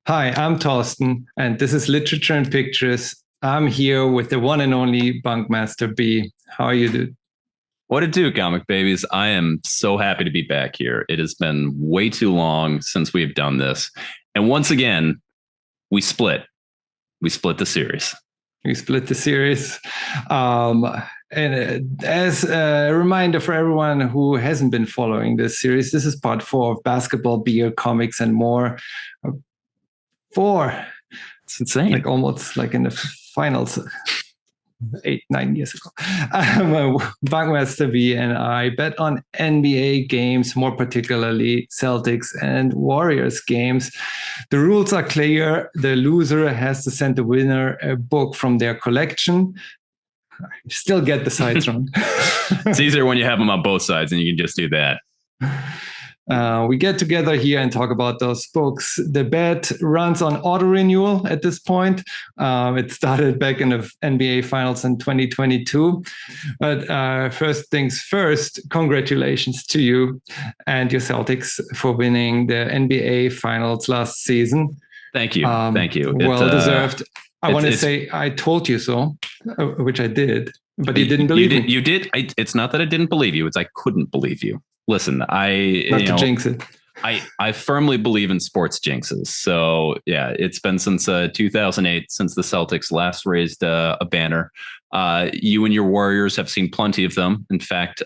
Hi, I'm Torsten, and this is Literature and Pictures. I'm here with the one and only BunkMastaB. How are you, dude? What to do, comic babies? I am so happy to be back here. It has been way too long since we've done this. And once again, we split. We split the series. We split the series. And as a reminder for everyone who hasn't been following this series, this is part four of basketball, beer, comics, and more. Four. It's insane. Like almost like in the finals. 8-9 years ago. BunkMastaB and I bet on NBA games, more particularly Celtics and Warriors games. The rules are clear. The loser has to send the winner a book from their collection. I still get the sides wrong. It's easier when you have them on both sides and you can just do that. We get together here and talk about those books. The bet runs on auto renewal at this point. It started back in the NBA Finals in 2022. But first things first, congratulations to you and your Celtics for winning the NBA Finals last season. Thank you. Thank you. Well deserved. I want to say I told you so, which I did, but you didn't believe me. You did. It's not that I didn't believe you. It's I couldn't believe you. Listen, not to jinx it. I firmly believe in sports jinxes. So yeah, it's been since 2008 since the Celtics last raised a banner. You and your Warriors have seen plenty of them. In fact,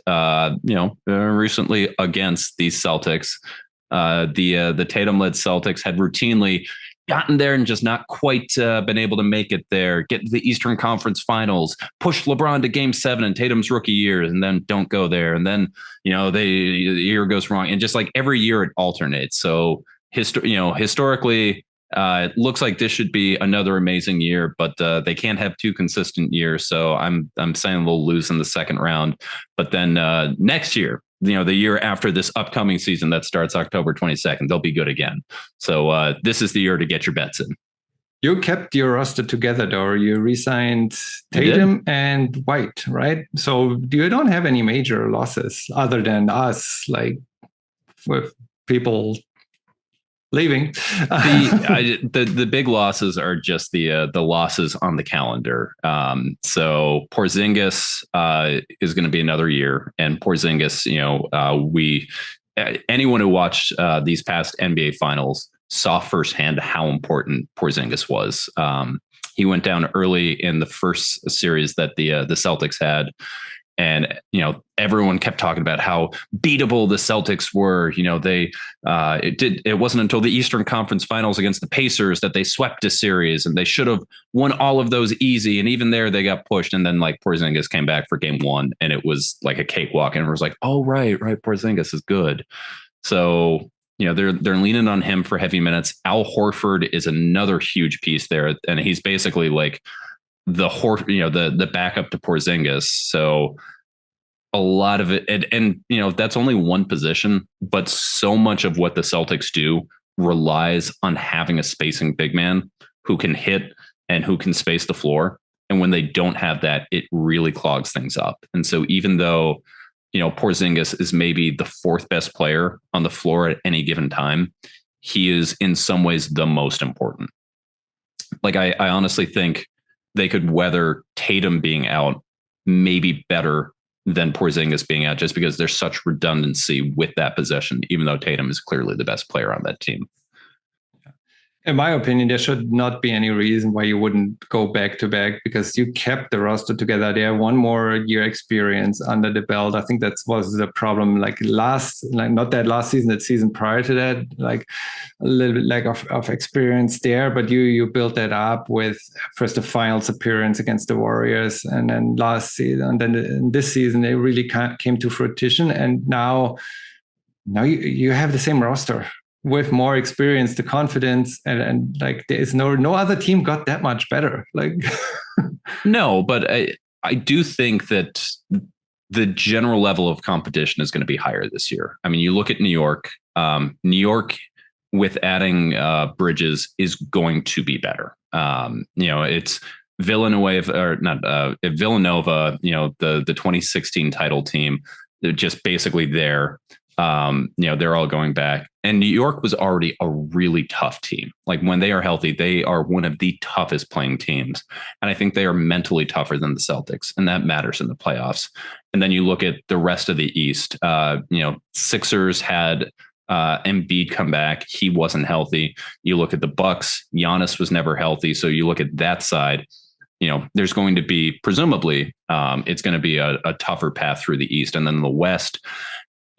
recently against these Celtics, the Tatum-led Celtics had routinely gotten there and just not quite been able to make it there, get to the Eastern Conference Finals, push LeBron to Game 7 in Tatum's rookie year, and then don't go there. And then, the year goes wrong. And just like every year it alternates. So, historically, it looks like this should be another amazing year, but they can't have two consistent years. So I'm saying they'll lose in the second round. But then next year, the year after this upcoming season that starts October 22nd, they'll be good again. So this is the year to get your bets in. You kept your roster together, though. You re-signed Tatum and White, right? So you don't have any major losses other than us, like with people leaving. The big losses are just the losses on the calendar. So Porzingis is going to be another year, and Porzingis, anyone who watched these past NBA finals saw firsthand how important Porzingis was. He went down early in the first series that the Celtics had. And, everyone kept talking about how beatable the Celtics were. It wasn't until the Eastern Conference Finals against the Pacers that they swept a series, and they should have won all of those easy. And even there they got pushed. And then like Porzingis came back for game one and it was like a cakewalk. And it was like, oh, right. Porzingis is good. So, they're leaning on him for heavy minutes. Al Horford is another huge piece there. And he's basically like the backup to Porzingis. So a lot of it, and that's only one position, but so much of what the Celtics do relies on having a spacing big man who can hit and who can space the floor. And when they don't have that, it really clogs things up. And so even though, Porzingis is maybe the fourth best player on the floor at any given time, he is in some ways the most important. Like I honestly think they could weather Tatum being out maybe better than Porzingis being out, just because there's such redundancy with that possession, even though Tatum is clearly the best player on that team. In my opinion, there should not be any reason why you wouldn't go back to back, because you kept the roster together. They have one more year experience under the belt. I think that was the problem. Not that last season, that season prior to that, like a little bit lack of experience there. But you built that up with first the finals appearance against the Warriors, and then last season, and then in this season they really came to fruition. And now you have the same roster with more experience, the confidence, and like there is no other team got that much better. Like no, but I do think that the general level of competition is going to be higher this year. I mean, you look at New York. New York with adding Bridges is going to be better. It's Villanova, the 2016 title team. They're just basically there. They're all going back. And New York was already a really tough team. Like when they are healthy, they are one of the toughest playing teams. And I think they are mentally tougher than the Celtics. And that matters in the playoffs. And then you look at the rest of the East. Sixers had Embiid come back. He wasn't healthy. You look at the Bucks. Giannis was never healthy. So you look at that side. There's going to be, presumably, it's going to be a tougher path through the East. And then the West,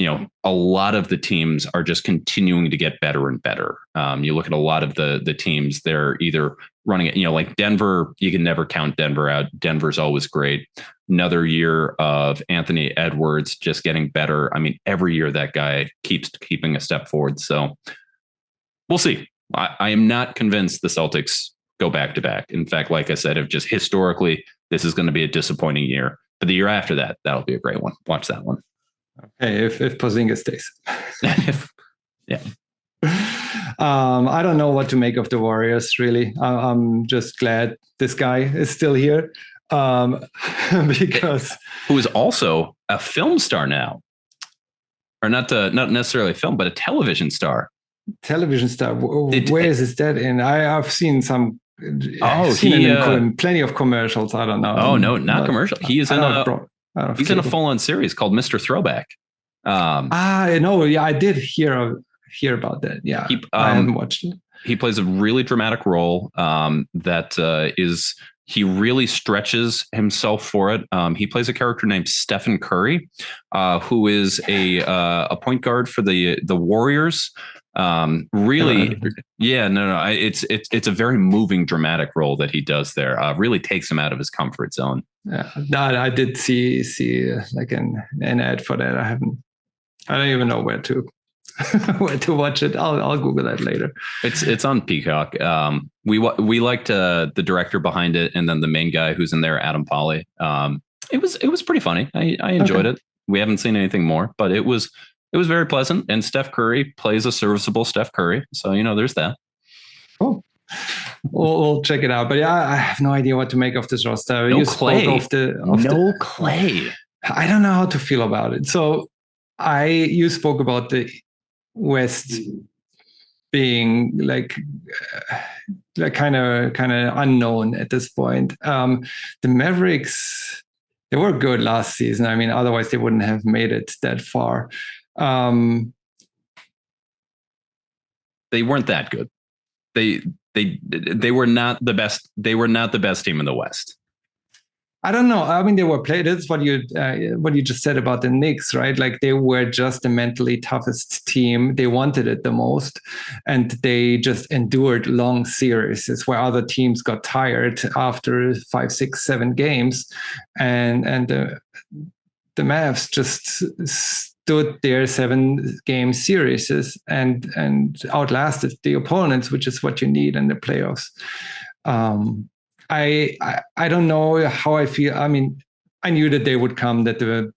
a lot of the teams are just continuing to get better and better. You look at a lot of the teams, they're either running it, like Denver, you can never count Denver out. Denver's always great. Another year of Anthony Edwards just getting better. I mean, every year that guy keeps keeping a step forward. So we'll see. I am not convinced the Celtics go back to back. In fact, like I said, if just historically, this is going to be a disappointing year. But the year after that, that'll be a great one. Watch that one. Okay, if Porzingis stays. Yeah. I don't know what to make of the Warriors, really. I'm just glad this guy is still here. Because who is also a film star now. Or not necessarily a film, but a television star. Television star. Where is that in? I've seen some. In plenty of commercials. I don't know. Oh no, not commercial. He is in a full-on series called Mr. Throwback. No, yeah, I did hear about that. Yeah, I haven't watched it. He plays a really dramatic role. He really stretches himself for it. He plays a character named Stephen Curry, who is a point guard for the Warriors. It's a very moving, dramatic role that he does there. Really takes him out of his comfort zone. Yeah, I did see like an ad for that. I don't even know where to watch it. I'll Google that later. It's on Peacock. We liked the director behind it, and then the main guy who's in there, Adam Pally. It was pretty funny. I enjoyed it. We haven't seen anything more, but it was very pleasant. And Steph Curry plays a serviceable Steph Curry, so there's that. Oh, we'll check it out. But yeah, I have no idea what to make of this roster. No Clay. Clay. I don't know how to feel about it. So you spoke about the West being like kind of unknown at this point. The Mavericks, they were good last season. I mean, otherwise they wouldn't have made it that far. They weren't that good. They were not the best. They were not the best team in the West. I don't know. I mean, they were played. That's what you just said about the Knicks, right? Like they were just the mentally toughest team. They wanted it the most, and they just endured long series. It's where other teams got tired after 5, 6, 7 games, and the Mavs just stood their 7-game series and outlasted the opponents, which is what you need in the playoffs. I don't know how I feel. I mean, I knew that they would come, that the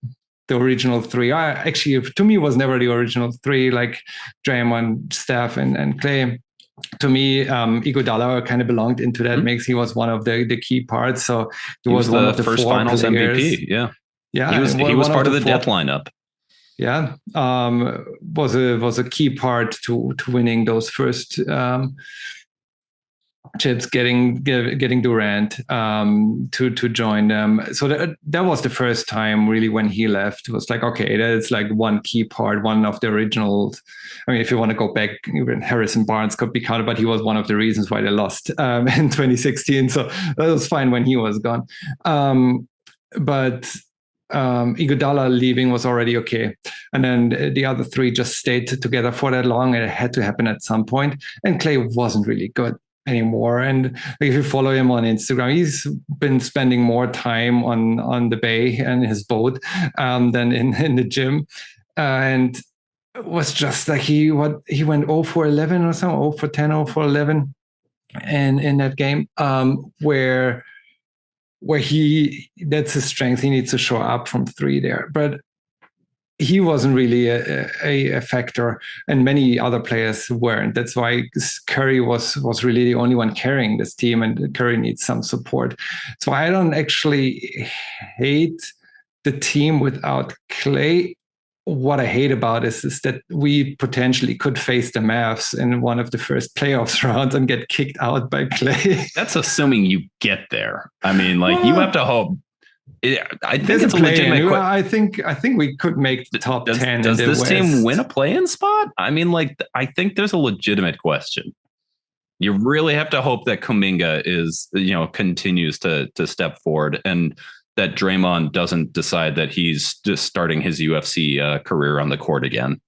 original 3. Actually, to me, was never the original 3, like Draymond, Steph, and Clay. To me, Iguodala kind of belonged into that mix. He was one of the key parts. So he was one of the first Finals players. MVP. Yeah. Yeah. He was part of the death lineup. Yeah. Was a key part to winning those first chips, getting Durant to join them. So that was the first time really when he left. It was like, okay, that's like one key part, one of the original. I mean, if you want to go back, even Harrison Barnes could be counted, but he was one of the reasons why they lost in 2016. So that was fine when he was gone. But Iguodala leaving was already okay. And then the other 3 just stayed together for that long. It had to happen at some point. And Clay wasn't really good anymore. And if you follow him on Instagram, he's been spending more time on the bay and his boat than in the gym. And it was just like he went 0 for 11 or something, 0 for 10, 0 for 11 and in that game where that's his strength. He needs to show up from 3 there. But he wasn't really a factor, and many other players weren't. That's why Curry was really the only one carrying this team, and Curry needs some support. So I don't actually hate the team without Clay. what I hate about is that we potentially could face the Mavs in one of the first playoffs rounds and get kicked out by Clay. That's assuming you get there. I mean, like, you have to hope. I think it's a legitimate question. I think we could make the top 10. Does this West. team win a play-in spot? I mean, like, I think there's a legitimate question. You really have to hope that Kuminga continues to step forward, and that Draymond doesn't decide that he's just starting his UFC career on the court again.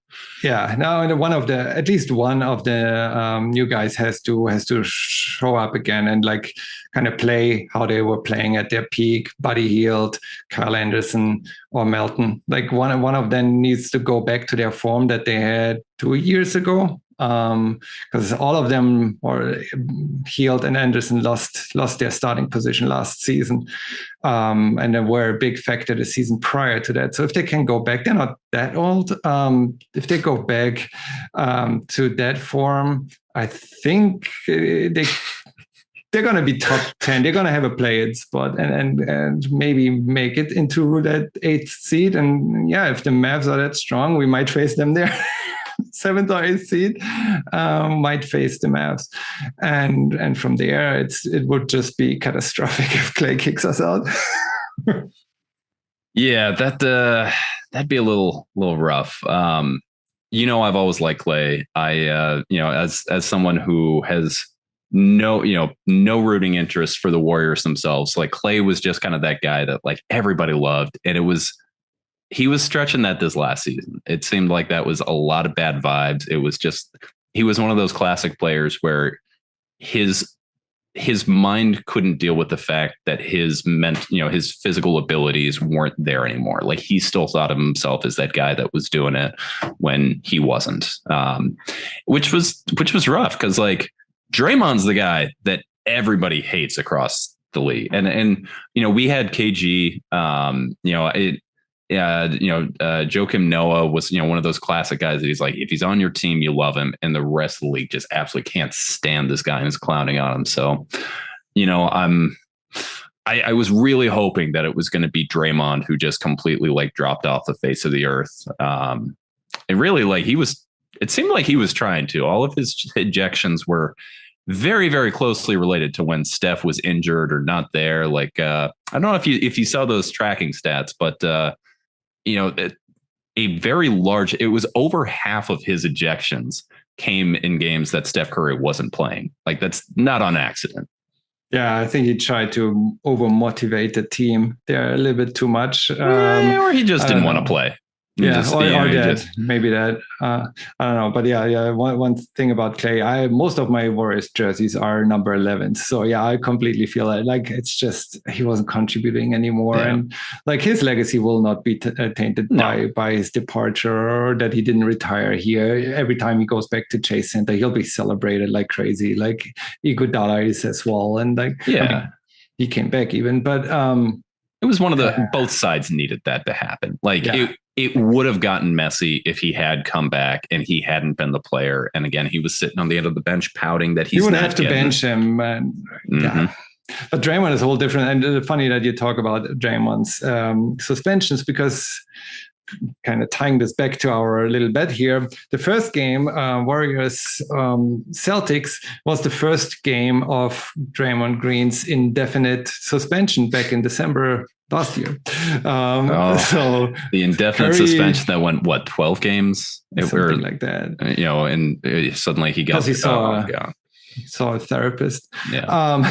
Yeah, now at least one of the new guys has to show up again and like kind of play how they were playing at their peak. Buddy Hield, Kyle Anderson, or Melton. Like one of them needs to go back to their form that they had 2 years ago. Because all of them, or Hield and Anderson, lost their starting position last season, and they were a big factor the season prior to that. So if they can go back, they're not that old. If they go back to that form, I think they're going to be top 10. They're going to have a play-in spot and maybe make it into that 8th seed. And yeah, if the Mavs are that strong, we might face them there. 7th or 8th seed might face the Mavs, and from there it would just be catastrophic if Clay kicks us out. Yeah, that'd be a little rough. I've always liked Clay. I as someone who has no rooting interest for the Warriors themselves, like, Clay was just kind of that guy that like everybody loved, and he was stretching that this last season. It seemed like that was a lot of bad vibes. It was just, he was one of those classic players where his mind couldn't deal with the fact that his physical abilities weren't there anymore. Like, he still thought of himself as that guy that was doing it when he wasn't, which was rough. Cause like, Draymond's the guy that everybody hates across the league. And we had KG, Joakim Noah was, one of those classic guys that he's like, if he's on your team, you love him, and the rest of the league just absolutely can't stand this guy and is clowning on him. So, I was really hoping that it was going to be Draymond who just completely like dropped off the face of the earth. It really, like, it seemed like he was trying to. All of his ejections were very, very closely related to when Steph was injured or not there. Like, I don't know if you saw those tracking stats, but a very large, it was over half of his ejections came in games that Steph Curry wasn't playing. Like, that's not on accident. Yeah, I think he tried to over motivate the team there a little bit too much. Or he just didn't want to play. Maybe that. I don't know, but yeah. One thing about Clay, most of my Warriors jerseys are number 11. So yeah, I completely feel that. Like, it's just he wasn't contributing anymore, and like his legacy will not be tainted by his departure, or that he didn't retire here. Every time he goes back to Chase Center, he'll be celebrated like crazy. Like Iguodala is as well, and like he came back even, but it was one of the both sides needed that to happen. Like it would have gotten messy if he had come back and he hadn't been the player. And again, he was sitting on the end of the bench pouting that he's you would have to bench him. And, But Draymond is a whole different. And it's funny that you talk about Draymond's suspensions, because kind of tying this back to our little bet here, the first game, Warriors Celtics, was the first game of Draymond Green's indefinite suspension back in December last year. So the indefinite suspension that went 12 games, something like that. And suddenly he got he saw a therapist. And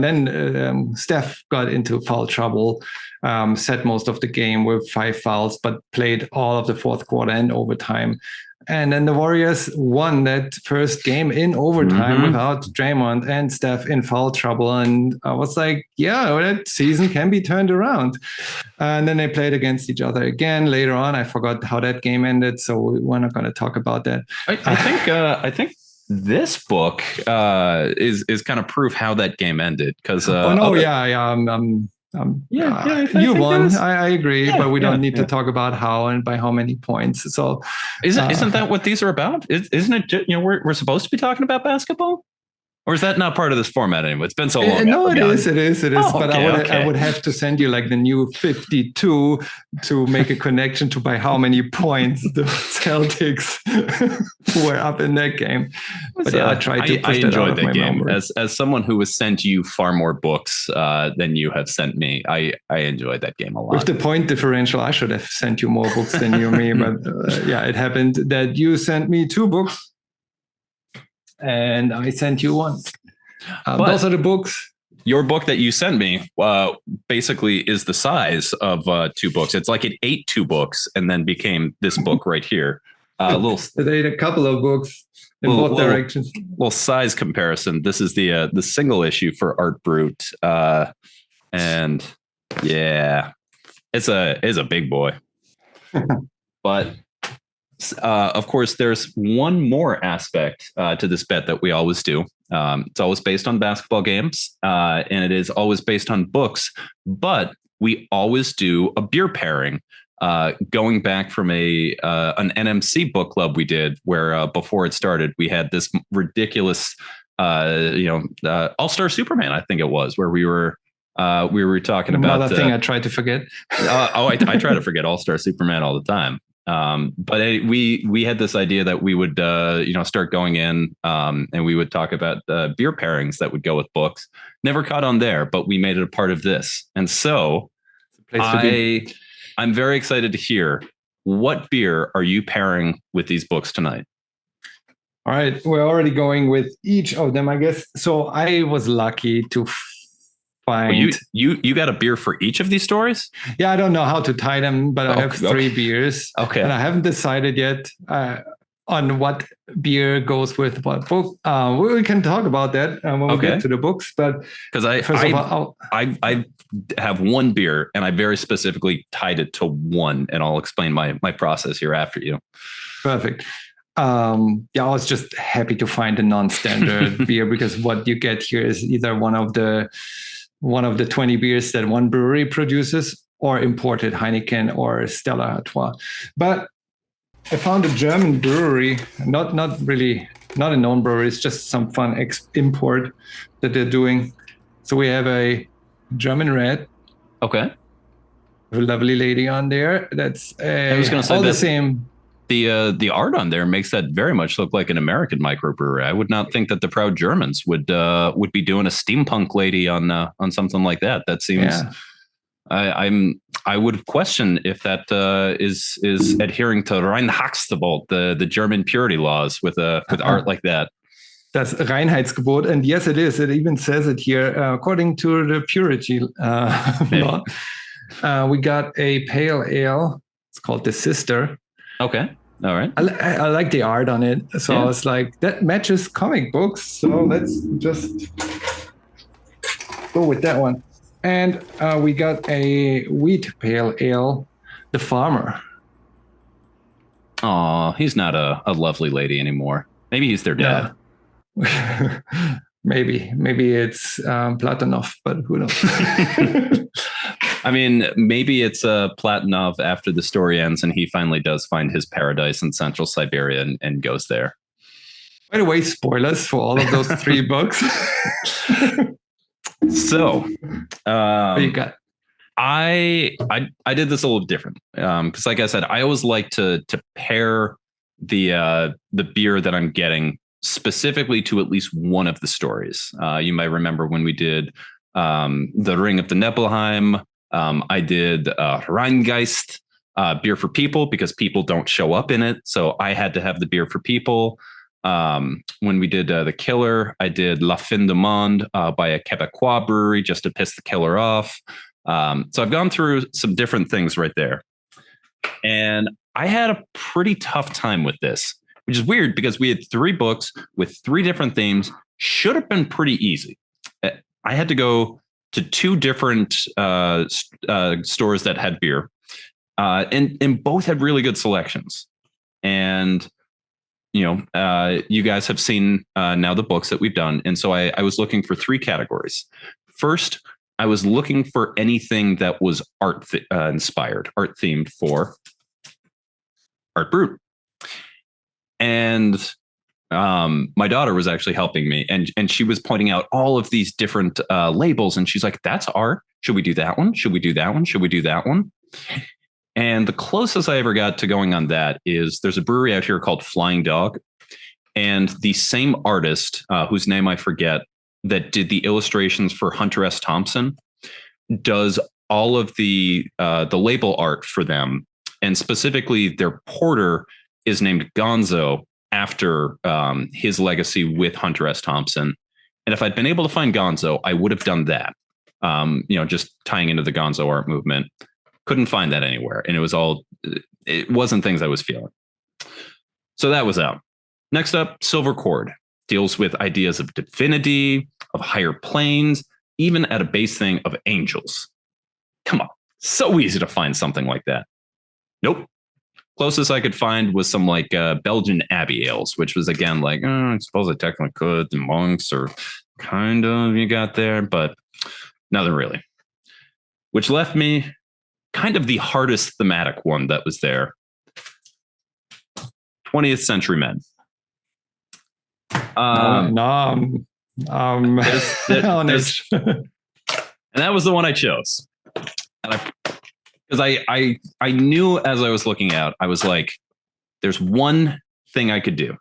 then Steph got into foul trouble, sat most of the game with 5 fouls, but played all of the fourth quarter and overtime. And then the Warriors won that first game in overtime without Draymond and Steph in foul trouble. And I was like, that season can be turned around. And then they played against each other again later on. I forgot how that game ended, so we're not going to talk about that. I think this book is kind of proof how that game ended, because you won. I agree, but we don't need to talk about how and by how many points. So isn't that what these are about? Isn't it? We're supposed to be talking about basketball. Or is that not part of this format anymore? It's been so long. No, it is. Oh, but I would have to send you like the new 52 to make a connection to by how many points the Celtics were up in that game. But yeah, I tried to push that out of my game. As someone who has sent you far more books than you have sent me, I enjoyed that game a lot. With the point differential, I should have sent you more books than you me. But yeah, it happened that you sent me 2 books. And I sent you one. Those are the books. Your book that you sent me basically is the size of 2 books. It's like it ate 2 books and then became this book right here. It ate a couple of books in both directions. Little size comparison. This is the single issue for Art Brut. And yeah, it's a big boy. But of course, there's one more aspect to this bet that we always do. It's always based on basketball games, and it is always based on books. But we always do a beer pairing, going back from an NMC book club we did, where before it started, we had this ridiculous, All-Star Superman, I think it was, where we were talking about another thing I tried to forget. I try to forget All-Star Superman all the time. But we had this idea that we would, start going in, and we would talk about beer pairings that would go with books. Never caught on there, but we made it a part of this. And so I'm very excited to hear, what beer are you pairing with these books tonight? All right. We're already going with each of them, I guess. So I was lucky to find. You got a beer for each of these stories? Yeah, I don't know how to tie them, but I have 3 beers. Okay. And I haven't decided yet on what beer goes with what book. We can talk about that when we get to the books. But because I have one beer and I very specifically tied it to one, and I'll explain my process here after you. Perfect. I was just happy to find a non-standard beer, because what you get here is either one of the 20 beers that one brewery produces, or imported Heineken or Stella Artois. But I found a German brewery, not a known brewery, it's just some fun import that they're doing. So we have a German red. Okay. A lovely lady on there. That's I was going to say all the same. The art on there makes that very much look like an American microbrewery. I would not think that the proud Germans would be doing a steampunk lady on something like that. That seems. Yeah. I would question if that is adhering to Reinheitsgebot, the German purity laws with art like that. That's Reinheitsgebot, and yes, it is. It even says it here, according to the purity law. We got a pale ale. It's called the Sister. Okay. All right. I like the art on it. So I was like, that matches comic books. So let's just go with that one. And we got a wheat pale ale, the Farmer. Oh, he's not a lovely lady anymore. Maybe he's their dad. Yeah. Maybe it's Platonov, but who knows? I mean, maybe it's Platonov after the story ends and he finally does find his paradise in Central Siberia and goes there. By the way, spoilers for all of those 3 books. So, what you got? I did this a little different because, like I said, I always like to pair the beer that I'm getting specifically to at least one of the stories. You might remember when we did The Ring of the Nebelheim. I did Rheingeist, beer for people, because people don't show up in it. So I had to have the beer for people. When we did The Killer, I did La Fin du Monde by a Quebecois brewery just to piss the killer off. So I've gone through some different things right there. And I had a pretty tough time with this, which is weird because we had 3 books with 3 different themes. Should have been pretty easy. I had to go to 2 different stores that had beer, and both had really good selections. And you guys have seen now the books that we've done, and so I was looking for 3 categories. First, I was looking for anything that was art inspired, art themed for Art Brut. And my daughter was actually helping me, and she was pointing out all of these different labels, and she's like, "That's art. Should we do that one? Should we do that one? Should we do that one?" And the closest I ever got to going on that is there's a brewery out here called Flying Dog, and the same artist, whose name I forget, that did the illustrations for Hunter S. Thompson, does all of the label art for them, and specifically their porter is named Gonzo after his legacy with Hunter S. Thompson. And if I'd been able to find Gonzo, I would have done that. Just tying into the Gonzo art movement. Couldn't find that anywhere, and it wasn't things I was feeling. So that was out. Next up, Silver Cord deals with ideas of divinity, of higher planes, even at a base thing of angels. Come on, so easy to find something like that. Nope. Closest I could find was some like Belgian Abbey ales, which was again like, I suppose I technically could. The monks are kind of you got there, but nothing really. Which left me kind of the hardest thematic one that was there. 20th Century Men. Honest. And that was the one I chose. Because I knew as I was looking out, I was like, there's one thing I could do.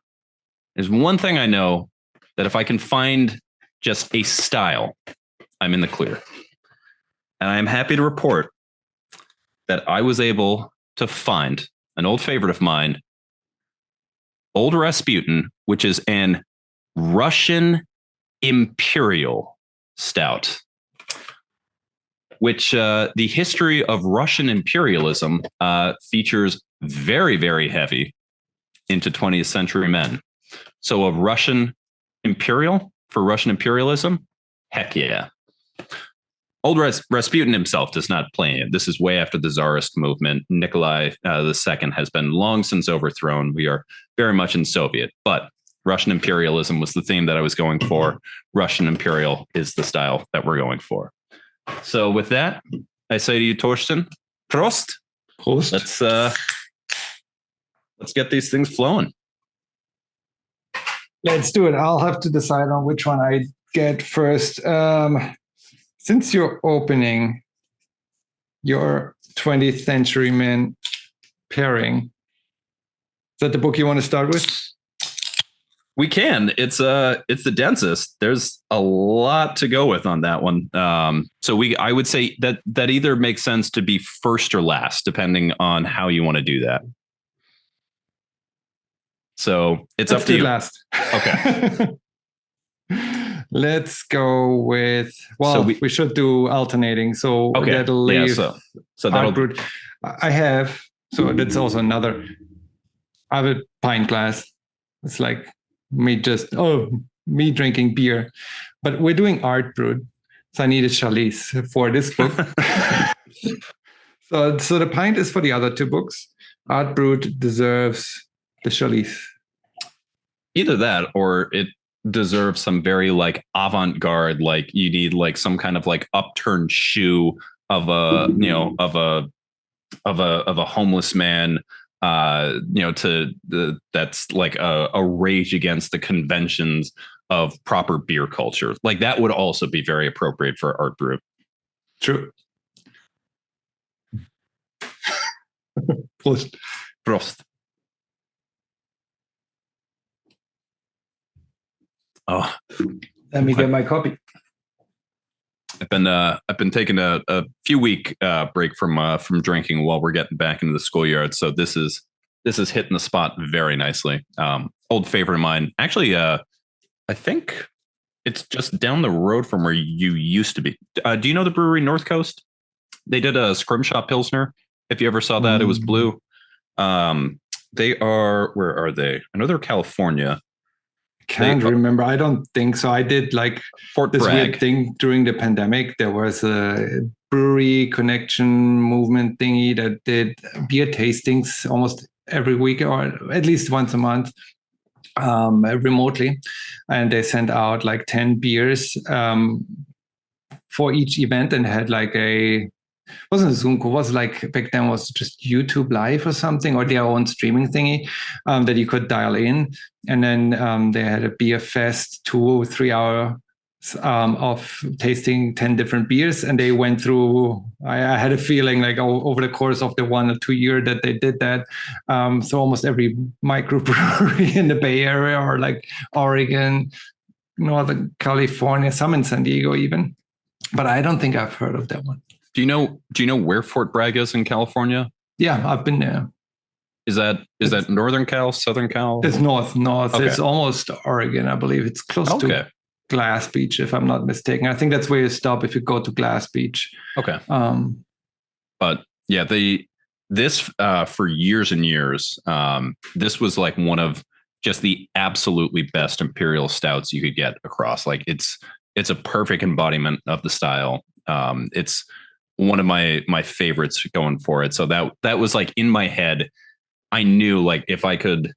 There's one thing I know that if I can find just a style, I'm in the clear. And I am happy to report that I was able to find an old favorite of mine, Old Rasputin, which is an Russian Imperial Stout, which the history of Russian imperialism features very, very heavy into 20th Century Men. So a Russian Imperial for Russian imperialism? Heck yeah. Old Rasputin himself does not play it. This is way after the Tsarist movement. Nikolai II has been long since overthrown. We are very much in Soviet, but Russian imperialism was the theme that I was going for. Russian Imperial is the style that we're going for. So with that, I say to you, Torsten, Prost. Prost. Let's get these things flowing. Let's do it. I'll have to decide on which one I get first. Since you're opening your 20th Century Men pairing, is that the book you want to start with? We can. It's the densest. There's a lot to go with on that one. So I would say that either makes sense to be first or last, depending on how you want to do that. So it's up to you. Last. Okay. Let's go with, we should do alternating. So okay. That'll leave. Yeah, so that'll Brut. I have, so that's also another. I have a pint glass. It's like me drinking beer, but we're doing Art Brut. So I need a chalice for this book. So the pint is for the other two books. Art Brut deserves the chalice. Either that, or it deserves some very like avant-garde, like you need like some kind of like upturned shoe of a homeless man, that's like a rage against the conventions of proper beer culture. Like that would also be very appropriate for Art Brut. True. Prost. Prost. Oh, let me get my copy. I've been taking a few week break from drinking while we're getting back into the schoolyard. So this is hitting the spot very nicely. Old favorite of mine. Actually, I think it's just down the road from where you used to be. Do you know the brewery North Coast? They did a Scrimshaw Pilsner. If you ever saw that, it was blue. They are, where are they? I know they're California. Can't remember. I don't think so. I did like Fort this Bragg. weird thing during the pandemic. There was a brewery connection movement thingy that did beer tastings almost every week or at least once a month, remotely. And they sent out like 10 beers for each event and had like a wasn't a Zoom call, was like back then was just YouTube Live or something, or their own streaming thingy that you could dial in. And then they had a beer fest, 2 or 3 hour of tasting 10 different beers. And they went through, I had a feeling like over the course of the 1 or 2 year that they did that. So almost every microbrewery in the Bay Area, or like Oregon, Northern California, some in San Diego even. But I don't think I've heard of that one. Do you know where Fort Bragg is in California? Yeah, I've been there. Is that Northern Cal, Southern Cal? It's north. Okay. It's almost Oregon, I believe. It's close to Glass Beach, if I'm not mistaken. I think that's where you stop if you go to Glass Beach. Okay. But yeah, this for years and years, this was like one of just the absolutely best imperial stouts you could get across. Like it's a perfect embodiment of the style. It's one of my favorites going for it. So that was like in my head. I knew like if I could,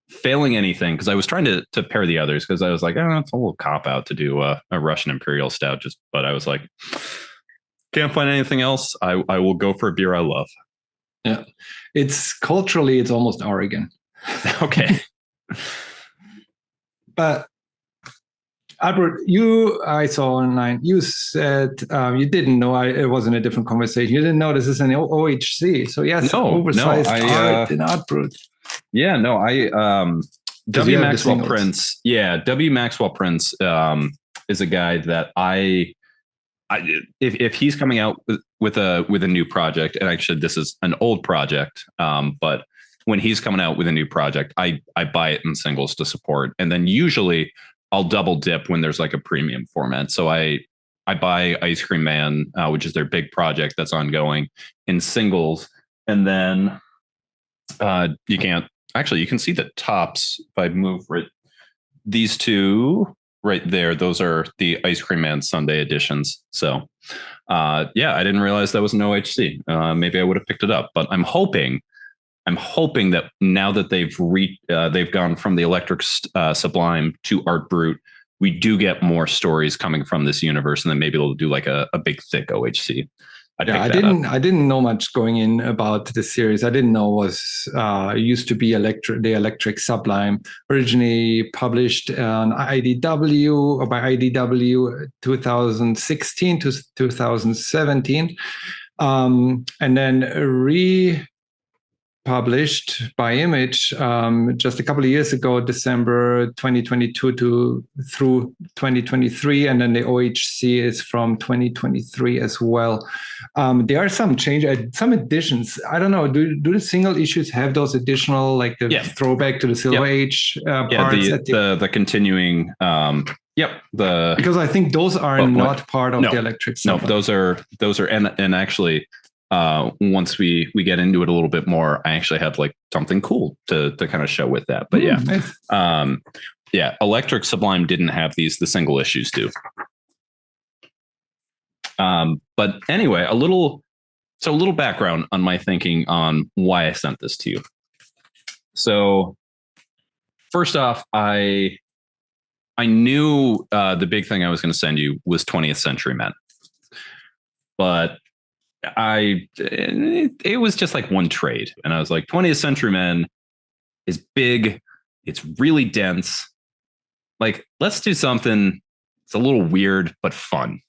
failing anything, because I was trying to pair the others, because I was like, oh, it's a little cop out to do a Russian Imperial Stout. But I was like, can't find anything else. I will go for a beer I love. Yeah, it's culturally, it's almost Oregon. Okay, but Albert, I saw online, you said you didn't know, it was in a different conversation. You didn't know this is an OHC. So yes, oversized art in Art Brut. Yeah, no, W. Maxwell Prince. Yeah, W. Maxwell Prince is a guy that if he's coming out with a new project, and actually this is an old project, but when he's coming out with a new project, I buy it in singles to support, and then usually I'll double dip when there's like a premium format. So I buy Ice Cream Man, which is their big project that's ongoing, in singles. And then you can see the tops if I move right. These two right there, those are the Ice Cream Man Sunday editions. So I didn't realize that was an OHC. Maybe I would have picked it up, but I'm hoping that now that they've gone from the Electric Sublime to Art Brut, we do get more stories coming from this universe, and then maybe they'll do like a big thick OHC. I didn't know much going in about the series. I didn't know it used to be the Electric Sublime, originally published on IDW or by IDW 2016 to 2017, and then published by Image just a couple of years ago, December 2022 through 2023, and then the OHC is from 2023 as well. There are some some additions. I don't know. Do the single issues have those additional, like the throwback to the Silver Age parts? The continuing. Because I think those are not part of the Electric Sublime. No, those are and actually. Once we get into it a little bit more, I actually have like something cool to kind of show with that. But nice. Electric Sublime didn't have the single issues do. But anyway, a little background on my thinking on why I sent this to you. So first off, I knew the big thing I was going to send you was 20th Century Men, but it was just like one trade, and I was like, 20th Century Men is big, it's really dense, like let's do something it's a little weird but fun.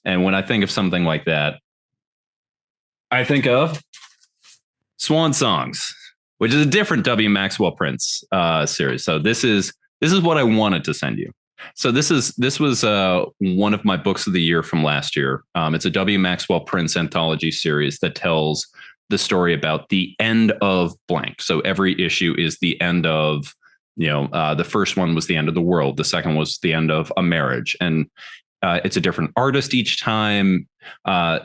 And when I think of something like that, I think of Swan Songs, which is a different W. Maxwell Prince series. So this is what I wanted to send you. So this was one of my books of the year from last year. It's a W. Maxwell Prince anthology series that tells the story about the end of blank. So every issue is the end of, the first one was the end of the world. The second was the end of a marriage. And it's a different artist each time.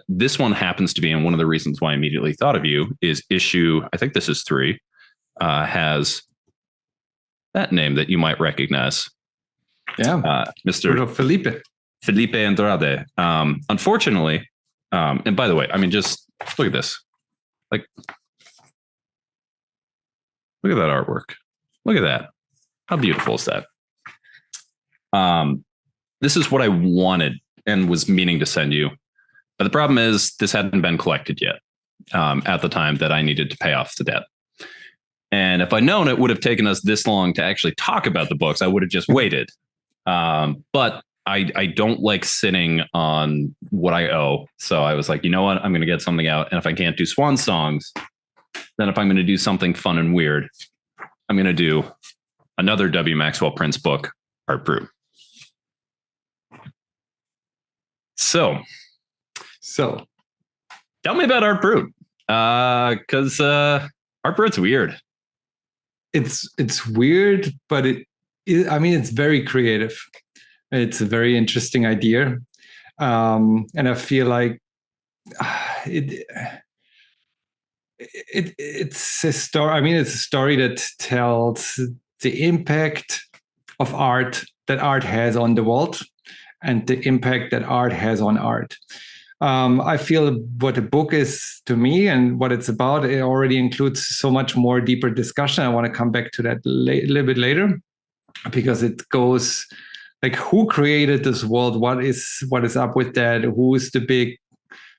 This one happens to be, and one of the reasons why I immediately thought of you is issue, I think this is 3, has that name that you might recognize. Yeah, Mr. Felipe Andrade. Unfortunately, and by the way, I mean, just look at this. Like, look at that artwork. Look at that. How beautiful is that? This is what I wanted and was meaning to send you. But the problem is this hadn't been collected yet at the time that I needed to pay off the debt. And if I'd known it would have taken us this long to actually talk about the books, I would have just waited. But I don't like sitting on what I owe. So I was like, you know what? I'm going to get something out. And if I can't do swan songs, then if I'm going to do something fun and weird, I'm going to do another W. Maxwell Prince book, Art Brut. So tell me about Art Brut. Because Art Brut's weird. It's weird, but it's very creative. It's a very interesting idea. And I feel like it's a story. It's a story that tells the impact of art that art has on the world and the impact that art has on art. I feel what the book is to me and what it's about, it already includes so much more deeper discussion. I want to come back to that a little bit later, because it goes like, who created this world? What is up with that? Who is the big,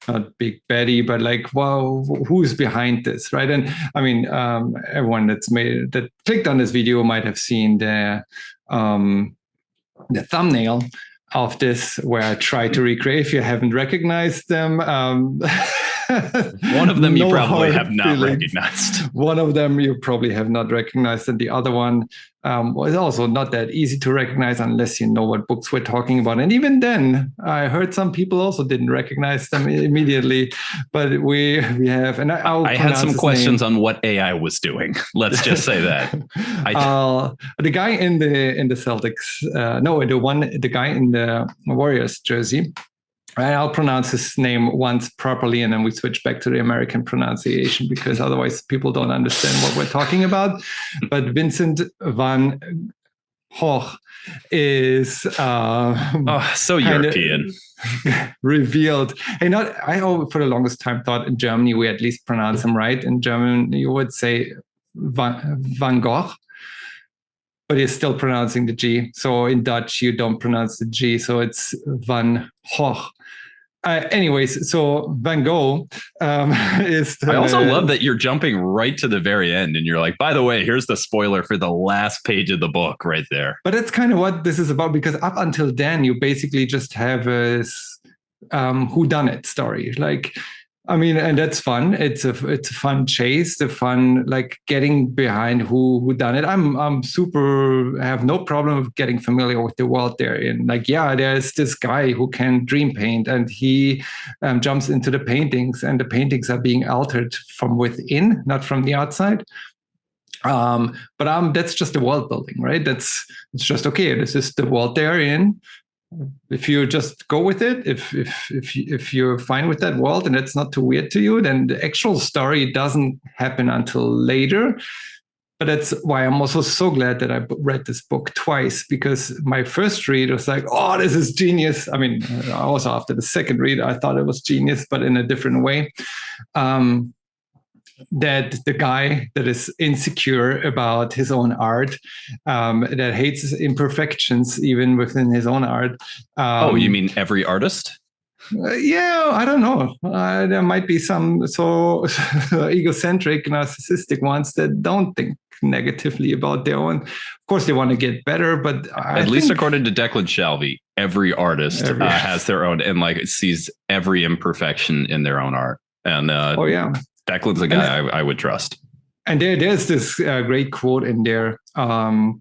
not big baddie, but like, well, who's behind this, right? And everyone that clicked on this video might have seen the thumbnail of this, where I try to recreate. If you haven't recognized them, one of them you probably have not recognized. One of them you probably have not recognized, and the other one was also not that easy to recognize unless you know what books we're talking about. And even then, I heard some people also didn't recognize them immediately. But we have, and I had some questions on what AI was doing. Let's just say that. The guy in the Celtics, the guy in the Warriors jersey. I'll pronounce his name once properly, and then we switch back to the American pronunciation, because otherwise people don't understand what we're talking about. But Vincent van Gogh is so European. Revealed. I for the longest time thought in Germany we at least pronounce him right. In German you would say Van Gogh, but you're still pronouncing the G. So in Dutch, you don't pronounce the G. So it's Van Gogh. Anyways, so Van Gogh is... I also love that you're jumping right to the very end. And you're like, by the way, here's the spoiler for the last page of the book right there. But that's kind of what this is about, because up until then, you basically just have a whodunit story. Like, and that's fun. It's a fun chase, the fun, like getting behind who done it. I have no problem with getting familiar with the world they're in. Like, yeah, there's this guy who can dream paint, and he jumps into the paintings, and the paintings are being altered from within, not from the outside. But that's just the world building, right? It's just, okay, this is the world they're in. If you just go with it, if you're fine with that world and it's not too weird to you, then the actual story doesn't happen until later. But that's why I'm also so glad that I read this book twice, because my first read was like, oh, this is genius. Also after the second read, I thought it was genius, but in a different way. That the guy that is insecure about his own art, that hates his imperfections even within his own art. You mean every artist? Yeah, I don't know. There might be some so egocentric, narcissistic ones that don't think negatively about their own. Of course, they want to get better, but at least according to Declan Shalvey, every artist has their own, and like sees every imperfection in their own art. And oh yeah. Declan's a guy I would trust. And there's this great quote in there. I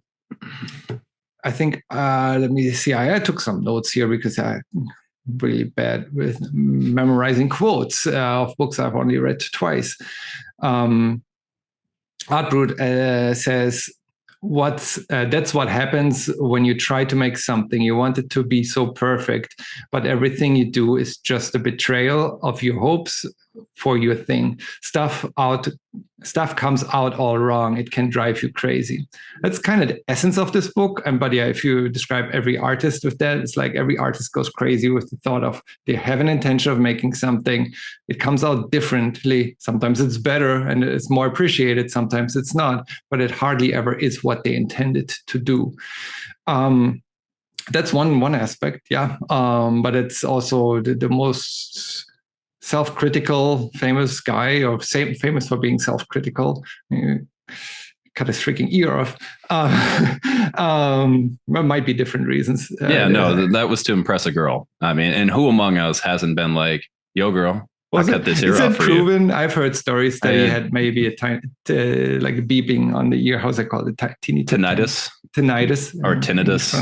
think, let me see. I took some notes here because I'm really bad with memorizing quotes of books I've only read twice. Art Brut says, that's what happens when you try to make something. You want it to be so perfect, but everything you do is just a betrayal of your hopes for your thing. Stuff comes out all wrong. It can drive you crazy. That's kind of the essence of this book. But yeah, if you describe every artist with that, it's like every artist goes crazy with the thought of they have an intention of making something. It comes out differently. Sometimes it's better and it's more appreciated. Sometimes it's not, but it hardly ever is what they intended to do. That's one aspect, yeah. But it's also the most self-critical famous guy, or famous for being self-critical. Cut his freaking ear off. Might be different reasons. That was to impress a girl. I mean, and who among us hasn't been like, "Yo, girl, I cut this ear off for you"? Is it proven? I've heard stories that he had maybe a tiny, like a beeping on the ear. How's it called? Tinnitus. Tinnitus or tinnitus.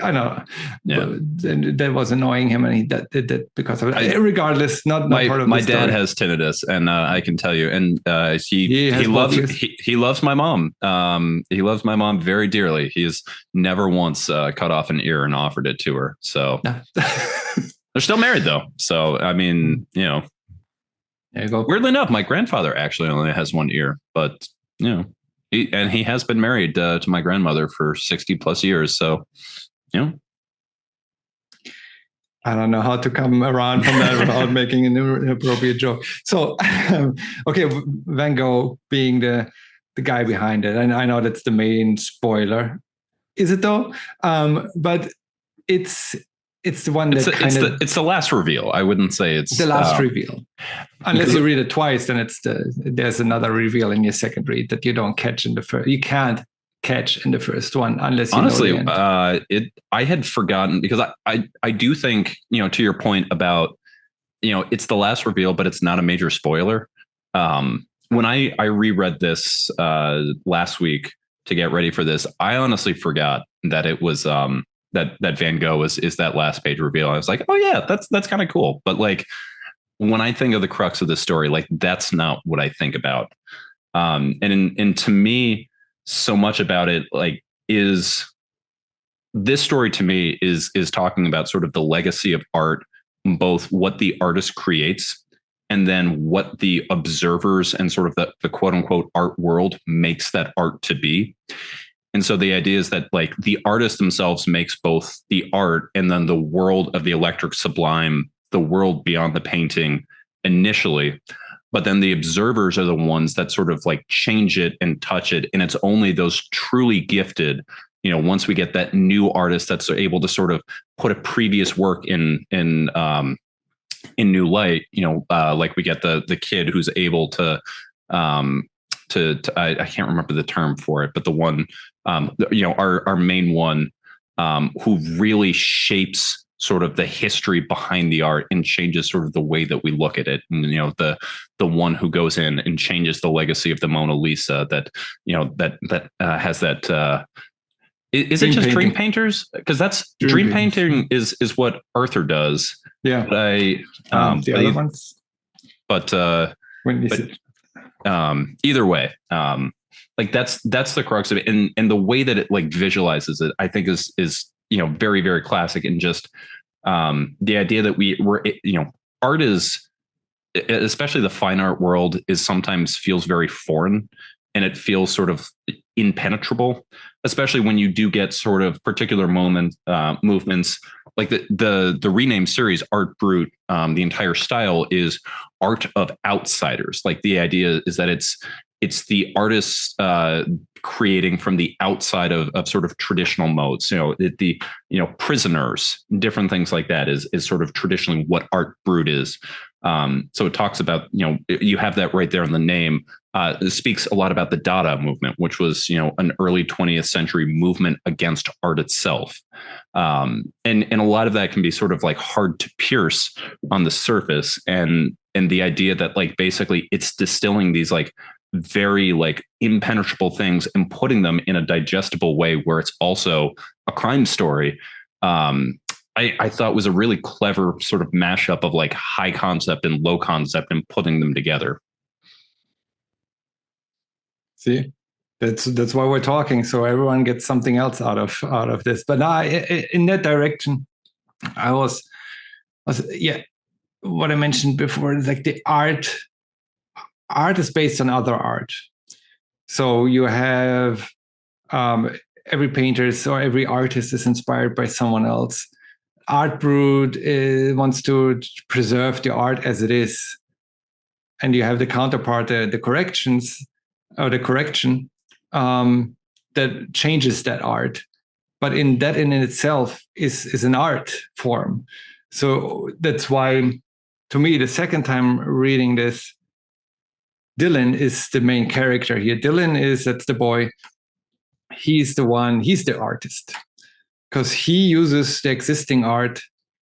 I know. Yeah. That was annoying him, and he did that because of it. Regardless, not part of my dad has tinnitus, and I can tell you, and he loves my mom. He loves my mom very dearly. He's never once cut off an ear and offered it to her. So they're still married though. So I mean, there you go. Weirdly enough, my grandfather actually only has one ear, but he has been married to my grandmother for 60 plus years. So, I don't know how to come around from that without making an inappropriate joke. So, okay, Van Gogh being the guy behind it. And I know that's the main spoiler. Is it though? But it's the one that it's the last reveal. I wouldn't say it's the last reveal. Unless you read it twice, then there's another reveal in your second read that you don't catch in the first. You can't catch in the first one unless you honestly know the end. I had forgotten, because I do think, to your point about, it's the last reveal, but it's not a major spoiler. When I reread this last week to get ready for this, I honestly forgot that it was that Van Gogh is that last page reveal. I was like, oh yeah, that's kind of cool. But like, when I think of the crux of the story, like that's not what I think about. And to me, so much about it, like, is this story to me is talking about sort of the legacy of art, both what the artist creates and then what the observers and sort of the quote unquote art world makes that art to be. And so the idea is that like the artist themselves makes both the art and then the world of the electric sublime, the world beyond the painting initially. But then the observers are the ones that sort of like change it and touch it. And it's only those truly gifted, once we get that new artist that's able to sort of put a previous work in new light, like we get the kid who's able to I can't remember the term for it, but the one, our main one, who really shapes sort of the history behind the art and changes sort of the way that we look at it. And, the one who goes in and changes the legacy of the Mona Lisa that has that, is it just painting. Dream painters? Because that's dream painting is what Arthur does. Yeah. But the other ones. But either way, like that's the crux of it. And the way that it like visualizes it, I think is very, very classic. And just the idea that we're art is, especially the fine art world, is sometimes feels very foreign, and it feels sort of impenetrable, especially when you do get sort of particular movements like the renamed series Art Brut. The entire style is art of outsiders. Like the idea is that it's the artists creating from the outside of sort of traditional modes. Prisoners, different things like that is sort of traditionally what Art Brut is. So it talks about, you have that right there in the name. It speaks a lot about the Dada movement, which was, an early 20th century movement against art itself. And a lot of that can be sort of like hard to pierce on the surface. And the idea that like, basically it's distilling these like very like impenetrable things and putting them in a digestible way where it's also a crime story. I thought was a really clever sort of mashup of like high concept and low concept and putting them together. See, that's why we're talking. So everyone gets something else out of this. But now in that direction, I was what I mentioned before, like the art is based on other art. So you have every painter or every artist is inspired by someone else. Art Brut wants to preserve the art as it is. And you have the counterpart, the corrections, or the correction that changes that art. but in itself is an art form. So that's why, to me, the second time reading this, Dylan is the main character here. That's the boy. He's the artist, because he uses the existing art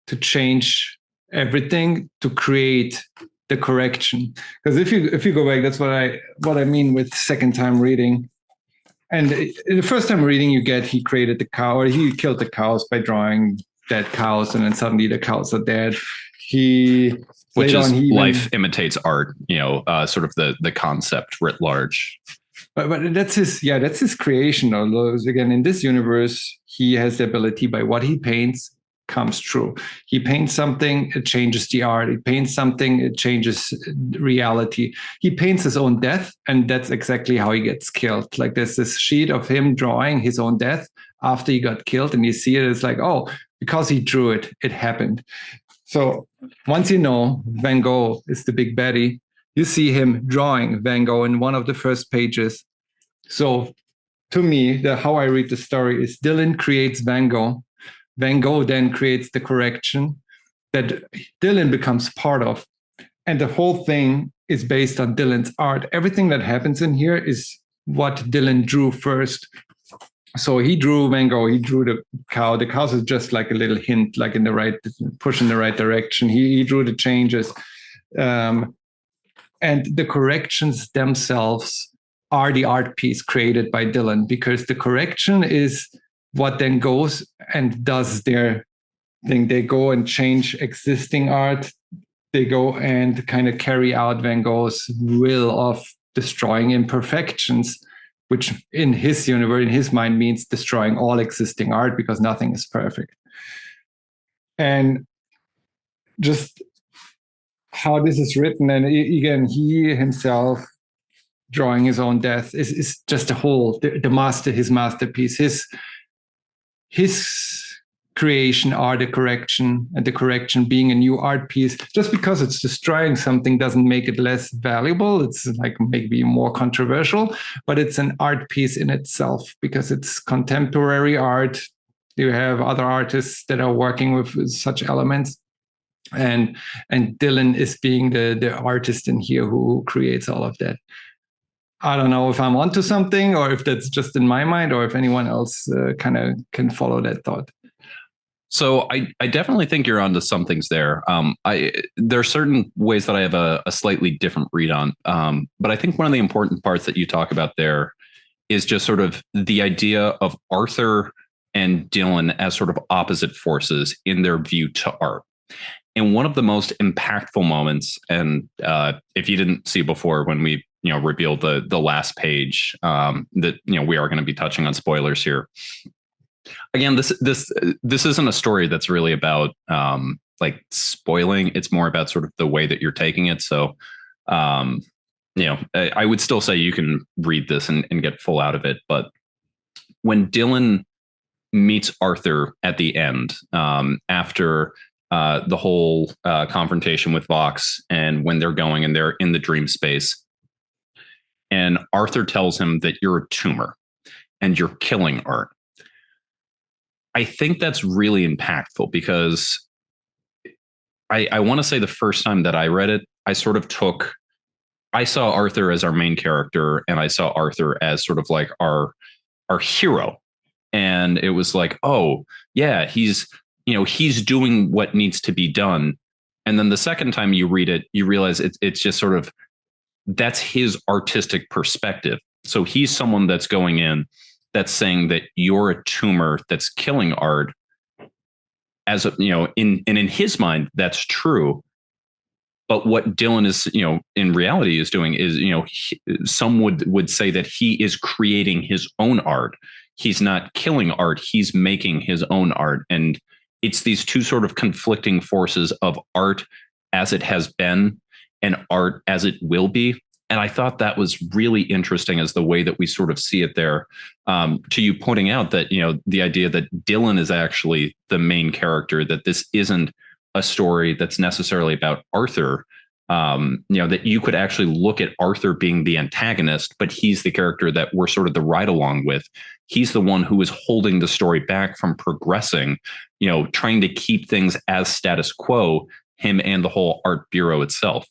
to change everything, to create the correction. Because if you go back, that's what I mean with second time reading. And in the first time reading, he created the cow, or he killed the cows by drawing dead cows, and then suddenly the cows are dead. Life imitates art, sort of the concept writ large. But that's his creation. Although again, in this universe, he has the ability, by what he paints comes true. He paints something, it changes the art. He paints something, it changes reality. He paints his own death, and that's exactly how he gets killed. Like, there's this sheet of him drawing his own death after he got killed, and you see it, it's like, oh, because he drew it, it happened. So once you know Van Gogh is the big baddie, you see him drawing Van Gogh in one of the first pages. So to me, how I read the story is Dylan creates Van Gogh. Van Gogh then creates the correction that Dylan becomes part of. And the whole thing is based on Dylan's art. Everything that happens in here is what Dylan drew first. So he drew Van Gogh, he drew the cow. The cows is just like a little hint, like push in the right direction. He drew the changes. And the corrections themselves are the art piece created by Dylan, because the correction is what then goes and does their thing. They go and change existing art. They go and kind of carry out Van Gogh's will of destroying imperfections, which in his universe, in his mind, means destroying all existing art, because nothing is perfect. And just how this is written, and again, he himself drawing his own death is just his masterpiece. His creation are the correction, and the correction being a new art piece. Just because it's destroying something doesn't make it less valuable. It's like maybe more controversial, but it's an art piece in itself, because it's contemporary art. You have other artists that are working with such elements. And Dylan is being the artist in here who creates all of that. I don't know if I'm onto something, or if that's just in my mind, or if anyone else kind of can follow that thought. So I definitely think you're onto some things there. There are certain ways that I have a slightly different read on. But I think one of the important parts that you talk about there is just sort of the idea of Arthur and Dylan as sort of opposite forces in their view to art. And one of the most impactful moments, and if you didn't see before when we revealed the last page, that we are going to be touching on spoilers here. Again, this isn't a story that's really about like spoiling. It's more about sort of the way that you're taking it. So, I would still say you can read this and get full out of it. But when Dylan meets Arthur at the end, after the whole confrontation with Vox, and when they're going and they're in the dream space, and Arthur tells him that you're a tumor and you're killing art. I think that's really impactful, because I want to say the first time that I read it, I saw Arthur as our main character, and I saw Arthur as sort of like our hero. And it was like, oh yeah, he's doing what needs to be done. And then the second time you read it, you realize it's just sort of, that's his artistic perspective. So he's someone that's going in, that's saying that you're a tumor that's killing art. As in his mind, that's true. But what Dylan is, in reality is doing is, some would say that he is creating his own art. He's not killing art. He's making his own art. And it's these two sort of conflicting forces of art as it has been and art as it will be. And I thought that was really interesting as the way that we sort of see it there. To you pointing out that, the idea that Dylan is actually the main character, that this isn't a story that's necessarily about Arthur, that you could actually look at Arthur being the antagonist, but he's the character that we're sort of the ride along with. He's the one who is holding the story back from progressing, trying to keep things as status quo, him and the whole art bureau itself.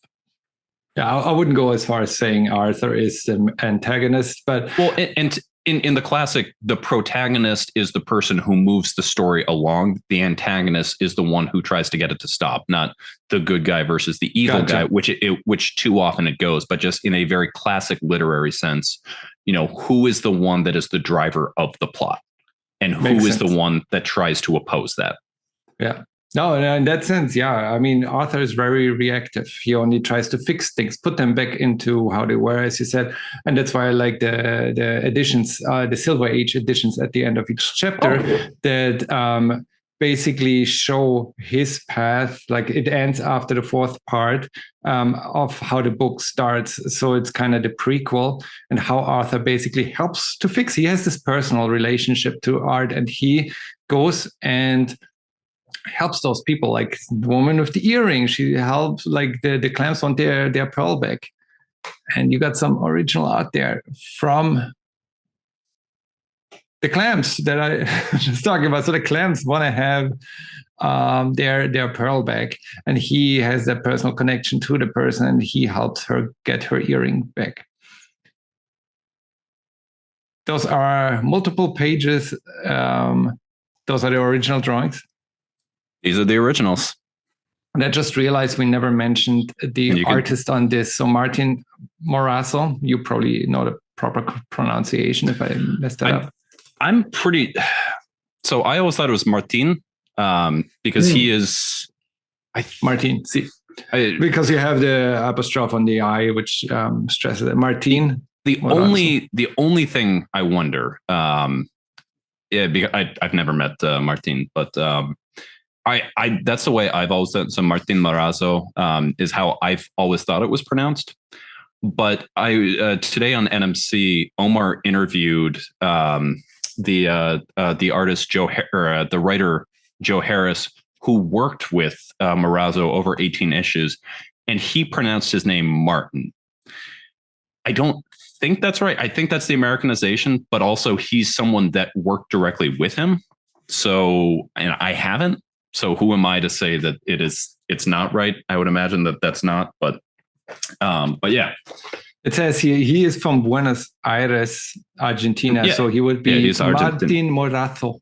Yeah, I wouldn't go as far as saying Arthur is the antagonist, but and in the classic, the protagonist is the person who moves the story along. The antagonist is the one who tries to get it to stop, not the good guy versus the evil guy, which too often it goes. But just in a very classic literary sense, who is the one that is the driver of the plot, and who is the one that tries to oppose that? Yeah. No, in that sense, yeah. I mean, Arthur is very reactive. He only tries to fix things, put them back into how they were, as you said. And that's why I like the editions, the Silver Age editions at the end of each chapter that basically show his path. Like it ends after the fourth part of how the book starts. So it's kind of the prequel and how Arthur basically helps to fix. He has this personal relationship to art, and he goes and helps those people, like the woman with the earring. She helps like the clamps on their pearl back. And you got some original art there from the clamps that I was talking about. So the clamps want to have their pearl back, and he has that personal connection to the person, and he helps her get her earring back. Those are multiple pages. Those are the original drawings. These are the originals. And I just realized we never mentioned the artist on this. So Martín Morazzo, you probably know the proper pronunciation if I messed that up. I'm pretty... So I always thought it was Martín because he is... Martín, see. Because you have the apostrophe on the I, which stresses it. Martín. The only thing I wonder, because I've never met Martín, but... I that's the way I've always done. So Martín Morazzo is how I've always thought it was pronounced. But I today on NMC, Omar interviewed the artist the writer Joe Harris, who worked with Morazzo over 18 issues, and he pronounced his name Martin. I don't think that's right. I think that's the Americanization, but also he's someone that worked directly with him. So, and I haven't. So who am I to say that it's not right? I would imagine that that's not, but yeah. It says he is from Buenos Aires, Argentina. Yeah. So he would be Martín Morazzo.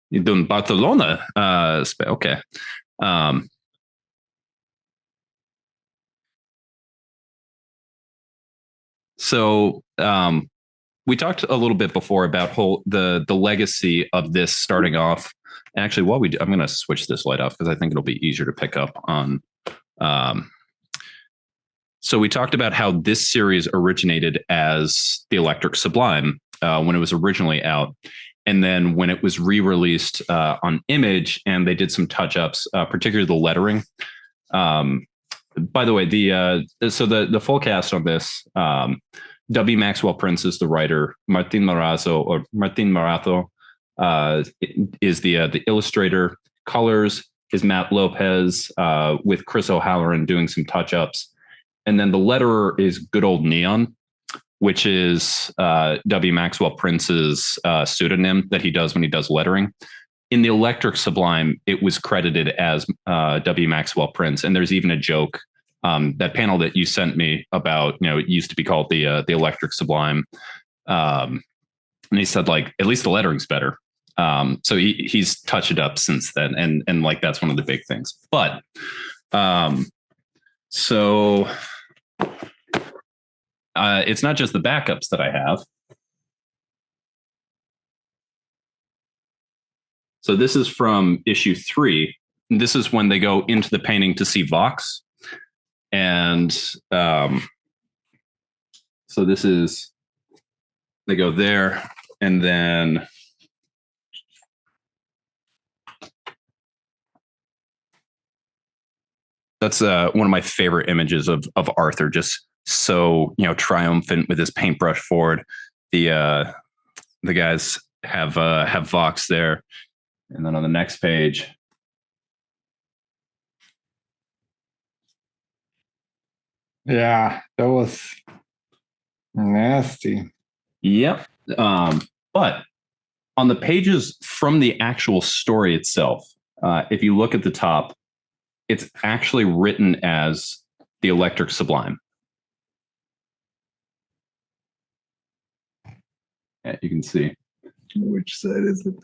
You're doing Barcelona. Okay. So we talked a little bit before about the legacy of this starting off. Actually, while I'm going to switch this light off because I think it'll be easier to pick up on. So we talked about how this series originated as the Electric Sublime when it was originally out. And then when it was re-released on Image and they did some touch-ups, particularly the lettering. By the way, the full cast on this, W. Maxwell Prince is the writer. Martín Morazzo is the illustrator. Colors is Matt Lopez with Chris O'Halloran doing some touch-ups. And then the letterer is Good Old Neon, which is W. Maxwell Prince's pseudonym that he does when he does lettering. In the Electric Sublime, it was credited as W. Maxwell Prince. And there's even a joke, that panel that you sent me about, it used to be called the Electric Sublime. And he said, like, at least the lettering's better. So he's touched it up since then. And like, that's one of the big things. But so it's not just the backups that I have. So this is from issue 3. This is when they go into the painting to see Vox. And so this is, they go there, and then that's one of my favorite images of Arthur, just so, triumphant with his paintbrush forward. The guys have Vox there. And then on the next page, Yeah, that was nasty. Yep. But on the pages from the actual story itself, if you look at the top, it's actually written as the Electric Sublime. Yeah, you can see. Which side is it?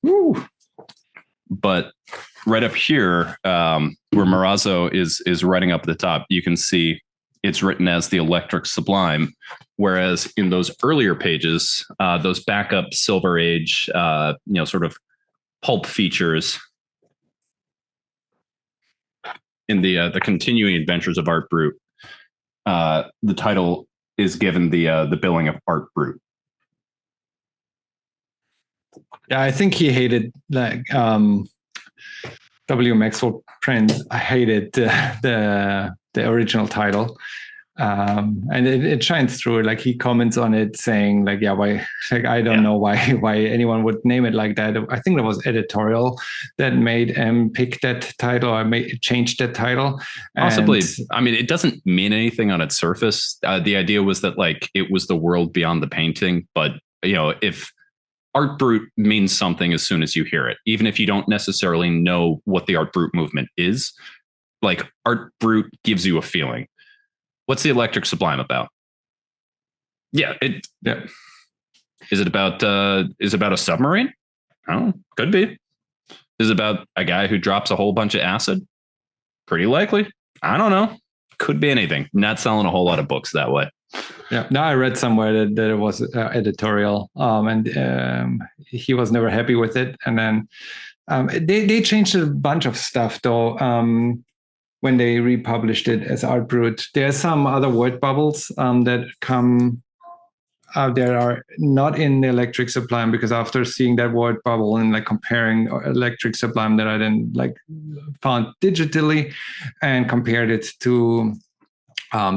Woo. But right up here, where Morazzo is writing up at the top, you can see it's written as the Electric Sublime. Whereas in those earlier pages, those backup Silver Age, sort of pulp features in the continuing adventures of Art Brut, the title is given the billing of Art Brut. Yeah, I think he hated W. Maxwell Prince. I hated the original title. And it shines through. Like he comments on it saying like, yeah, why, like, I don't know why anyone would name it like that. I think there was editorial that made him pick that title or changed that title. Possibly. I mean, it doesn't mean anything on its surface. The idea was that like it was the world beyond the painting. But, if Art Brut means something as soon as you hear it, even if you don't necessarily know what the Art Brut movement is, like Art Brut gives you a feeling. What's the Electric Sublime about? Yeah. Is it about a submarine? Oh, could be. Is it about a guy who drops a whole bunch of acid? Pretty likely. I don't know. Could be anything. Not selling a whole lot of books that way. Yeah. No, I read somewhere that it was editorial, and he was never happy with it. And then they changed a bunch of stuff though. When they republished it as Art Brut, there are some other word bubbles that come there are not in the Electric Sublime, because after seeing that word bubble and like comparing Electric Sublime that I then like found digitally and compared it to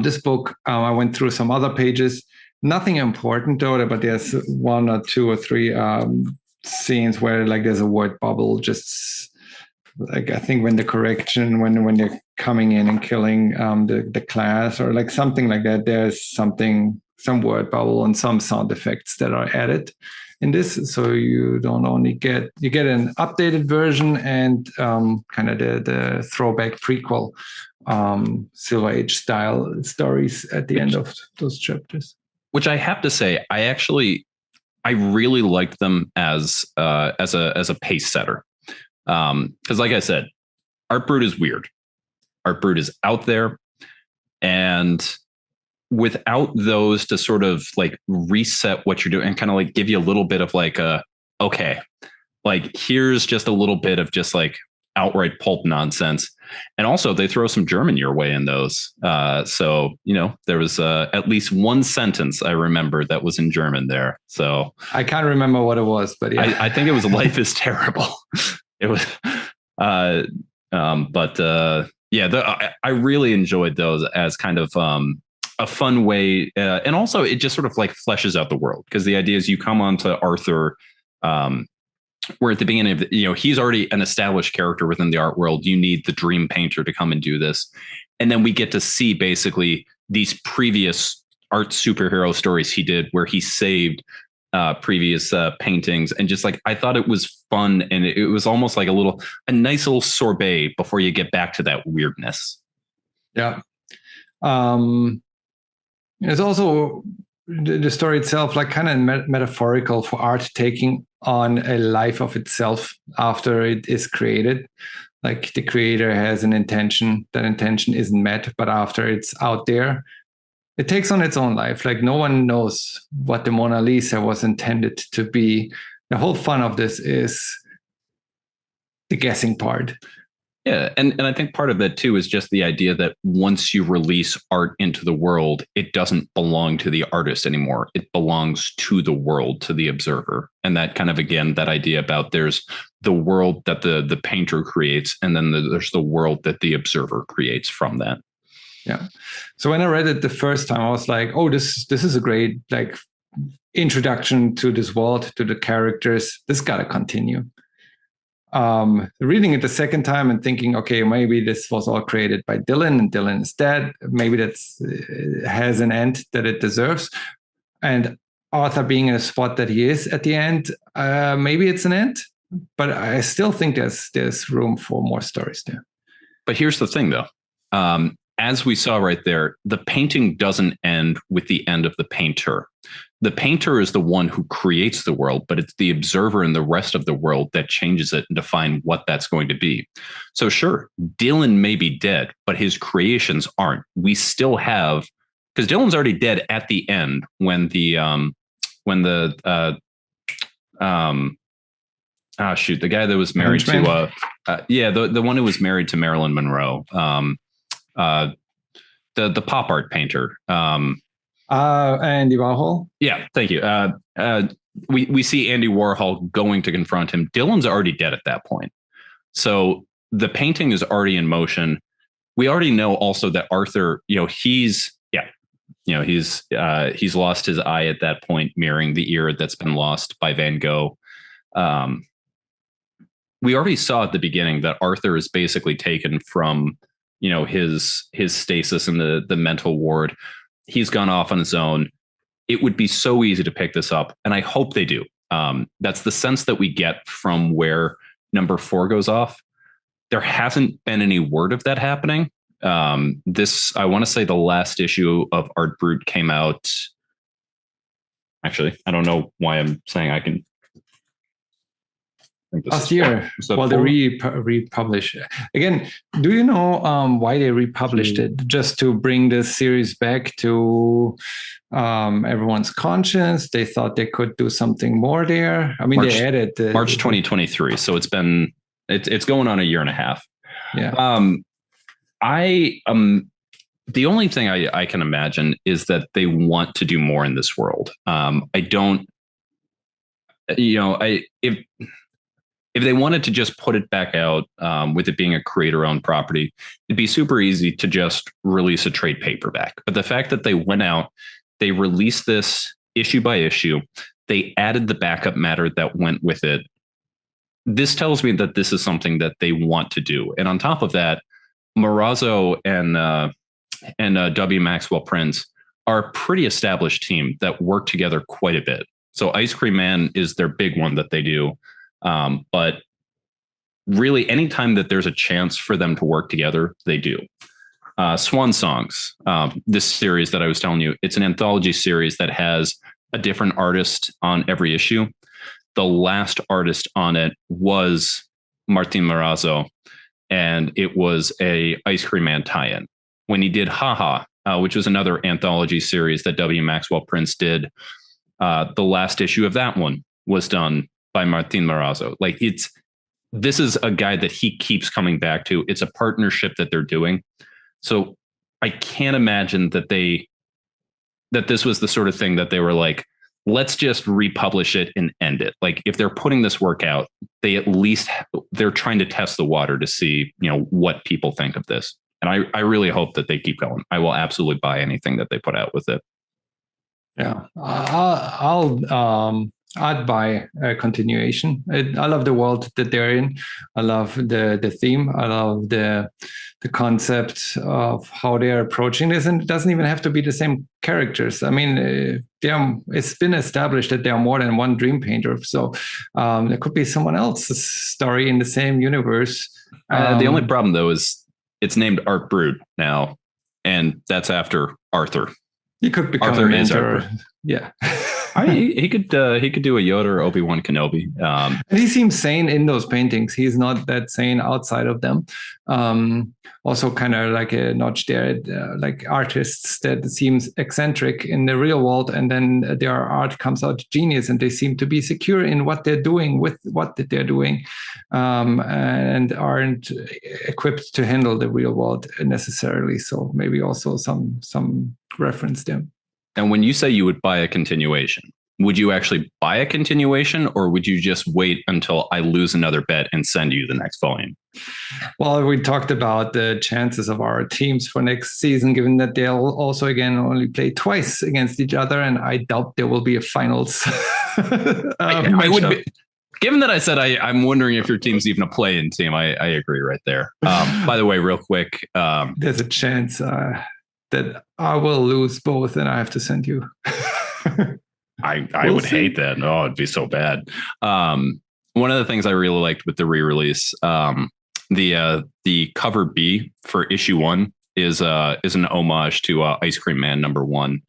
this book, I went through some other pages. Nothing important though, but there's one or two or three scenes where like there's a word bubble, just like I think when the correction, when they're coming in and killing the class or like something like that, there's some word bubble and some sound effects that are added in this. So you don't only get an updated version and kind of the throwback prequel Silver Age style stories at the end of those chapters. Which I have to say, I really liked them as a pace setter. Because like I said, Art Brut is weird. Art Brut is out there, and without those to sort of like reset what you're doing and kind of like give you a little bit of like okay, like here's just a little bit of just like outright pulp nonsense. And also they throw some German your way in those. So, there was at least one sentence I remember that was in German there. So I can't remember what it was, but yeah. I think it was life is terrible. It was, I really enjoyed those as kind of a fun way. And also it just sort of like fleshes out the world, because the idea is you come onto Arthur, where at the beginning of he's already an established character within the art world. You need the dream painter to come and do this. And then we get to see basically these previous art superhero stories he did where he saved previous paintings, and just like I thought it was fun, and it was almost like a nice little sorbet before you get back to that weirdness. Yeah. It's also the story itself, like kind of metaphorical for art taking on a life of itself after it is created. Like the creator has an intention, that intention isn't met, but after it's out there, it takes on its own life. Like no one knows what the Mona Lisa was intended to be. The whole fun of this is the guessing part. Yeah, and I think part of that too is just the idea that once you release art into the world, it doesn't belong to the artist anymore. It belongs to the world, to the observer. And that kind of, again, that idea about there's the world that the painter creates, and then there's the world that the observer creates from that. Yeah. So when I read it the first time, I was like, oh, this is a great like introduction to this world, to the characters. This got to continue. reading it the second time and thinking, okay, maybe this was all created by Dylan and Dylan is dead. Maybe that's has an end that it deserves. And Arthur being in a spot that he is at the end, maybe it's an end. But I still think there's room for more stories there. But here's the thing, though. As we saw right there, the painting doesn't end with the end of the painter. The painter is the one who creates the world, but it's the observer in the rest of the world that changes it and define what that's going to be. So sure, Dylan may be dead, but his creations aren't. We still have, because Dylan's already dead at the end when the guy that was married to the one who was married to Marilyn Monroe, the pop art painter, Andy Warhol. Yeah, thank you. We see Andy Warhol going to confront him. Dylan's already dead at that point, so the painting is already in motion. We already know also that Arthur, he's lost his eye at that point, mirroring the ear that's been lost by Van Gogh. We already saw at the beginning that Arthur is basically taken from, his stasis in the mental ward. He's gone off on his own. It would be so easy to pick this up, and I hope they do. That's the sense that we get from where number 4 goes off. There hasn't been any word of that happening. I want to say the last issue of Art Brut came out. Actually, I don't know why I'm saying I can. Last year, they republish again. Do you know why they republished it? Just to bring this series back to everyone's conscience. They thought they could do something more there. I mean, they added March 2023, so it's going on a year and a half. Yeah. The only thing I can imagine is that they want to do more in this world. If they wanted to just put it back out with it being a creator-owned property, it'd be super easy to just release a trade paperback. But the fact that they went out, they released this issue by issue, they added the backup matter that went with it. This tells me that this is something that they want to do. And on top of that, Morazzo and W. Maxwell Prince are a pretty established team that work together quite a bit. So Ice Cream Man is their big one that they do. But really, anytime that there's a chance for them to work together, they do. Swan Songs, this series that I was telling you, it's an anthology series that has a different artist on every issue. The last artist on it was Martín Morazzo, and it was a Ice Cream Man tie-in. When he did Haha, which was another anthology series that W. Maxwell Prince did, the last issue of that one was done by Martín Morazzo. This is a guy that he keeps coming back to. It's a partnership that they're doing. So I can't imagine that this was the sort of thing that they were like, let's just republish it and end it. Like, if they're putting this work out, they're trying to test the water to see, what people think of this. And I really hope that they keep going. I will absolutely buy anything that they put out with it. Yeah. I'd buy a continuation. I love the world that they're in. I love the theme. I love the concept of how they're approaching this. And it doesn't even have to be the same characters. I mean, it's been established that there are more than one dream painter. So there could be someone else's story in the same universe. The only problem, though, is it's named Art Brut now, and that's after Arthur. He could become Arthur a mentor. Arthur. Yeah. He could do a Yoda or Obi-Wan Kenobi. And he seems sane in those paintings. He's not that sane outside of them. Also kind of like a notch there, like artists that seems eccentric in the real world, and then their art comes out genius, and they seem to be secure in what they're doing with what they're doing, and aren't equipped to handle the real world necessarily. So maybe also some reference there. And when you say you would buy a continuation, would you actually buy a continuation, or would you just wait until I lose another bet and send you the next volume? Well, we talked about the chances of our teams for next season, given that they'll also, again, only play twice against each other. And I doubt there will be a finals. Given that I said I'm wondering if your team's even a play-in team, I agree right there. By the way, real quick, there's a chance that I will lose both, and I have to send you. I would hate that. Oh, it'd be so bad. One of the things I really liked with the re-release, the cover B for issue 1 is an homage to Ice Cream Man #1.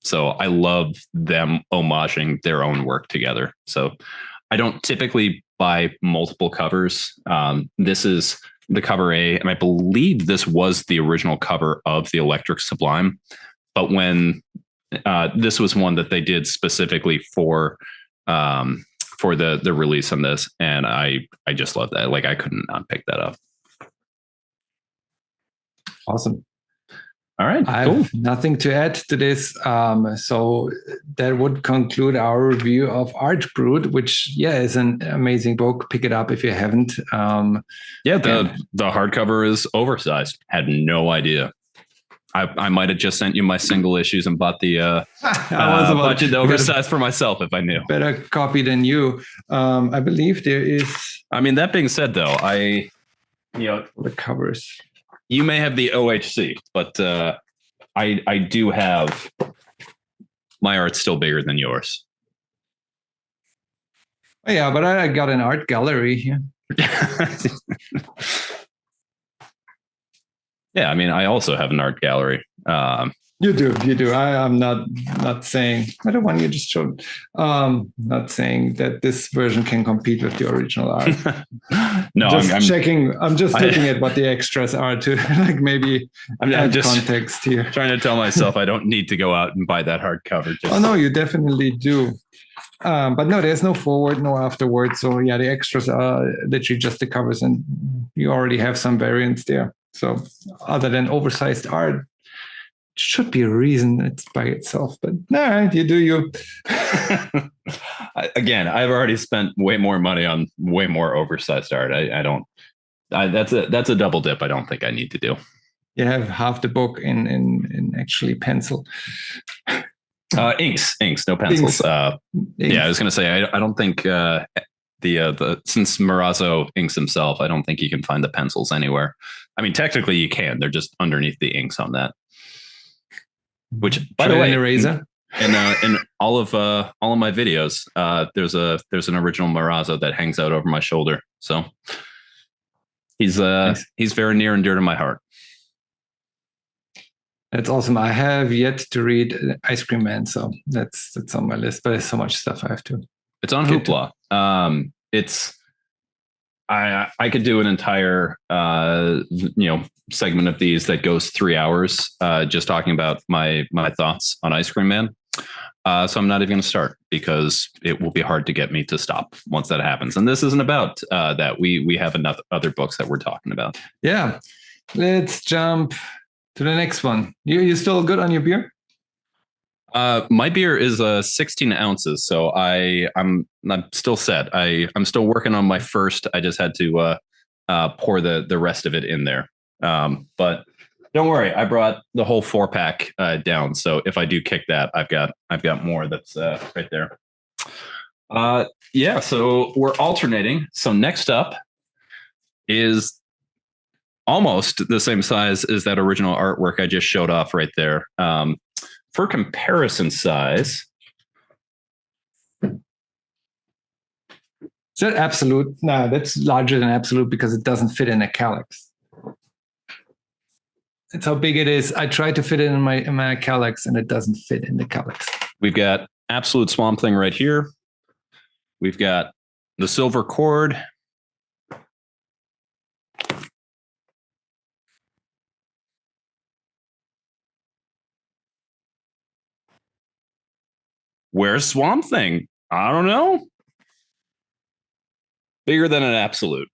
So I love them homaging their own work together. So I don't typically buy multiple covers. This is the cover A, and I believe this was the original cover of the Electric Sublime. But when this was one that they did specifically for the release on this, and I just love that. Like, I couldn't not pick that up. Awesome. All right, I have nothing to add to this. So that would conclude our review of Art Brut, which, is an amazing book. Pick it up if you haven't. The hardcover is oversized. Had no idea. I might have just sent you my single issues and bought the budget oversized for myself if I knew. Better copy than you. I believe there is. I mean, that being said, though, the covers. You may have the OHC, but I do have my art's still bigger than yours. Oh, yeah, but I got an art gallery here. Yeah, I mean, I also have an art gallery. You do. I'm not saying, I the one you just showed, not saying that this version can compete with the original art. No, I'm checking. I'm just looking at what the extras are to like maybe I'm just context here. Trying to tell myself I don't need to go out and buy that hardcover. Oh no, you definitely do. But no, there's no forward, no afterward. So yeah, the extras are literally just the covers, and you already have some variants there. So other than oversized art, should be a reason it's by itself. But no, you do you. Again, I've already spent way more money on way more oversized art. That's a double dip I don't think I need to do. You have half the book in actually pencil. Inks, no pencils. Inks. Yeah, I was going to say I don't think since Morazzo inks himself, I don't think you can find the pencils anywhere. I mean, technically you can. They're just underneath the inks on that. Which, by the way, an eraser. In all of my videos, there's an original Morazzo that hangs out over my shoulder. So he's nice. He's very near and dear to my heart. That's awesome. I have yet to read Ice Cream Man, so that's on my list. But there's so much stuff I have to. It's on Hoopla. I could do an entire segment of these that goes 3 hours just talking about my thoughts on Ice Cream Man. So I'm not even going to start because it will be hard to get me to stop once that happens. And this isn't about that. We have enough other books that we're talking about. Yeah, let's jump to the next one. You still good on your beer? My beer is 16 ounces, so I'm still set. I'm still working on my first. I just had to pour the rest of it in there. But don't worry, I brought the whole 4-pack down. So if I do kick that, I've got more that's right there. Yeah, so we're alternating. So next up is almost the same size as that original artwork I just showed off right there. For comparison size. Is that absolute? No, that's larger than absolute because it doesn't fit in a calyx. That's how big it is. I tried to fit it in my calyx and it doesn't fit in the calyx. We've got absolute Swamp Thing right here. We've got the silver cord. Where's Swamp Thing? I don't know. Bigger than an absolute.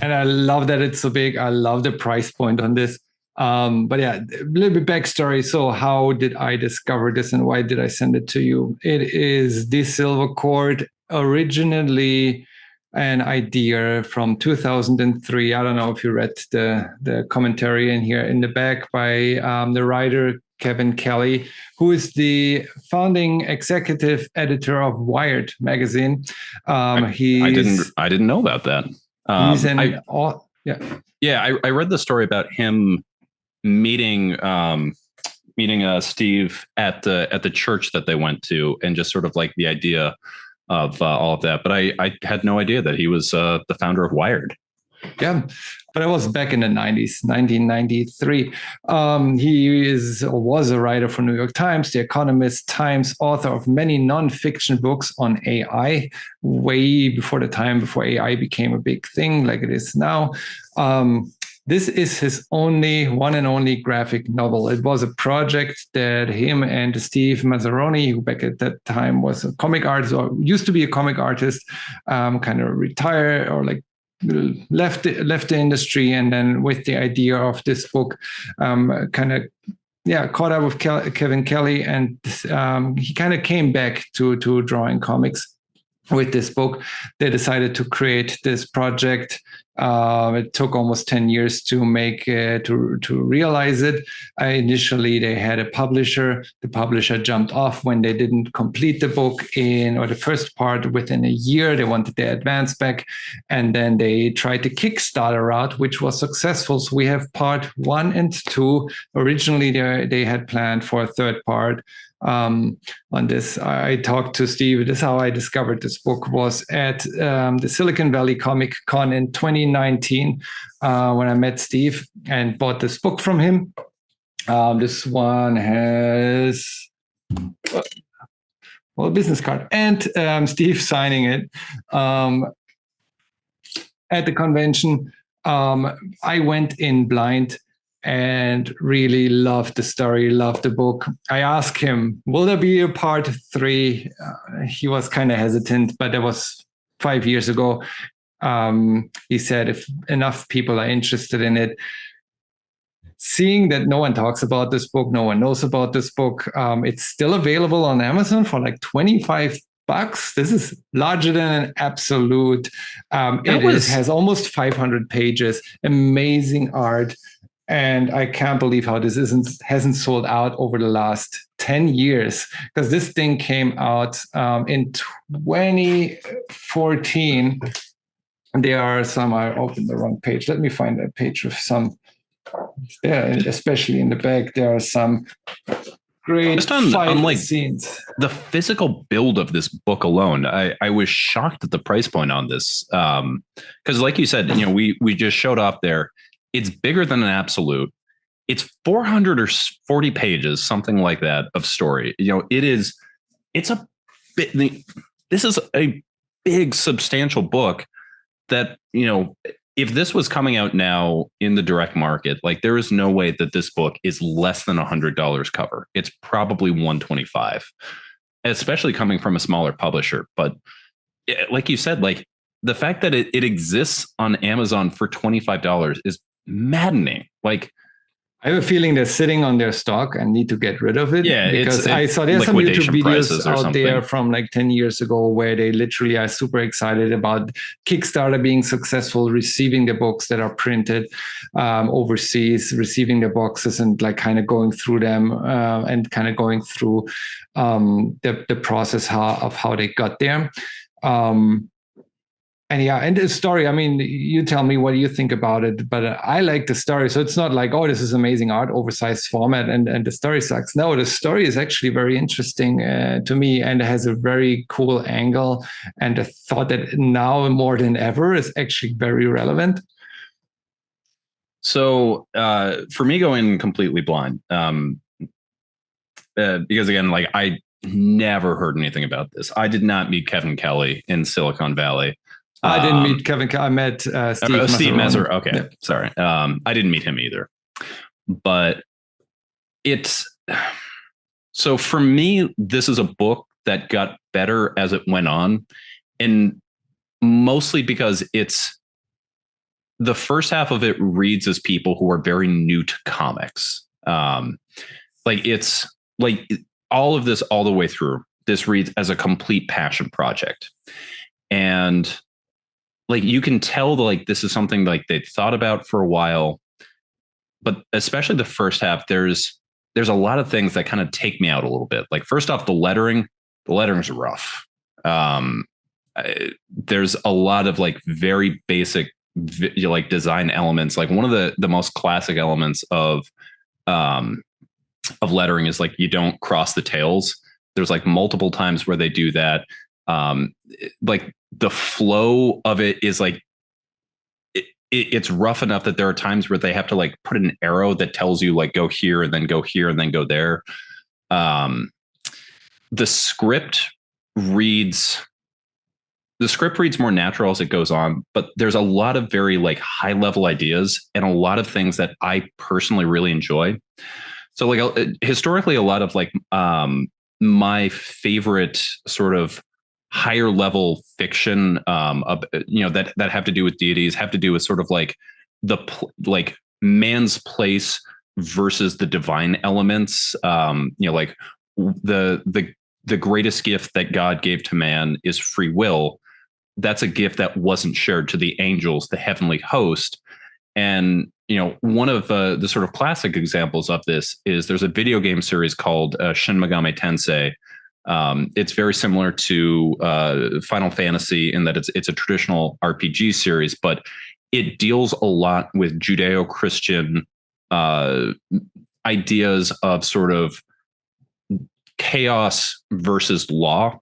And I love that it's so big. I love the price point on this. But yeah, a little bit backstory. So how did I discover this and why did I send it to you? It is the silver cord, originally an idea from 2003. I don't know if you read the commentary in here in the back by the writer Kevin Kelly, who is the founding executive editor of Wired magazine. I didn't know about that. He's I read the story about him meeting Steve at the church that they went to, and just sort of like the idea of all of that. But I had no idea that he was the founder of Wired. Yeah, but it was back in the 90s, 1993. He was a writer for New York Times, The Economist, Times, author of many nonfiction books on AI, way before the time before AI became a big thing like it is now. This is his one and only graphic novel. It was a project that him and Steve Masseroni, who back at that time was a comic artist or used to be a comic artist, kind of retired or like left the industry, and then with the idea of this book, caught up with Kevin Kelly, and he kind of came back to drawing comics. With this book, they decided to create this project. It took almost 10 years to make to realize it. Initially, they had a publisher. The publisher jumped off when they didn't complete the book or the first part within a year. They wanted their advance back, and then they tried the Kickstarter route, which was successful. So we have part 1 and 2. Originally, they had planned for a third part. On this, I talked to Steve. This is how I discovered this book, was at the Silicon Valley Comic Con in 2019 when I met Steve and bought this book from him. This one has a business card and Steve signing it at the convention. I went in blind and really loved the story, loved the book. I asked him, will there be a part 3? He was kind of hesitant, but that was 5 years ago. He said if enough people are interested in it. Seeing that no one talks about this book, no one knows about this book, it's still available on Amazon for like $25. This is larger than an absolute. Has almost 500 pages, amazing art. And I can't believe how this hasn't sold out over the last 10 years, because this thing came out in 2014. There are some, I opened the wrong page. Let me find a page with some there, especially in the back. There are some great fight scenes. The physical build of this book alone, I was shocked at the price point on this. Because like you said, we just showed off there. It's bigger than an absolute. It's 440 pages, something like that, of story. This is a big, substantial book that, if this was coming out now in the direct market, like there is no way that this book is less than $100 cover. It's probably $125, especially coming from a smaller publisher. But like you said, like the fact that it exists on Amazon for $25 is maddening. Like, I have a feeling they're sitting on their stock and need to get rid of it. Yeah, because I saw there's some YouTube videos out there from like 10 years ago where they literally are super excited about Kickstarter being successful, receiving the books that are printed overseas, receiving the boxes and like kind of going through them and kind of going through the process of how they got there. And the story, I mean, you tell me what you think about it, but I like the story. So it's not like, oh, this is amazing art, oversized format, and the story sucks. No, the story is actually very interesting to me, and it has a very cool angle. And I thought that now more than ever is actually very relevant. So for me, going completely blind, because again, like I never heard anything about this. I did not meet Kevin Kelly in Silicon Valley. I didn't meet Kevin. I met Steve Masseroni. Okay, yeah. Sorry. I didn't meet him either. But so for me, this is a book that got better as it went on, and mostly because it's the first half of it reads as people who are very new to comics. Like it's like all of this all the way through. This reads as a complete passion project, and like you can tell like this is something like they've thought about for a while, but especially the first half, there's there's a lot of things that kind of take me out a little bit. Like first off, the lettering's rough. There's a lot of like very basic like design elements. Like one of the most classic elements of lettering is like you don't cross the tails. There's like multiple times where they do that. Like the flow of it is like it's rough enough that there are times where they have to like put an arrow that tells you like go here and then go here and then go there. The script reads more natural as it goes on, but there's a lot of very like high level ideas and a lot of things that I personally really enjoy. So like historically, a lot of like my favorite sort of higher level fiction, that have to do with deities, have to do with sort of like like man's place versus the divine elements. Like the greatest gift that God gave to man is free will. That's a gift that wasn't shared to the angels, the heavenly host. And one of the sort of classic examples of this is there's a video game series called Shin Megami Tensei. It's very similar to Final Fantasy in that it's a traditional RPG series, but it deals a lot with Judeo-Christian ideas of sort of chaos versus law.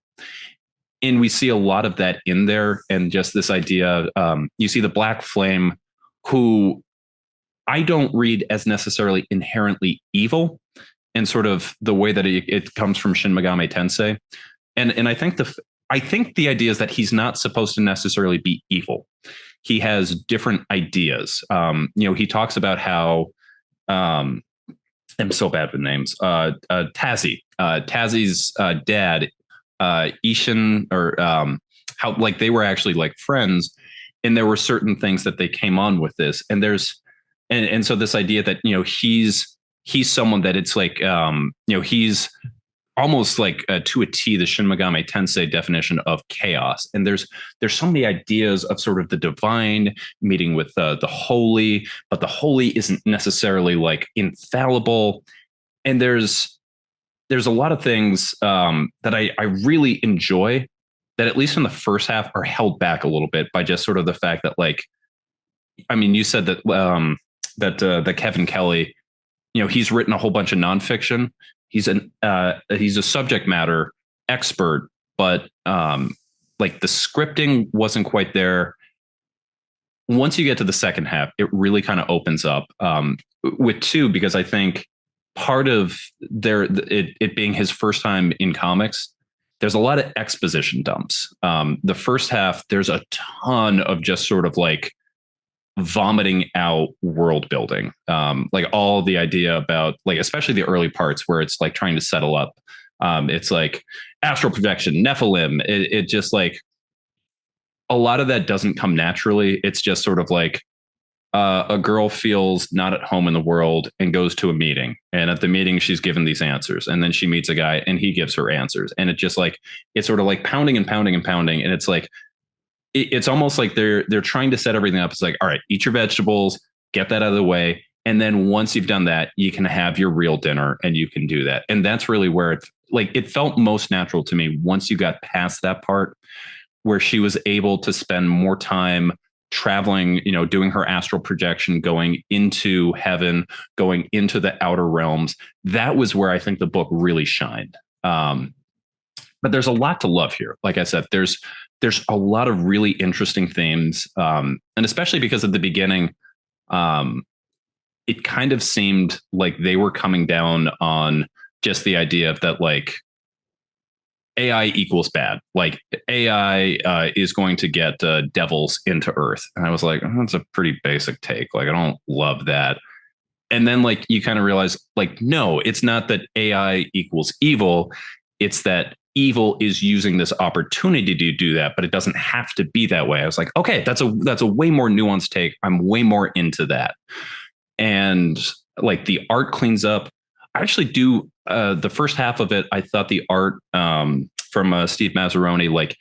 And we see a lot of that in there. And just this idea, you see the Black Flame, who I don't read as necessarily inherently evil and sort of the way that it comes from Shin Megami Tensei. And I think the idea is that he's not supposed to necessarily be evil. He has different ideas. He talks about how I'm so bad with names. Tazi's dad, Ishin, or how like they were actually like friends, and there were certain things that they came on with this. And and so this idea that he's someone that it's like he's almost like to a T the Shin Megami Tensei definition of chaos. And there's so many ideas of sort of the divine meeting with the holy, but the holy isn't necessarily like infallible. And there's a lot of things that I really enjoy that at least in the first half are held back a little bit by just sort of the fact that like, I mean, you said that that Kevin Kelly, he's written a whole bunch of nonfiction. He's a subject matter expert, but like the scripting wasn't quite there. Once you get to the second half, it really kind of opens up with two, because I think part of it being his first time in comics, there's a lot of exposition dumps. The first half, there's a ton of just sort of like vomiting out world building, like all the idea about like, especially the early parts where it's like trying to settle up. It's like astral projection, Nephilim. It just like a lot of that doesn't come naturally. It's just sort of like a girl feels not at home in the world and goes to a meeting. And at the meeting, she's given these answers. And then she meets a guy and he gives her answers. And it just like, it's sort of like pounding and pounding and pounding. And it's like, it's almost like they're trying to set everything up. It's like, all right, eat your vegetables, get that out of the way. And then once you've done that, you can have your real dinner and you can do that. And that's really where it felt most natural to me once you got past that part where she was able to spend more time traveling, doing her astral projection, going into heaven, going into the outer realms. That was where I think the book really shined. But there's a lot to love here. Like I said, there's a lot of really interesting themes. And especially because at the beginning, it kind of seemed like they were coming down on just the idea of that, like, AI equals bad. Like AI is going to get devils into Earth. And I was like, oh, that's a pretty basic take. Like, I don't love that. And then like, you kind of realize like, no, it's not that AI equals evil. It's that evil is using this opportunity to do that, but it doesn't have to be that way. I was like, okay, that's a way more nuanced take. I'm way more into that. And like the art cleans up. I actually do the first half of it. I thought the art from Steve Masseroni, like,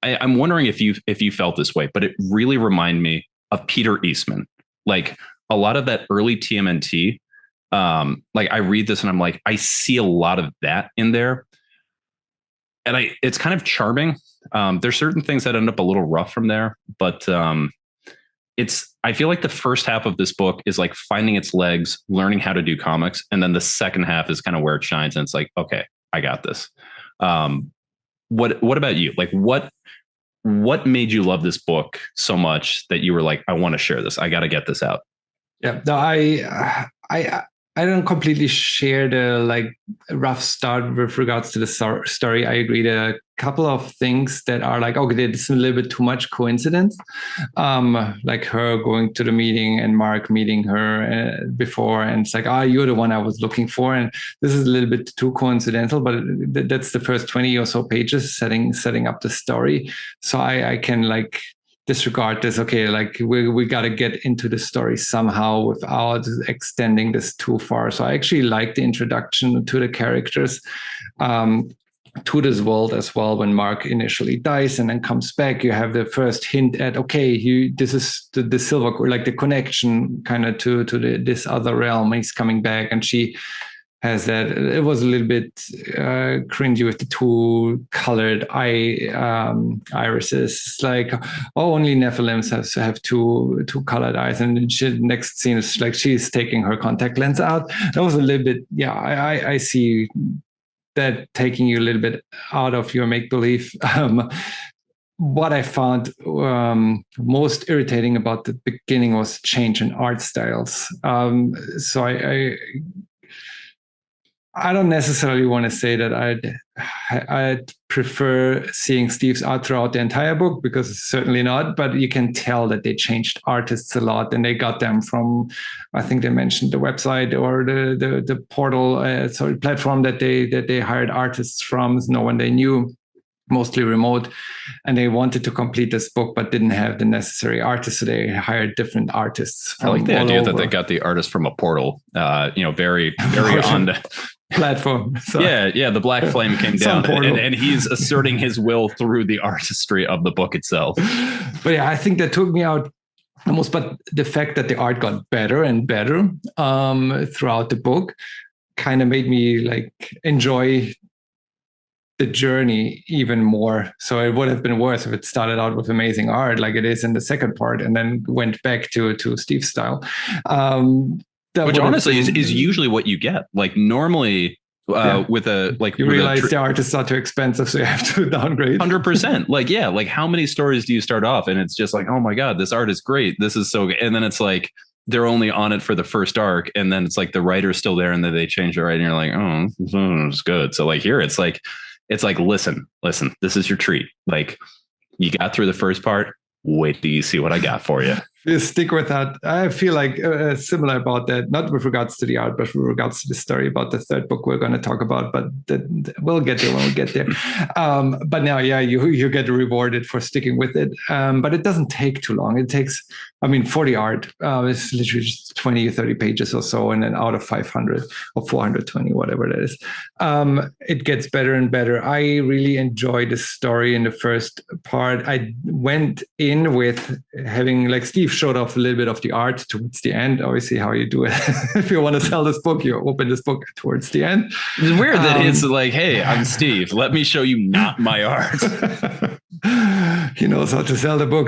I'm wondering if you felt this way, but it really reminded me of Peter Eastman. Like a lot of that early TMNT. Like I read this and I'm like, I see a lot of that in there. And it's kind of charming. There's certain things that end up a little rough from there, but I feel like the first half of this book is like finding its legs, learning how to do comics. And then the second half is kind of where it shines. And it's like, okay, I got this. What about you? Like what made you love this book so much that you were like, I want to share this. I got to get this out. Yeah, no, I don't completely share the like rough start with regards to the story. I agree. There are a couple of things that are like, okay, this is a little bit too much coincidence. Like her going to the meeting and Mark meeting her before, and it's like, you're the one I was looking for, and this is a little bit too coincidental. But that's the first 20 or so pages setting up the story. So I can like disregard this. Okay, like we got to get into the story somehow without extending this too far. So I actually like the introduction to the characters, to this world as well. When Mark initially dies and then comes back, you have the first hint at, okay, this is the silver, like the connection kind of to this other realm. He's coming back, and she has that. It was a little bit cringy with the two colored irises. It's like, only Nephilims have two colored eyes. And the next scene is like she's taking her contact lens out. That was a little bit, I see that taking you a little bit out of your make-believe. What I found most irritating about the beginning was change in art styles. So I don't necessarily want to say that I'd prefer seeing Steve's art throughout the entire book, because it's certainly not, but you can tell that they changed artists a lot, and they got them from, I think they mentioned the website or the portal, platform that they hired artists from, no one they knew, mostly remote, and they wanted to complete this book but didn't have the necessary artists, so they hired different artists. I like the idea that they got the artist from a portal, very on the platform. So. Yeah, the Black Flame came down, and he's asserting his will through the artistry of the book itself. But yeah, I think that took me out almost, but the fact that the art got better and better throughout the book kind of made me like enjoy the journey even more. So it would have been worse if it started out with amazing art like it is in the second part and then went back to Steve's style. Which honestly is usually what you get. Like normally with a like you realize the artists are too expensive, so you have to downgrade. 100%. Like how many stories do you start off and it's just like, oh my God, this art is great. This is so good. And then it's like they're only on it for the first arc, and then it's like the writer's still there and then they change the writing. And you're like, oh, it's good. So like here it's like listen, this is your treat. Like you got through the first part. Wait till you see what I got for you. You stick with that. I feel like similar about that, not with regards to the art, but with regards to the story about the third book we're going to talk about. But we'll get there when we get there. But now, you get rewarded for sticking with it. But it doesn't take too long. It takes, for the art, it's literally just 20 or 30 pages or so, and then out of 500 or 420, whatever that is, it gets better and better. I really enjoyed the story in the first part. I went in with having, like Steve showed off a little bit of the art towards the end. Obviously, how you do it. If you want to sell this book, you open this book towards the end. It's weird that it's like, hey, I'm Steve. Let me show you not my art. He knows how to sell the book.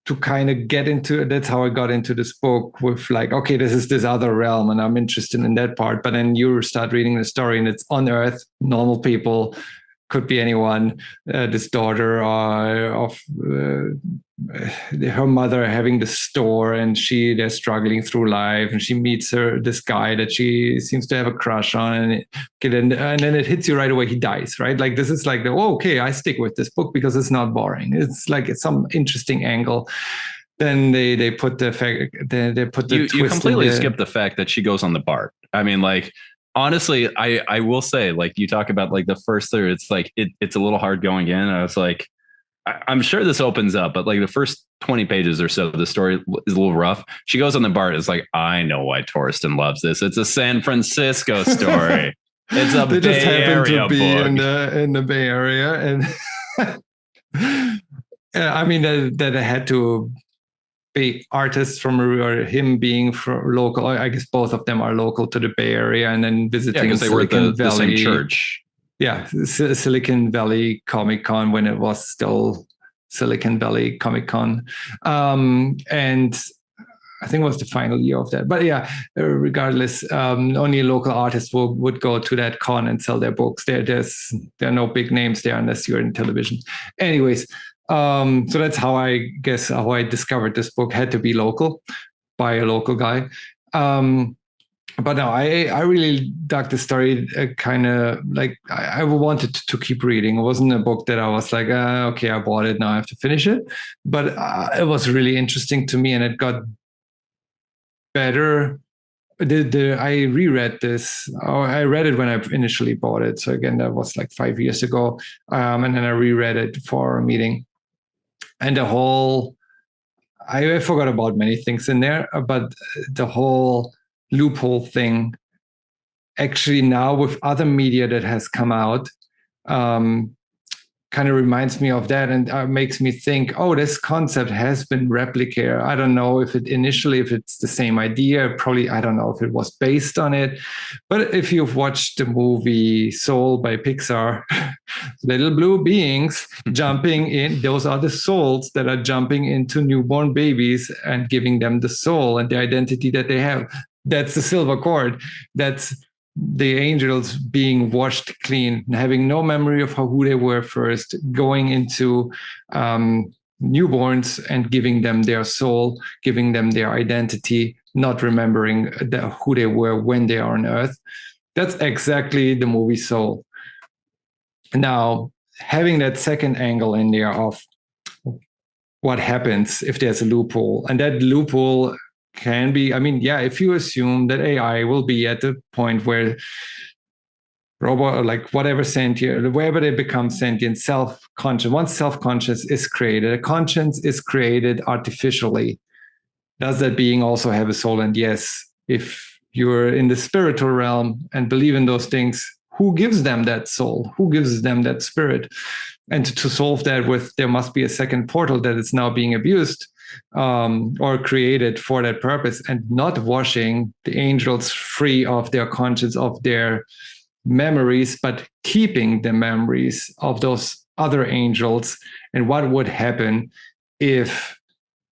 To kind of get into, that's how I got into this book, with like, okay, this is this other realm and I'm interested in that part. But then you start reading the story and it's on Earth, normal people, could be anyone, this daughter of her mother having the store, and they're struggling through life, and she meets this guy that she seems to have a crush on, and then it hits you right away. He dies, right? Like this is like okay, I stick with this book because it's not boring. It's like it's some interesting angle. Then they put the fact they put the you completely skip the fact that she goes on the BART. Honestly, I will say, like you talk about like the first third, it's like it's a little hard going in. I was like, I'm sure this opens up, but like the first 20 pages or so, the story is a little rough. She goes on the BART. It's like, I know why Torsten loves this. It's a San Francisco story. It's a Bay Area book. In the Bay Area, and I mean, that it had to be artists from, or him being from local. I guess both of them are local to the Bay Area, and then visiting because they were Silicon the same Valley. church. Yeah, Silicon Valley Comic Con when it was still Silicon Valley Comic Con, and I think it was the final year of that. But yeah, regardless, only local artists would go to that con and sell their books. There are no big names there unless you're in television. Anyways, so that's how I discovered this book. Had to be local, by a local guy. But no, I really dug the story. Kind of like I wanted to keep reading. It wasn't a book that I was like, okay, I bought it, now I have to finish it. But it was really interesting to me, and it got better. I reread this. I read it when I initially bought it. So again, that was like 5 years ago. And then I reread it for a meeting. And the whole, I forgot about many things in there, but the whole loophole thing, actually now with other media that has come out, kind of reminds me of that, and makes me think, oh, this concept has been replicated. I don't know if it's the same idea. Probably, I don't know if it was based on it. But if you've watched the movie Soul by Pixar, little blue beings jumping in, those are the souls that are jumping into newborn babies and giving them the soul and the identity that they have. That's the silver cord. That's the angels being washed clean, having no memory of who they were first, going into newborns and giving them their soul, giving them their identity, not remembering who they were when they are on Earth. That's exactly the movie Soul. Now, having that second angle in there of what happens if there's a loophole, and that loophole can be, I mean, yeah, if you assume that AI will be at the point where robot, or like whatever sentient, wherever they become sentient, self-conscious, once self-conscious is created, a conscience is created artificially. Does that being also have a soul? And yes, if you're in the spiritual realm and believe in those things, who gives them that soul? Who gives them that spirit? And to solve that there must be a second portal that is now being abused, or created for that purpose, and not washing the angels free of their conscience, of their memories, but keeping the memories of those other angels. And what would happen if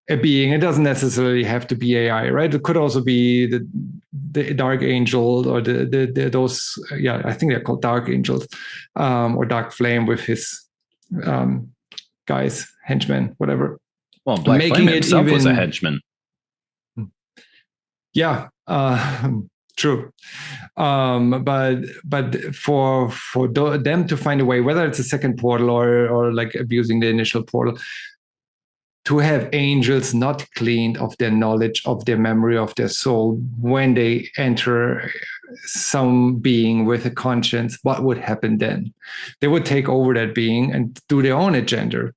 a being, it doesn't necessarily have to be AI, right? It could also be the dark angel, or those, yeah, I think they're called dark angels, or dark flame with his guys, henchmen, whatever. Well, Black Flame himself was a henchman. Yeah, true. But for them to find a way, whether it's a second portal or like abusing the initial portal, to have angels not cleaned of their knowledge, of their memory, of their soul, when they enter some being with a conscience, what would happen then? They would take over that being and do their own agenda.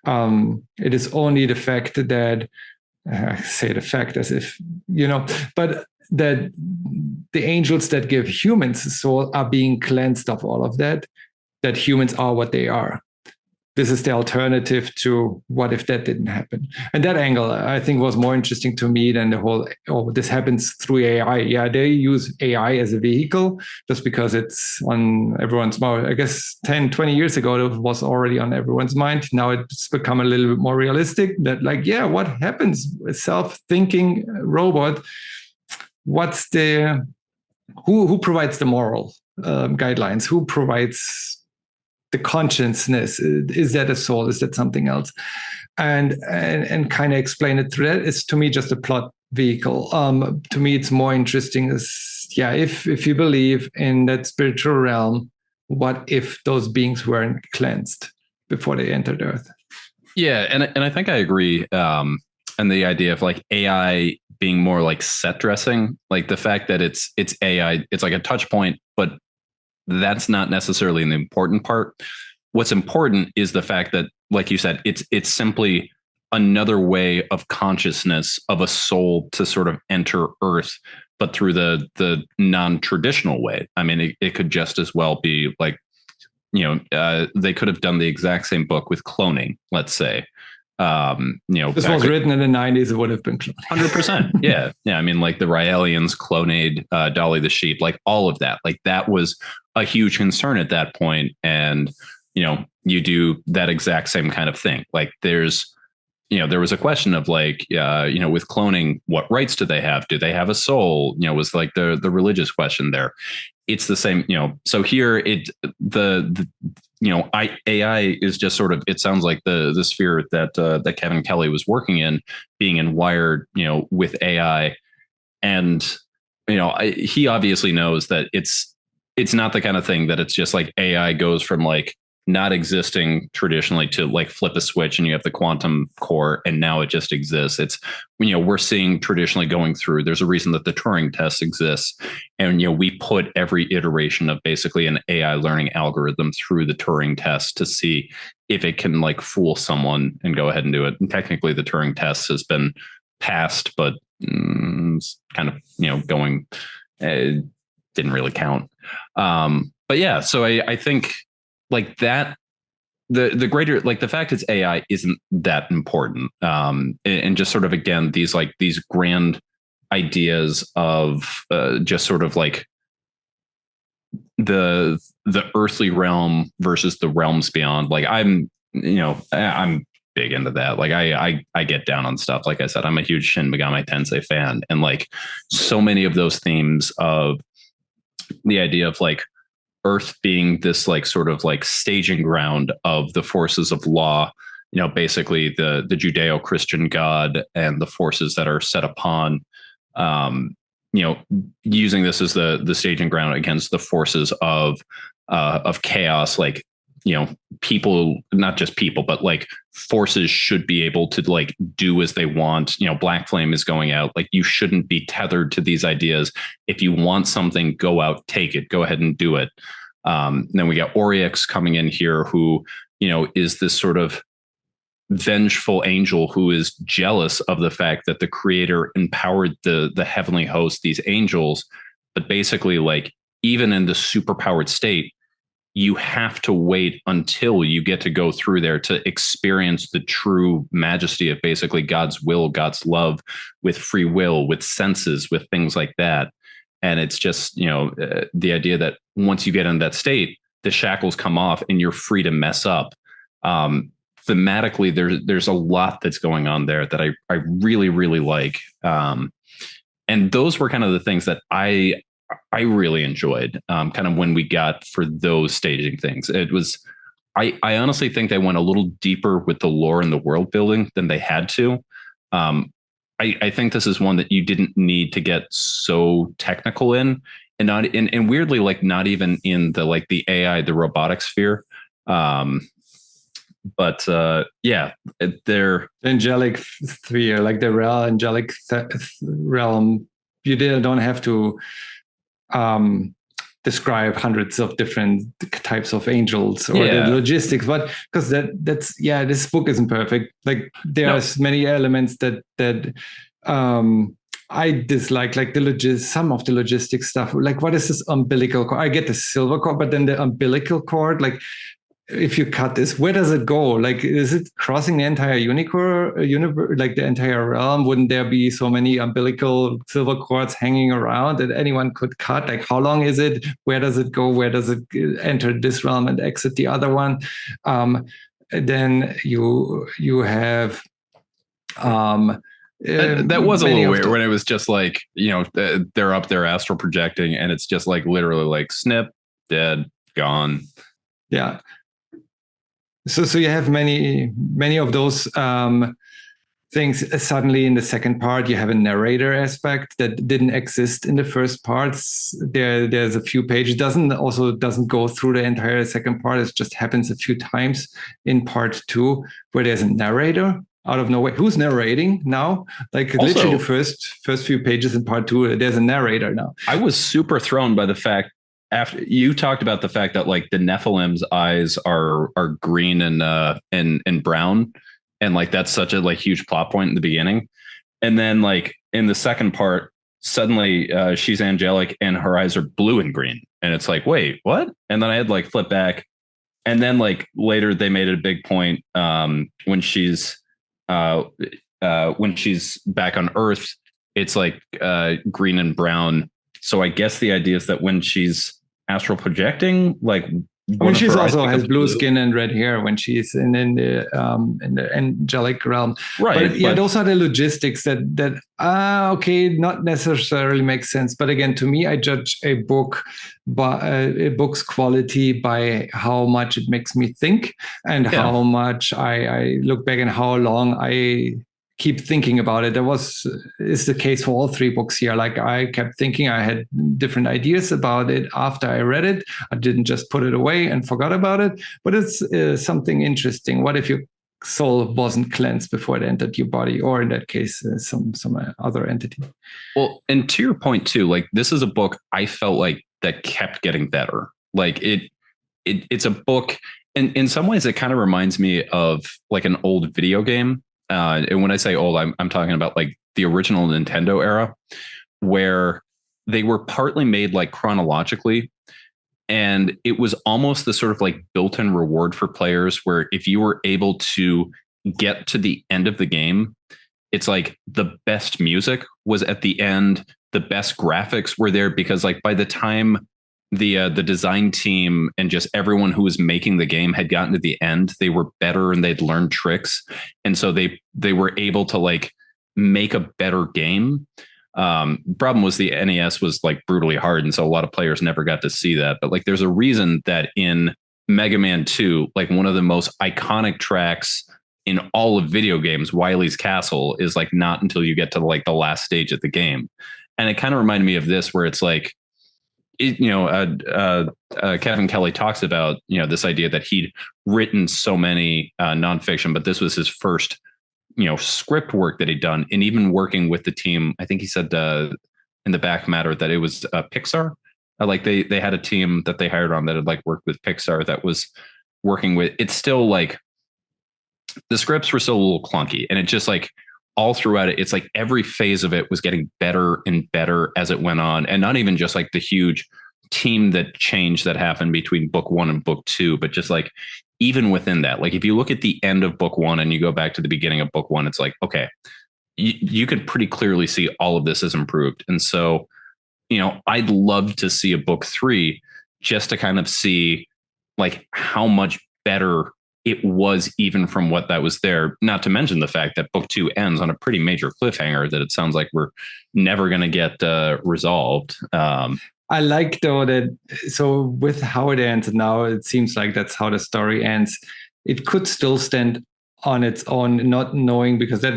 It is only the fact that, I say the fact as if, but that the angels that give humans a soul are being cleansed of all of that humans are what they are. This is the alternative to what if that didn't happen. And that angle, I think, was more interesting to me than the whole, oh, this happens through AI. Yeah, they use AI as a vehicle just because it's on everyone's mind. I guess 10, 20 years ago, it was already on everyone's mind. Now it's become a little bit more realistic that, like, yeah, what happens with self-thinking robot? What's who provides the moral guidelines? Who provides the consciousness? Is that a soul? Is that something else? And kind of explain it through that. It's, to me, just a plot vehicle. To me, it's more interesting is, yeah, if you believe in that spiritual realm, what if those beings weren't cleansed before they entered Earth? Yeah, and I think I agree. And the idea of like AI being more like set dressing, like the fact that it's AI, it's like a touch point, but that's not necessarily an important part. What's important is the fact that, like you said, it's simply another way of consciousness of a soul to sort of enter Earth, but through the non-traditional way. I mean, it could just as well be like they could have done the exact same book with cloning, let's say. This was written in the 90s, it would have been cloning. 100%. Yeah. I mean, like the Raelians cloned Dolly the sheep, like all of that. Like that was a huge concern at that point. And, you do that exact same kind of thing. Like there was a question of like, with cloning, what rights do they have? Do they have a soul? Was like the religious question there. It's the same, so here AI is just sort of, it sounds like the sphere that Kevin Kelly was working in, being in Wired, with AI. And, he obviously knows that it's not the kind of thing that it's just like AI goes from like not existing traditionally to like flip a switch and you have the quantum core and now it just exists. It's, we're seeing traditionally going through, there's a reason that the Turing test exists. And, we put every iteration of basically an AI learning algorithm through the Turing test to see if it can like fool someone and go ahead and do it. And technically the Turing test has been passed, but it's kind of, going, didn't really count. But yeah, so I think, like that, the greater, like the fact it's AI isn't that important. And just sort of, again, these grand ideas of just sort of like the earthly realm versus the realms beyond. Like I'm big into that. Like I get down on stuff. Like I said, I'm a huge Shin Megami Tensei fan. And like so many of those themes of the idea of like Earth being this like sort of like staging ground of the forces of law, basically the Judeo-Christian God and the forces that are set upon, using this as the staging ground against the forces of chaos, like, people, not just people, but like forces should be able to like do as they want. Black Flame is going out. Like you shouldn't be tethered to these ideas. If you want something, go out, take it, go ahead and do it. Then we got Oryx coming in here, who, is this sort of vengeful angel who is jealous of the fact that the creator empowered the heavenly host, these angels. But basically, like, even in the superpowered state, you have to wait until you get to go through there to experience the true majesty of basically God's will, God's love, with free will, with senses, with things like that. And it's just, the idea that once you get in that state, the shackles come off and you're free to mess up. Thematically, there's a lot that's going on there that I really, really like. And those were kind of the things that I really enjoyed, kind of when we got for those staging things. It was, I honestly think they went a little deeper with the lore and the world building than they had to. I think this is one that you didn't need to get so technical in, and not in, and weirdly, like not even in the like the AI, the robotic sphere. But yeah, they're angelic sphere, like the real angelic realm. You don't have to describe hundreds of different types of angels or the logistics, but because that's this book isn't perfect. Like there's many elements that I dislike, like some of the logistics stuff. Like, what is this umbilical cord? I get the silver cord, but then the umbilical cord, like, if you cut this, where does it go? Like, is it crossing the entire universe, like the entire realm? Wouldn't there be so many umbilical silver cords hanging around that anyone could cut? Like, how long is it? Where does it go? Where does it enter this realm and exit the other one? Then you have that was a little weird when it was just like, they're up there astral projecting and it's just like literally like snip, dead, gone. Yeah. So you have many of those things. Suddenly in the second part, you have a narrator aspect that didn't exist in the first parts. There's a few pages. Doesn't go through the entire second part. It just happens a few times in part 2 where there's a narrator out of nowhere. Who's narrating now? Like also, literally the first few pages in part 2, there's a narrator now. I was super thrown by the fact, after you talked about the fact that like the Nephilim's eyes are green and brown, and like that's such a like huge plot point in the beginning, and then like in the second part, suddenly she's angelic and her eyes are blue and green, and it's like, wait, what? And then I had like flip back, And then like later they made it a big point when she's back on Earth, it's like green and brown. So I guess the idea is that when she's astral projecting, like I mean, she's also has blue skin and red hair when she's in the angelic realm, right? But yeah, those are the logistics that okay, not necessarily make sense. But again, to me, I judge a book by a book's quality by how much it makes me think and how much I look back and how long I keep thinking about it. Is the case for all three books here. Like I kept thinking, I had different ideas about it after I read it. I didn't just put it away and forgot about it, but it's something interesting. What if your soul wasn't cleansed before it entered your body, or in that case, some other entity? Well, and to your point too, like this is a book I felt like that kept getting better. Like it's a book, and in some ways it kind of reminds me of like an old video game. And when I say old, I'm talking about like the original Nintendo era, where they were partly made like chronologically. And it was almost the sort of like built-in reward for players where if you were able to get to the end of the game, it's like the best music was at the end, the best graphics were there, because like by the time the design team and just everyone who was making the game had gotten to the end, they were better and they'd learned tricks, and so they were able to like make a better game. Problem was the NES was like brutally hard, and so a lot of players never got to see that. But like there's a reason that in Mega Man 2, like one of the most iconic tracks in all of video games, Wily's Castle, is like not until you get to like the last stage of the game. And it kind of reminded me of this, where it's like, Kevin Kelly talks about, this idea that he'd written so many nonfiction, but this was his first, script work that he'd done. And even working with the team, I think he said in the back matter that it was Pixar. Like they had a team that they hired on that had like worked with Pixar that was working with. It's still like the scripts were still a little clunky, and it just like all throughout it, it's like every phase of it was getting better and better as it went on. And not even just like the huge team that changed that happened between book 1 and book 2, but just like even within that, like if you look at the end of book 1 and you go back to the beginning of book 1, it's like, okay, you could pretty clearly see all of this has improved. And so, I'd love to see a book 3 just to kind of see like how much better it was even from what that was there. Not to mention the fact that book 2 ends on a pretty major cliffhanger that it sounds like we're never going to get resolved. I like though that, so with how it ends now, it seems like that's how the story ends. It could still stand on its own, not knowing, because that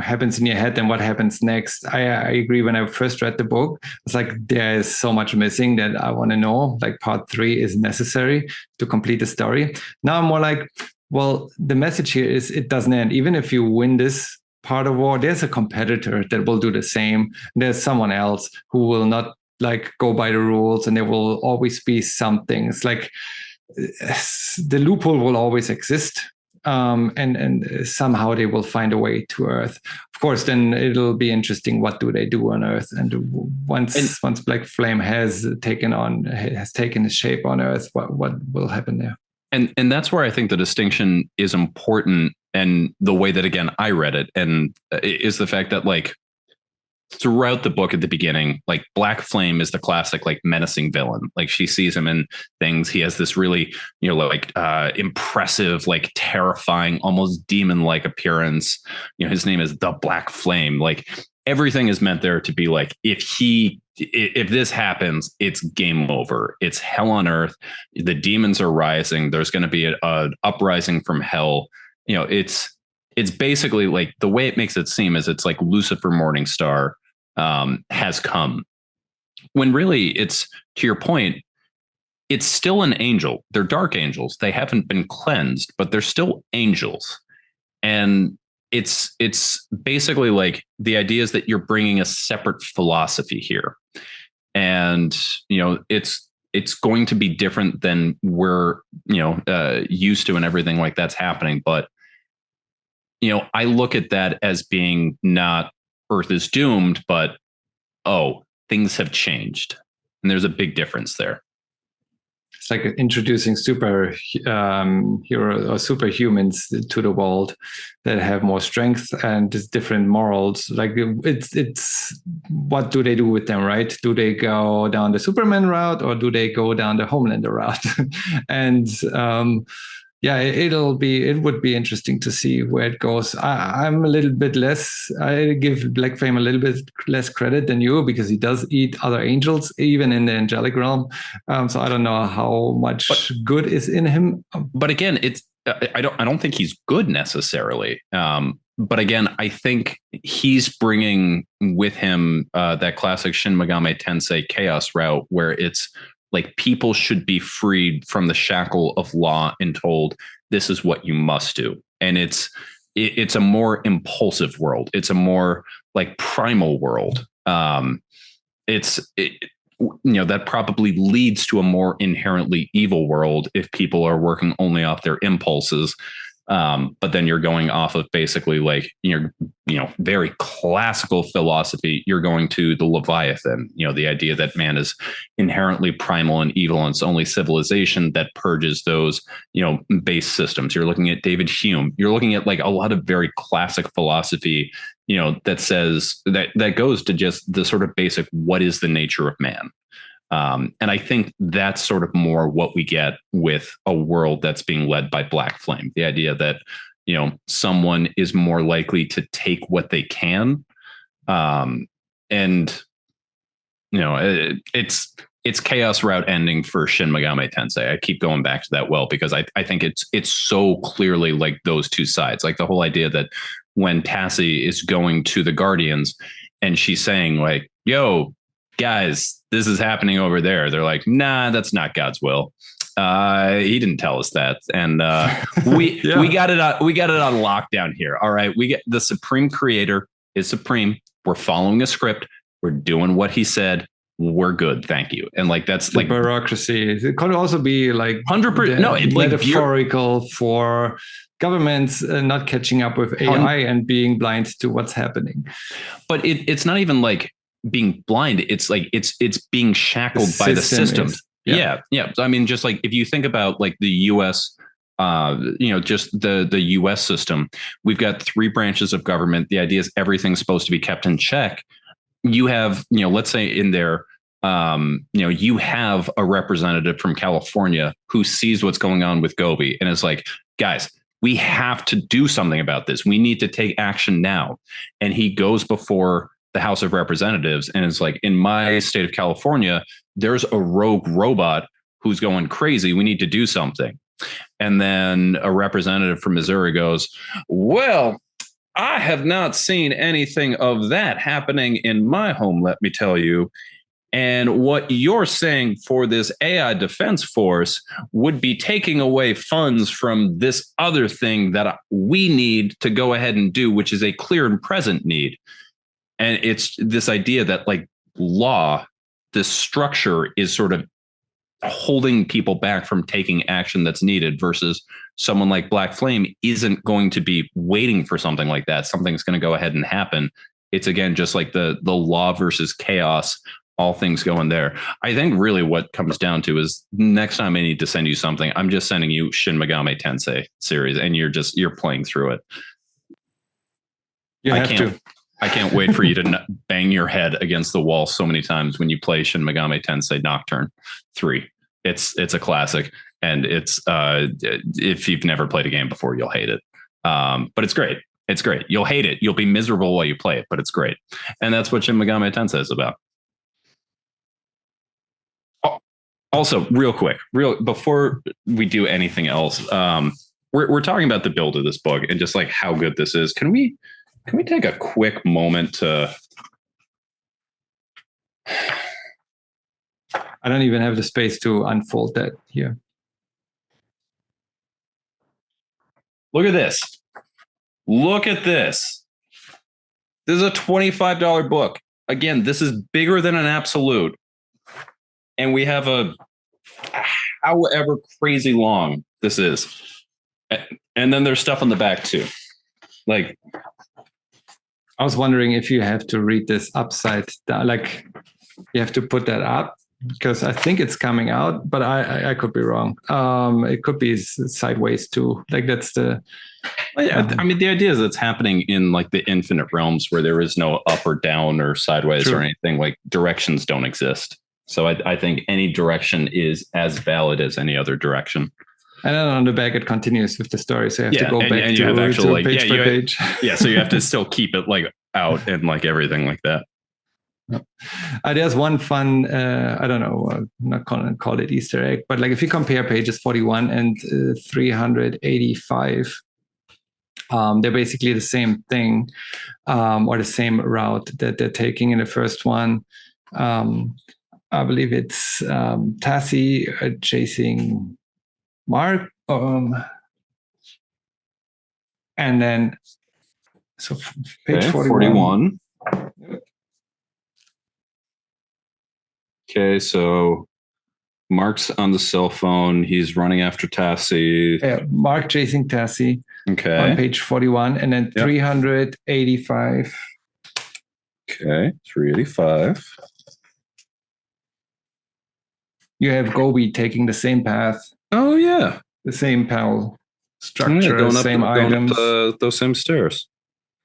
happens in your head and what happens next. I agree. When I first read the book, it's like there is so much missing that I want to know. Like part 3 is necessary to complete the story. Now I'm more like, well, the message here is it doesn't end. Even if you win this part of war, there's a competitor that will do the same. There's someone else who will not like go by the rules, and there will always be something. It's like the loophole will always exist. And somehow they will find a way to Earth. Of course, then it'll be interesting. What do they do on Earth? And once Black Flame has taken its shape on Earth, what will happen there? And that's where I think the distinction is important. And the way that, again, I read it, and is the fact that like throughout the book at the beginning, like Black Flame is the classic like menacing villain. Like she sees him in things. He has this really, impressive, like terrifying, almost demon-like appearance. His name is the Black Flame. Like everything is meant there to be like, if this happens, it's game over. It's hell on earth. The demons are rising. There's going to be an uprising from hell. It's basically like the way it makes it seem is it's like Lucifer Morningstar has come, when really it's, to your point, it's still an angel. They're dark angels. They haven't been cleansed, but they're still angels. And it's basically like the idea is that you're bringing a separate philosophy here. And, it's going to be different than we're, used to, and everything like that's happening. But I look at that as being not Earth is doomed, but, things have changed. And there's a big difference there. it's like introducing super hero or superhumans to the world that have more strength and different morals. Like it's what do they do with them, right? Do they go down the Superman route or do they go down the Homelander route? And yeah, it would be interesting to see where it goes. I'm a little bit less, I give Black Flame a little bit less credit than you because he does eat other angels, even in the angelic realm. So I don't know how much good is in him. But again, I don't think he's good necessarily. But again, I think he's bringing with him that classic Shin Megami Tensei chaos route where it's like people should be freed from the shackle of law and told this is what you must do. And it's a more impulsive world. It's a more like primal world. That probably leads to a more inherently evil world if people are working only off their impulses. But then you're going off of basically like, very classical philosophy. You're going to the Leviathan, the idea that man is inherently primal and evil, and it's only civilization that purges those, base systems. You're looking at David Hume. You're looking at like a lot of very classic philosophy, that says that goes to just the sort of basic, what is the nature of man? And I think that's sort of more what we get with a world that's being led by Black Flame. The idea that, someone is more likely to take what they can. It's chaos route ending for Shin Megami Tensei. I keep going back to that because I think it's so clearly like those two sides, like the whole idea that when Tassie is going to the Guardians and she's saying like, yo, guys, this is happening over there. They're like, nah, that's not God's will. He didn't tell us that. And we got it on lockdown here. All right. We get the Supreme Creator is supreme. We're following a script. We're doing what he said. We're good. Thank you. And like, that's the like bureaucracy. It could also be like 100%. No, it's metaphorical for governments not catching up with AI and being blind to what's happening. But it's not even like being blind. It's like it's being shackled by the systems. Yeah. I mean, just like if you think about like the U.S., just the U.S. system, we've got 3 branches of government. The idea is everything's supposed to be kept in check. You have, let's say in there, you have a representative from California who sees what's going on with Gobi and is like, guys, we have to do something about this. We need to take action now. And he goes before the House of Representatives and is like, in my state of California, there's a rogue robot who's going crazy. We need to do something. And then a representative from Missouri goes, well, I have not seen anything of that happening in my home, let me tell you. And what you're saying for this AI defense force would be taking away funds from this other thing that we need to go ahead and do, which is a clear and present need. And it's this idea that like law, this structure is sort of holding people back from taking action that's needed versus someone like Black Flame isn't going to be waiting for something like that. Something's going to go ahead and happen. It's again, just like the law versus chaos, all things go in there. I think really what comes down to is next time I need to send you something, I'm just sending you Shin Megami Tensei series and you're playing through it. I can't wait for you to bang your head against the wall so many times when you play Shin Megami Tensei Nocturne 3. It's a classic, and it's if you've never played a game before, you'll hate it. But it's great. It's great. You'll hate it. You'll be miserable while you play it, but it's great. And that's what Shin Megami Tensei is about. Also, real quick, before we do anything else, we're talking about the build of this book and just like how good this is. Can we take a quick moment to? I don't even have the space to unfold that here. Look at this. Look at this. This is a $25 book. Again, this is bigger than an absolute. And we have a however crazy long this is. And then there's stuff on the back too. Like, I was wondering if you have to read this upside down, like you have to put that up because I think it's coming out, but I could be wrong. It could be sideways too. Like that's the. I mean, the idea is it's happening in like the infinite realms where there is no up or down or sideways or anything. Like directions don't exist. So I think any direction is as valid as any other direction. And then on the back, it continues with the story. So you have to go back to page by page. Yeah, so you have to still keep it like out and like everything like that. There's one fun, I don't know, I'm not going to call it Easter egg, but like if you compare pages 41 and 385, they're basically the same thing, or the same route that they're taking in the first one. I believe it's Tassi chasing Mark, and then so page 41. Okay, so Mark's on the cell phone. He's running after Tassi. Yeah, Mark chasing Tassi. Okay. On page 41, and then 385. Okay, 385. You have Gobi taking the same path. Oh, yeah. The same PAL structure, same items. Going up those same stairs.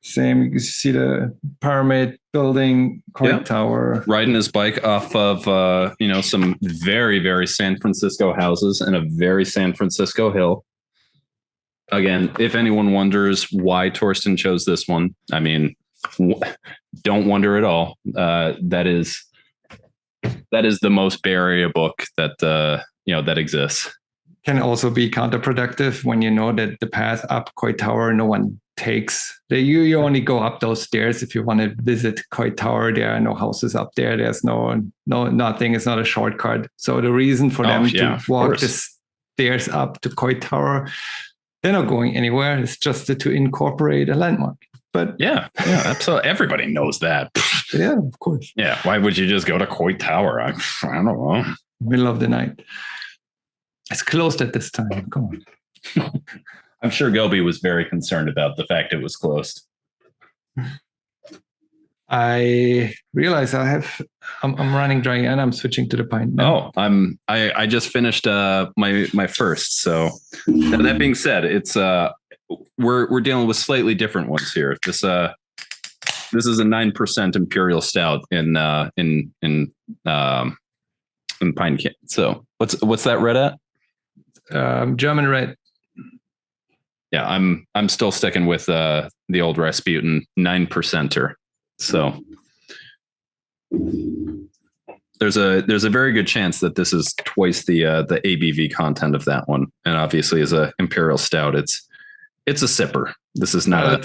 Same, you see the pyramid building, coin tower. Riding his bike off of, some very, very San Francisco houses and a very San Francisco hill. Again, if anyone wonders why Torsten chose this one, I mean, don't wonder at all. That is the most Bay Area book that exists. Can also be counterproductive when you know that the path up Koi Tower no one takes. You only go up those stairs if you want to visit Koi Tower. There are no houses up there. There's no nothing. It's not a shortcut. So the reason for them to walk the stairs up to Koi Tower, they're not going anywhere. It's just to incorporate a landmark. But yeah, absolutely. Everybody knows that. Yeah, of course. Yeah. Why would you just go to Koi Tower? I don't know. Middle of the night. It's closed at this time. Come on. I'm sure Gobi was very concerned about the fact it was closed. I realize I'm running dry and I'm switching to the pint now. Oh, I just finished my first. So that being said, it's we're dealing with slightly different ones here. This is a 9% imperial stout in pine can. So what's that red at? German red. Yeah, I'm still sticking with the old Rasputin 9%er. So there's a very good chance that this is twice the ABV content of that one, and obviously as a imperial stout, it's a sipper. This is not a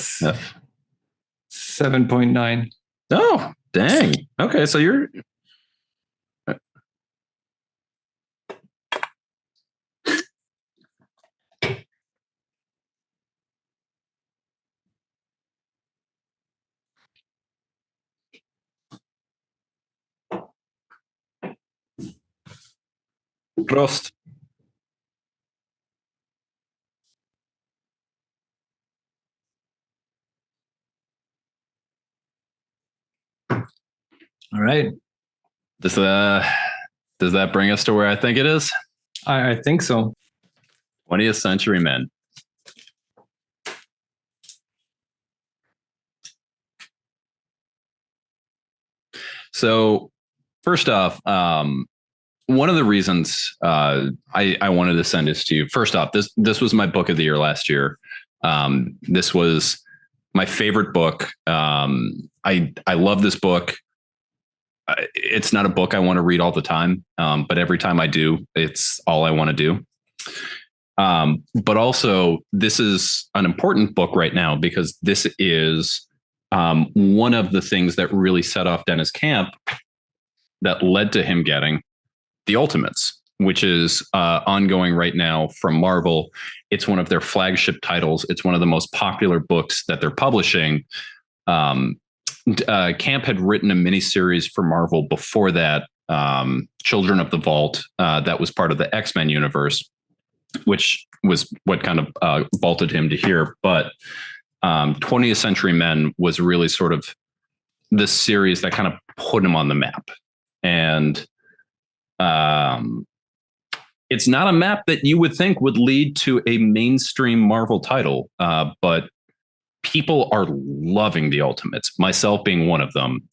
7.9. Oh, dang. Okay, so you're. Prost. All right. Does that bring us to where I think it is? I think so. 20th Century Men. So first off, one of the reasons I wanted to send this to you, first off, this was my book of the year last year. This was my favorite book. I love this book. It's not a book I want to read all the time, but every time I do, it's all I want to do. But also, this is an important book right now because this is one of the things that really set off Deniz camp that led to him getting the Ultimates, which is ongoing right now from Marvel. It's one of their flagship titles. It's one of the most popular books that they're publishing. Camp had written a miniseries for Marvel before that, Children of the Vault, that was part of the X-Men universe, which was what kind of vaulted him to here. But 20th Century Men was really sort of this series that kind of put him on the map. And It's not a map that you would think would lead to a mainstream Marvel title, but people are loving the Ultimates, myself being one of them.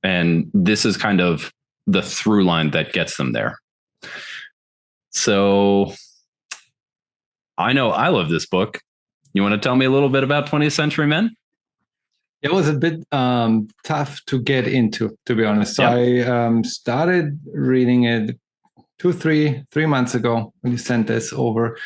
And this is kind of the through line that gets them there. So I know I love this book. You want to tell me a little bit about 20th Century Men? It was a bit tough to get into, to be honest. So I started reading it 3 months ago when you sent this over.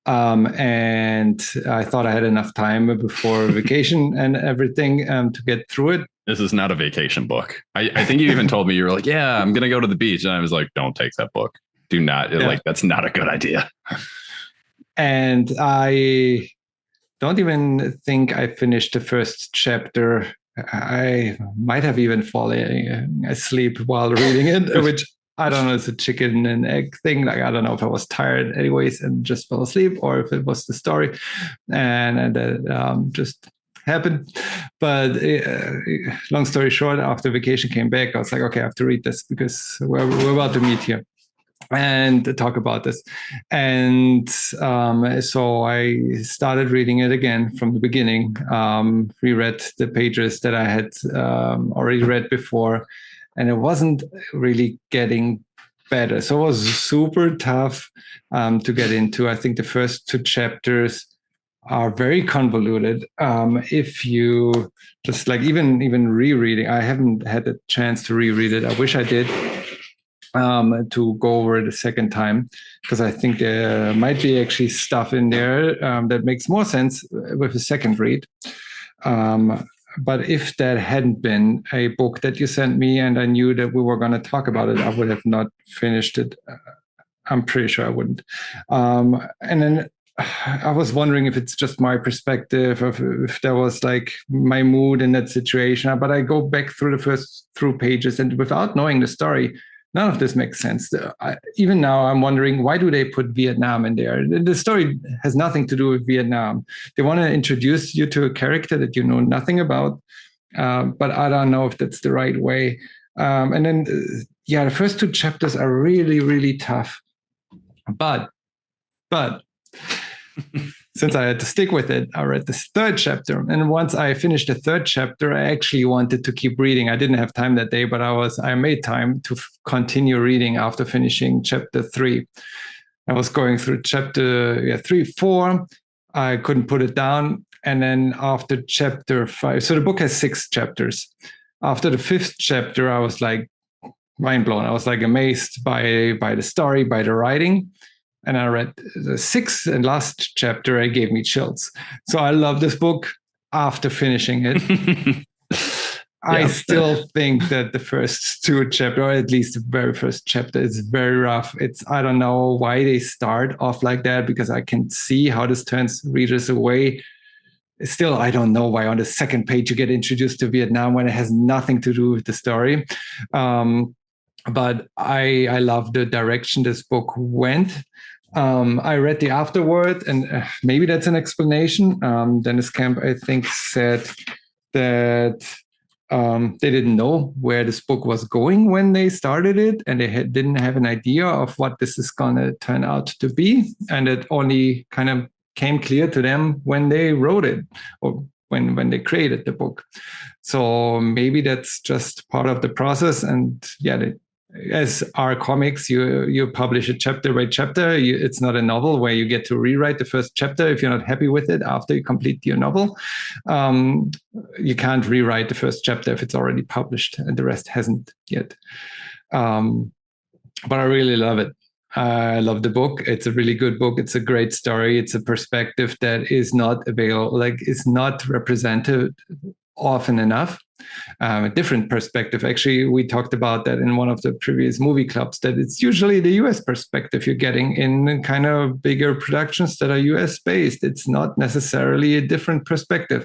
And I thought I had enough time before vacation and everything to get through it. This is not a vacation book. I think you even told me, you were like, yeah, I'm going to go to the beach. And I was like, don't take that book. Do not. Like, that's not a good idea. And I don't even think I finished the first chapter. I might have even fallen asleep while reading it, which I don't know, it's a chicken and egg thing. Like, I don't know if I was tired anyways and just fell asleep, or if it was the story and that just happened. But long story short, after vacation came back, I was like, okay, I have to read this because we're about to meet here and talk about this. And so I started reading it again from the beginning, reread the pages that I had already read before, and it wasn't really getting better. So it was super tough to get into. I think the first 2 chapters are very convoluted. If you just like even rereading, I haven't had a chance to reread it. I wish I did. To go over it a second time, because I think there might be actually stuff in there that makes more sense with a second read. But if that hadn't been a book that you sent me and I knew that we were going to talk about it, I would have not finished it. I'm pretty sure I wouldn't. And then I was wondering if it's just my perspective, if there was like my mood in that situation. But I go back through the first pages, and without knowing the story, none of this makes sense. Even now, I'm wondering, why do they put Vietnam in there? The story has nothing to do with Vietnam. They want to introduce you to a character that you know nothing about, but I don't know if that's the right way. And then, the first 2 chapters are really, really tough. But since I had to stick with it, I read this 3rd chapter. And once I finished the 3rd chapter, I actually wanted to keep reading. I didn't have time that day, but I made time to continue reading after finishing chapter 3. I was going through chapter 3, 4. I couldn't put it down. And then after chapter 5, so the book has 6 chapters. After the 5th chapter, I was like mind blown. I was like amazed by the story, by the writing. And I read the 6th and last chapter. It gave me chills. So I love this book after finishing it. I still think that the first 2 chapters, or at least the very first chapter, is very rough. I don't know why they start off like that, because I can see how this turns readers away. Still, I don't know why on the 2nd page you get introduced to Vietnam when it has nothing to do with the story. But I love the direction this book went. I read the afterword, and maybe that's an explanation. Deniz Camp, I think, said that they didn't know where this book was going when they started it, and they didn't have an idea of what this is going to turn out to be. And it only kind of came clear to them when they wrote it, or when they created the book. So maybe that's just part of the process. And as our comics, you publish it chapter by chapter. It's not a novel where you get to rewrite the first chapter if you're not happy with it after you complete your novel. You can't rewrite the first chapter if it's already published and the rest hasn't yet. But I really love it. I love the book. It's a really good book. It's a great story. It's a perspective that is not available, like it's not represented often enough. A different perspective. Actually, we talked about that in one of the previous movie clubs, that it's usually the US perspective you're getting in kind of bigger productions that are US based. It's not necessarily a different perspective.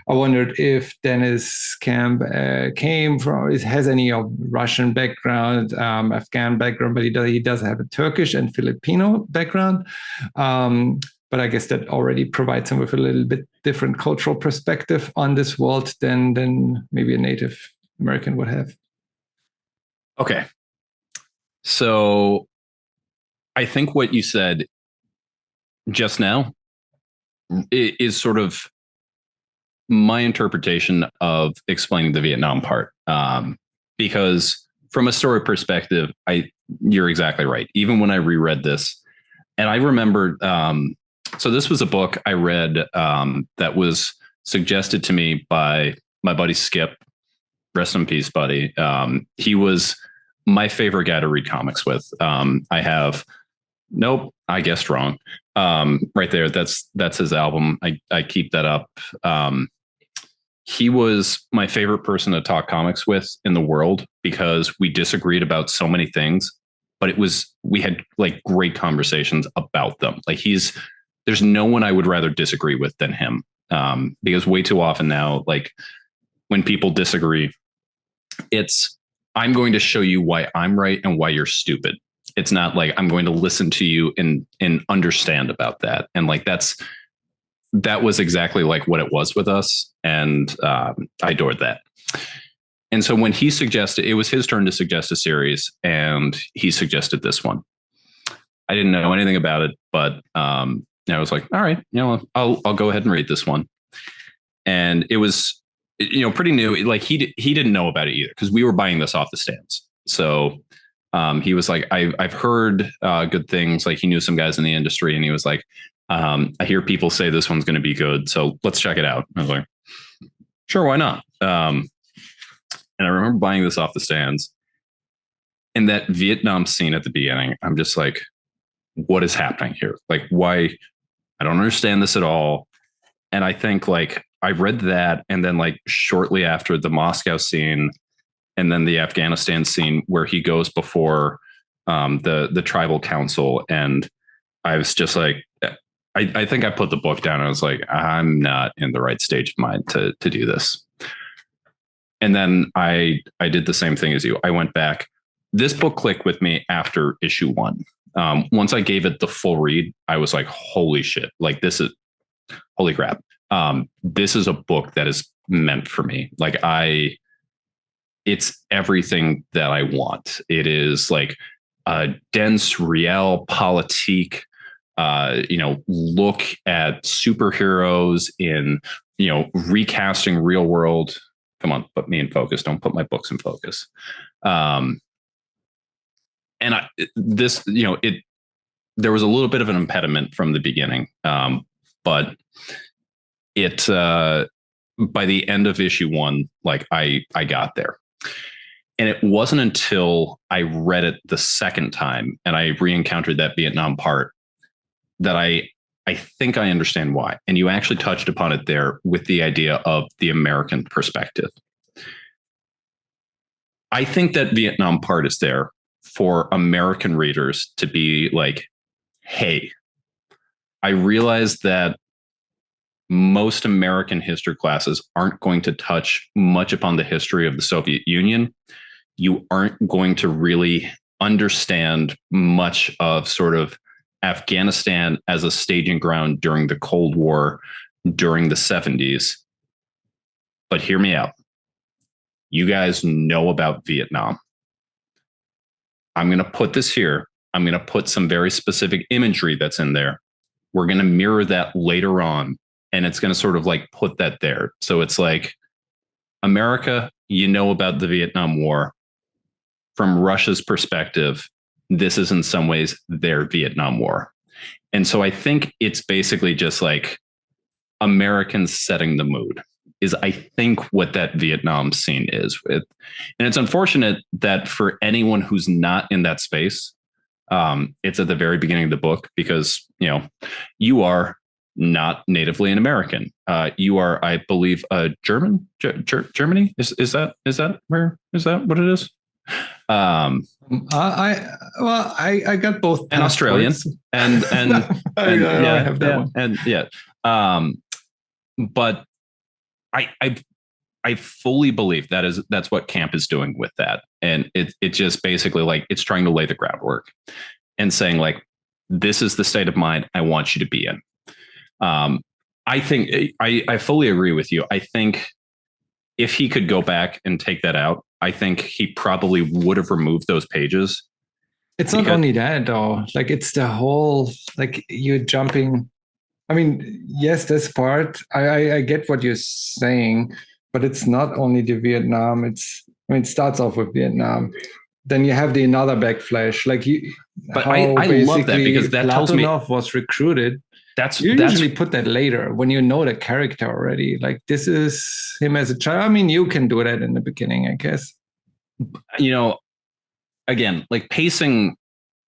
I wondered if Deniz Camp has any Russian background, Afghan background, but he does have a Turkish and Filipino background. But I guess that already provides him with a little bit different cultural perspective on this world than maybe a Native American would have. Okay. So I think what you said just now is sort of my interpretation of explaining the Vietnam part. Because from a story perspective, you're exactly right. Even when I reread this, and I remember, so this was a book I read that was suggested to me by my buddy Skip. Rest in peace, buddy. He was my favorite guy to read comics with. I have, nope, I guessed wrong. Right there, that's his album. I keep that up. He was my favorite person to talk comics with in the world because we disagreed about so many things, but we had like great conversations about them. Like there's no one I would rather disagree with than him. Because way too often now, like when people disagree, it's, I'm going to show you why I'm right and why you're stupid. It's not like I'm going to listen to you and understand about that. And like that was exactly like what it was with us. And I adored that. And so when he suggested, it was his turn to suggest a series, and he suggested this one. I didn't know anything about it, but I was like, all right, I'll go ahead and read this one. And it was, pretty new. Like he didn't know about it either because we were buying this off the stands. So he was like, I've heard good things. Like he knew some guys in the industry, and he was like, I hear people say this one's going to be good, so let's check it out. I was like, sure, why not? And I remember buying this off the stands, and that Vietnam scene at the beginning, I'm just like, what is happening here? Like, why? I don't understand this at all. And I think like I read that, and then like shortly after the Moscow scene, and then the Afghanistan scene where he goes before the tribal council, and I was just like, I think I put the book down. And I was like, I'm not in the right stage of mind to do this. And then I did the same thing as you. I went back. This book clicked with me after issue 1. Once I gave it the full read, I was like, holy shit, like holy crap. This is a book that is meant for me. Like it's everything that I want. It is like a dense realpolitik, look at superheroes in, recasting real world. Come on, put me in focus. Don't put my books in focus. And there was a little bit of an impediment from the beginning. But it, by the end of issue 1, like I got there. And it wasn't until I read it the second time and I re-encountered that Vietnam part that I think I understand why. And you actually touched upon it there with the idea of the American perspective. I think that Vietnam part is there for American readers to be like, hey, I realize that most American history classes aren't going to touch much upon the history of the Soviet Union. You aren't going to really understand much of sort of Afghanistan as a staging ground during the Cold War, during the 70s. But hear me out. You guys know about Vietnam. I'm going to put this here. I'm going to put some very specific imagery that's in there. We're going to mirror that later on. And it's going to sort of like put that there. So it's like, America, you know about the Vietnam War. From Russia's perspective, this is in some ways their Vietnam War. And so I think it's basically just like Americans setting the mood is, I think, what that Vietnam scene is. And it's unfortunate that for anyone who's not in that space, it's at the very beginning of the book because, you are not natively an American. You are, I believe, a German. Germany is that what it is? I got both, an Australian and I have that one. And yeah. But I fully believe that's what camp is doing with that, and it just basically like it's trying to lay the groundwork and saying like, this is the state of mind I want you to be in. I think I fully agree with you. I think if he could go back and take that out, I think he probably would have removed those pages It's not only that though. Like it's the whole, like you're jumping. I mean, yes, this part, I get what you're saying, but it's not only the Vietnam. It starts off with Vietnam. Then you have the another backflash. Like but I love that because that tells me was recruited. You usually put that later when you know the character already. Like this is him as a child. I mean, you can do that in the beginning, I guess. Again, like pacing,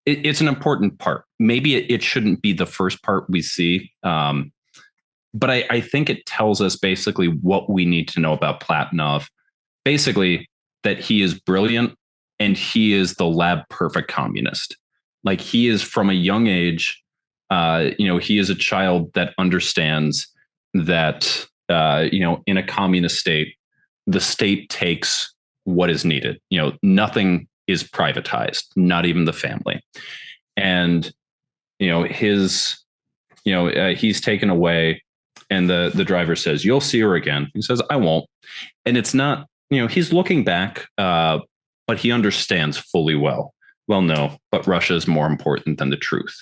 it's an important part. Maybe it shouldn't be the first part we see. But I think it tells us basically what we need to know about Platonov. Basically, that he is brilliant and he is the lab perfect communist. Like he is from a young age. He is a child that understands that, in a communist state, the state takes what is needed. Nothing is privatized, not even the family. And, he's taken away and the driver says, "You'll see her again." He says, "I won't." And it's not, he's looking back, but he understands fully well, no, but Russia is more important than the truth.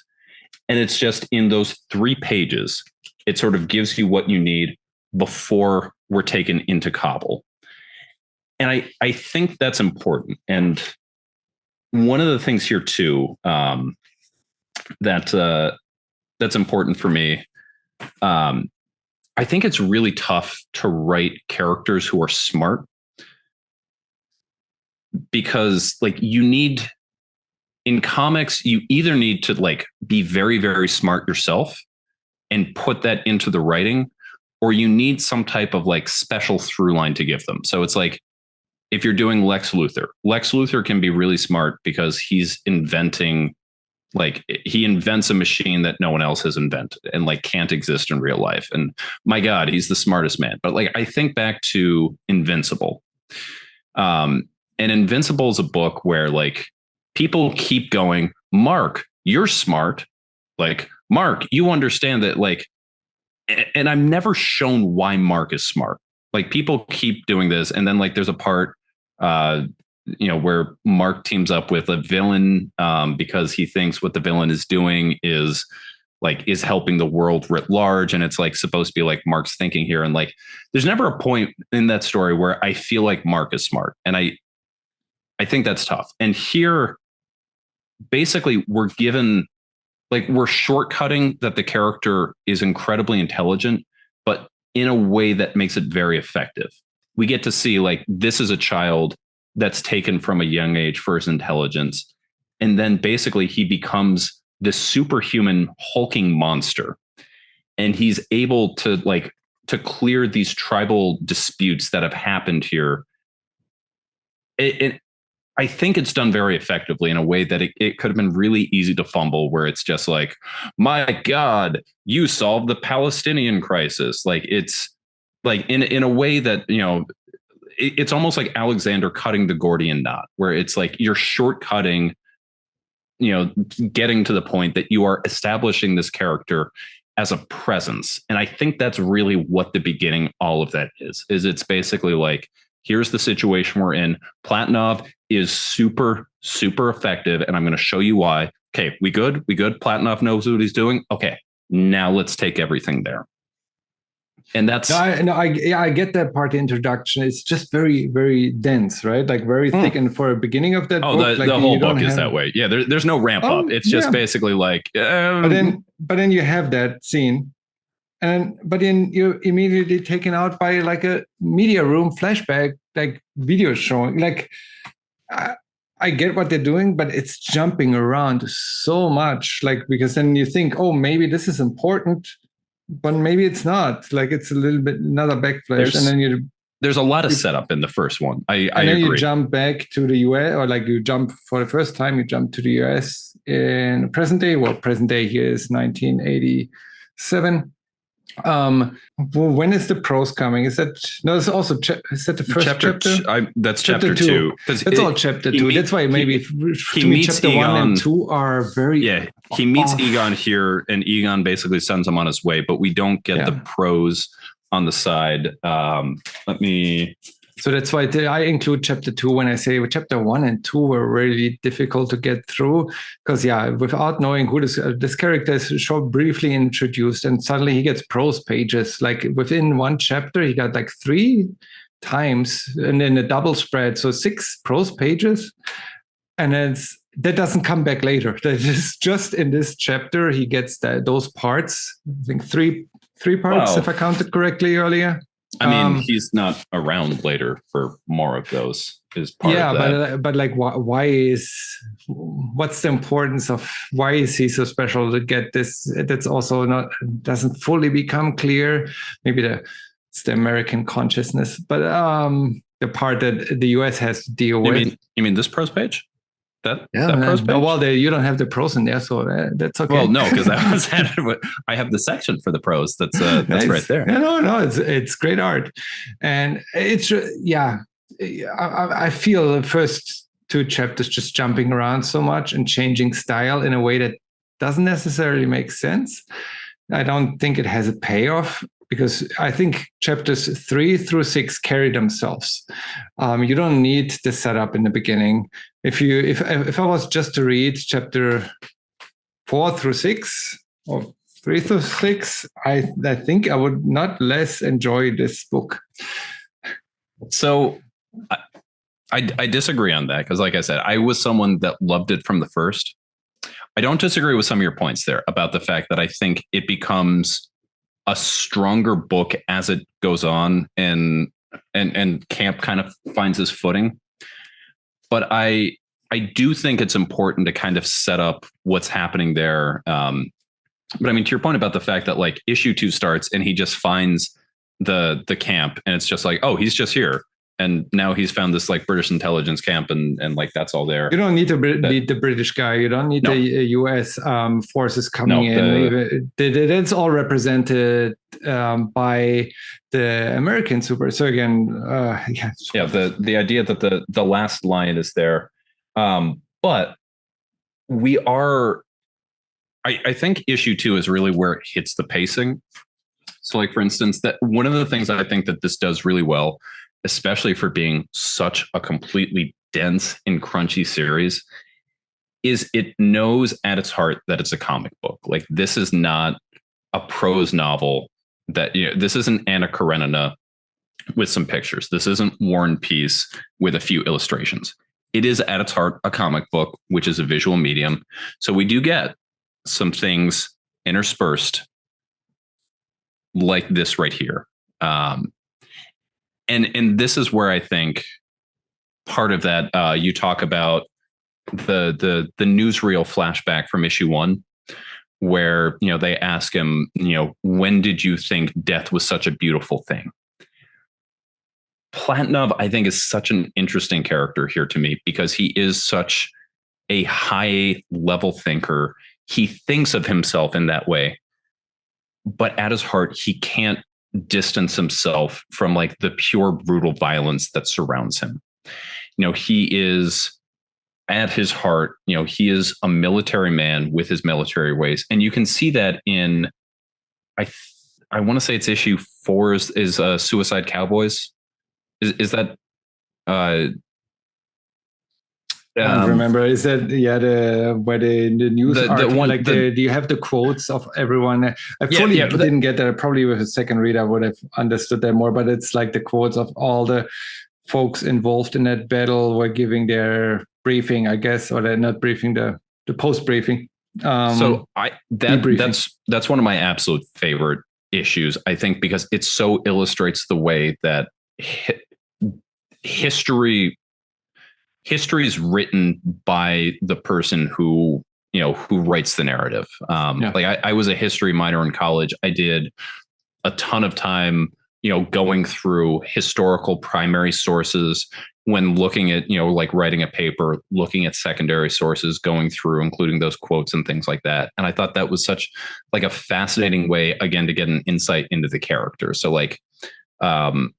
And it's just in those 3 pages, it sort of gives you what you need before we're taken into Kabul. And I think that's important. And one of the things here too, that's important for me. I think it's really tough to write characters who are smart because like in comics, you either need to like be very, very smart yourself and put that into the writing, or you need some type of like special through line to give them. So it's like, if you're doing Lex Luthor can be really smart because he's inventing, like he invents a machine that no one else has invented and like can't exist in real life. And my God, he's the smartest man. But like, I think back to Invincible. And Invincible is a book where like people keep going, "Mark, you're smart. Like, Mark, you understand that." Like, and I'm never shown why Mark is smart. Like people keep doing this. And then like, there's a part, where Mark teams up with a villain because he thinks what the villain is doing is helping the world writ large. And it's like supposed to be like Mark's thinking here. And like, there's never a point in that story where I feel like Mark is smart. And I think that's tough. And here, basically, we're given, like, we're shortcutting that the character is incredibly intelligent, but in a way that makes it very effective. We get to see like, this is a child that's taken from a young age for his intelligence. And then basically he becomes this superhuman hulking monster. And he's able to clear these tribal disputes that have happened here. I think it's done very effectively in a way that it could have been really easy to fumble, where it's just like, "My God, you solved the Palestinian crisis." Like it's like in a way that, it's almost like Alexander cutting the Gordian knot, where it's like you're shortcutting, getting to the point that you are establishing this character as a presence. And I think that's really what the beginning, all of that is it's basically like, here's the situation we're in. Platonov is super, super effective. And I'm going to show you why. Okay, we good? Platonov knows what he's doing. Okay, now let's take everything there. And that's I get that part. The introduction, it's just very, very dense, right? Like very thick. And for a beginning of that book, the whole book is that way. Yeah, there's no ramp up. It's just basically like. But then you have that scene, but then you're immediately taken out by like a media room flashback, like video showing. Like I get what they're doing, but it's jumping around so much. Like because then you think, oh, maybe this is important. But maybe it's not. Like it's a little bit another backflash, and then there's a lot of setup in the first one. I agree. You jump back to the US, or like you jump for the first time. You jump to the US in present day. Well, present day here is 1987. When is the prose coming? Is that It's also is that the first chapter? That's chapter 2. That's all chapter 2. That's why maybe he meets chapter Egon, 1 and 2 are very. Yeah, he meets Egon here, and Egon basically sends him on his way. But we don't get the prose on the side. Let me So that's why I include chapter 2 when I say chapter 1 and 2 were really difficult to get through, because without knowing who this character is, short briefly introduced, and suddenly he gets prose pages. Like within one chapter, he got like 3 times, and then a double spread, so 6 prose pages, and that doesn't come back later. That is just in this chapter he gets those parts. I think three parts, if I counted correctly earlier. I mean, he's not around later for more of those. Is part of that. but like, what's the importance of why is he so special to get this? That's also doesn't fully become clear. Maybe it's the American consciousness, but the part that the US has to deal with. You mean this prose page? That prose page? Well, you don't have the prose in there, so that's okay. Well, no, because I have the section for the prose. That's right there. No, it's great art, and it's I feel the first 2 chapters just jumping around so much and changing style in a way that doesn't necessarily make sense. I don't think it has a payoff, because I think chapters 3 through 6 carry themselves. You don't need the setup in the beginning. If I was just to read chapter 4 through 6 or 3 through 6, I think I would not less enjoy this book. So I disagree on that, because like I said, I was someone that loved it from the first. I don't disagree with some of your points there about the fact that I think it becomes a stronger book as it goes on, and camp kind of finds his footing. But I do think it's important to kind of set up what's happening there. But I mean, to your point about the fact that like issue 2 starts and he just finds the camp, and it's just like, oh, he's just here. And now he's found this like British intelligence camp, and like that's all there. You don't need to be the British guy. You don't need the U.S. Forces coming in. It's all represented by the American super. So again, the idea that the last line is there, but we are. I think issue 2 is really where it hits the pacing. So, like for instance, that one of the things I think that this does really well, especially for being such a completely dense and crunchy series, is it knows at its heart that it's a comic book. Like, this is not a prose novel that, this isn't Anna Karenina with some pictures. This isn't War and Peace with a few illustrations. It is at its heart a comic book, which is a visual medium. So we do get some things interspersed like this right here. And this is where I think part of that, you talk about the newsreel flashback from issue 1, where, they ask him, when did you think death was such a beautiful thing? Platinov, I think, is such an interesting character here to me, because he is such a high level thinker. He thinks of himself in that way, but at his heart, he can't distance himself from like the pure brutal violence that surrounds him. He is at his heart, he is a military man with his military ways. And you can see that in, I want to say it's issue 4 is Suicide Cowboys. Is that, I don't remember. Is that where the news article, do you have the quotes of everyone? I fully didn't get that. Probably with a second read, I would have understood that more. But it's like the quotes of all the folks involved in that battle were giving their briefing, I guess, or they're not briefing, the post briefing. That's one of my absolute favorite issues, I think, because it so illustrates the way that history is written by the person who writes the narrative. Like I was a history minor in college. I did a ton of time, going through historical primary sources when looking at, like writing a paper, looking at secondary sources, going through, including those quotes and things like that. And I thought that was such like a fascinating way, again, to get an insight into the character. So like, and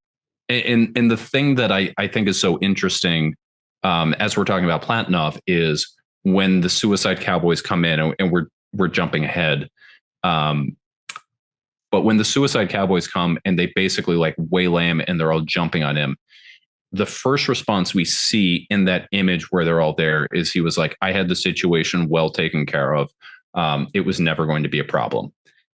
the thing that I think is so interesting, as we're talking about Platinov, is when the Suicide Cowboys come in, and we're jumping ahead. But when the Suicide Cowboys come and they basically like waylay him and they're all jumping on him, the first response we see in that image where they're all there is he was like, I had the situation well taken care of. It was never going to be a problem.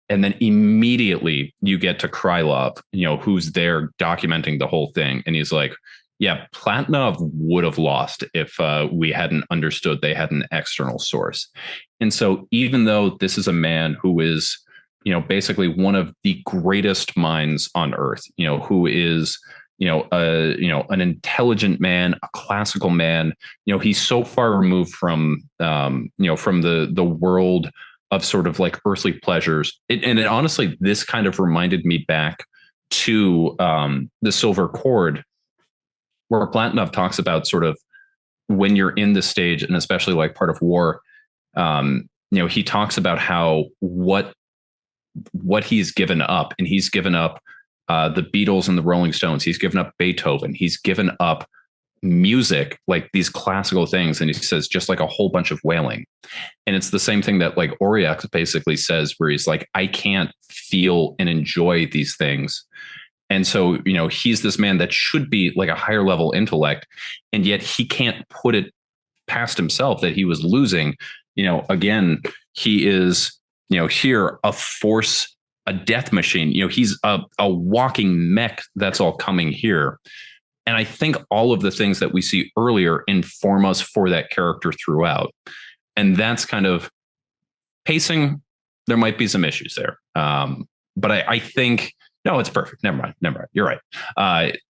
And then immediately you get to Krylov, who's there documenting the whole thing. And he's like, yeah, Platinov would have lost if we hadn't understood they had an external source. And so even though this is a man who is, basically one of the greatest minds on earth, who is, an intelligent man, a classical man, he's so far removed from, from the world of sort of like earthly pleasures. And it honestly, this kind of reminded me back to the Silver Cord, where Platinov talks about sort of when you're in the stage, and especially like part of war, he talks about how what he's given up, and he's given up the Beatles and the Rolling Stones. He's given up Beethoven. He's given up music, like these classical things. And he says, just like a whole bunch of wailing. And it's the same thing that like Oriak basically says, where he's like, I can't feel and enjoy these things. And so, he's this man that should be like a higher level intellect, and yet he can't put it past himself that he was losing. Again, he is, here a force, a death machine. He's a walking mech that's all coming here. And I think all of the things that we see earlier inform us for that character throughout. And that's kind of pacing. There might be some issues there. But I think, no, it's perfect. Never mind. You're right.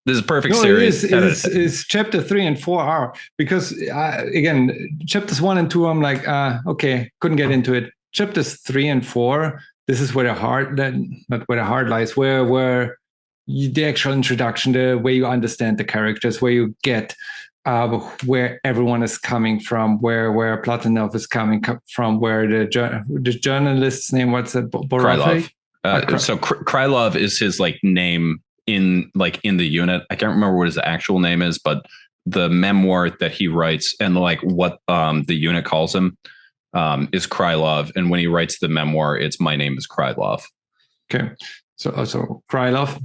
This is a perfect series. Is chapter 3 and 4 are, because again, chapters 1 and 2, I'm like, okay, couldn't get into it. Chapters 3 and 4, this is where the heart, not where the heart lies, where the actual introduction, the way you understand the characters, where you get where everyone is coming from, where Platinov is coming from, where the journalist's name, what's it? Krylov. So Krylov is his like name in the unit. I can't remember what his actual name is, but the memoir that he writes and like what the unit calls him is Krylov. And when he writes the memoir, it's my name is Krylov. Okay. So Krylov,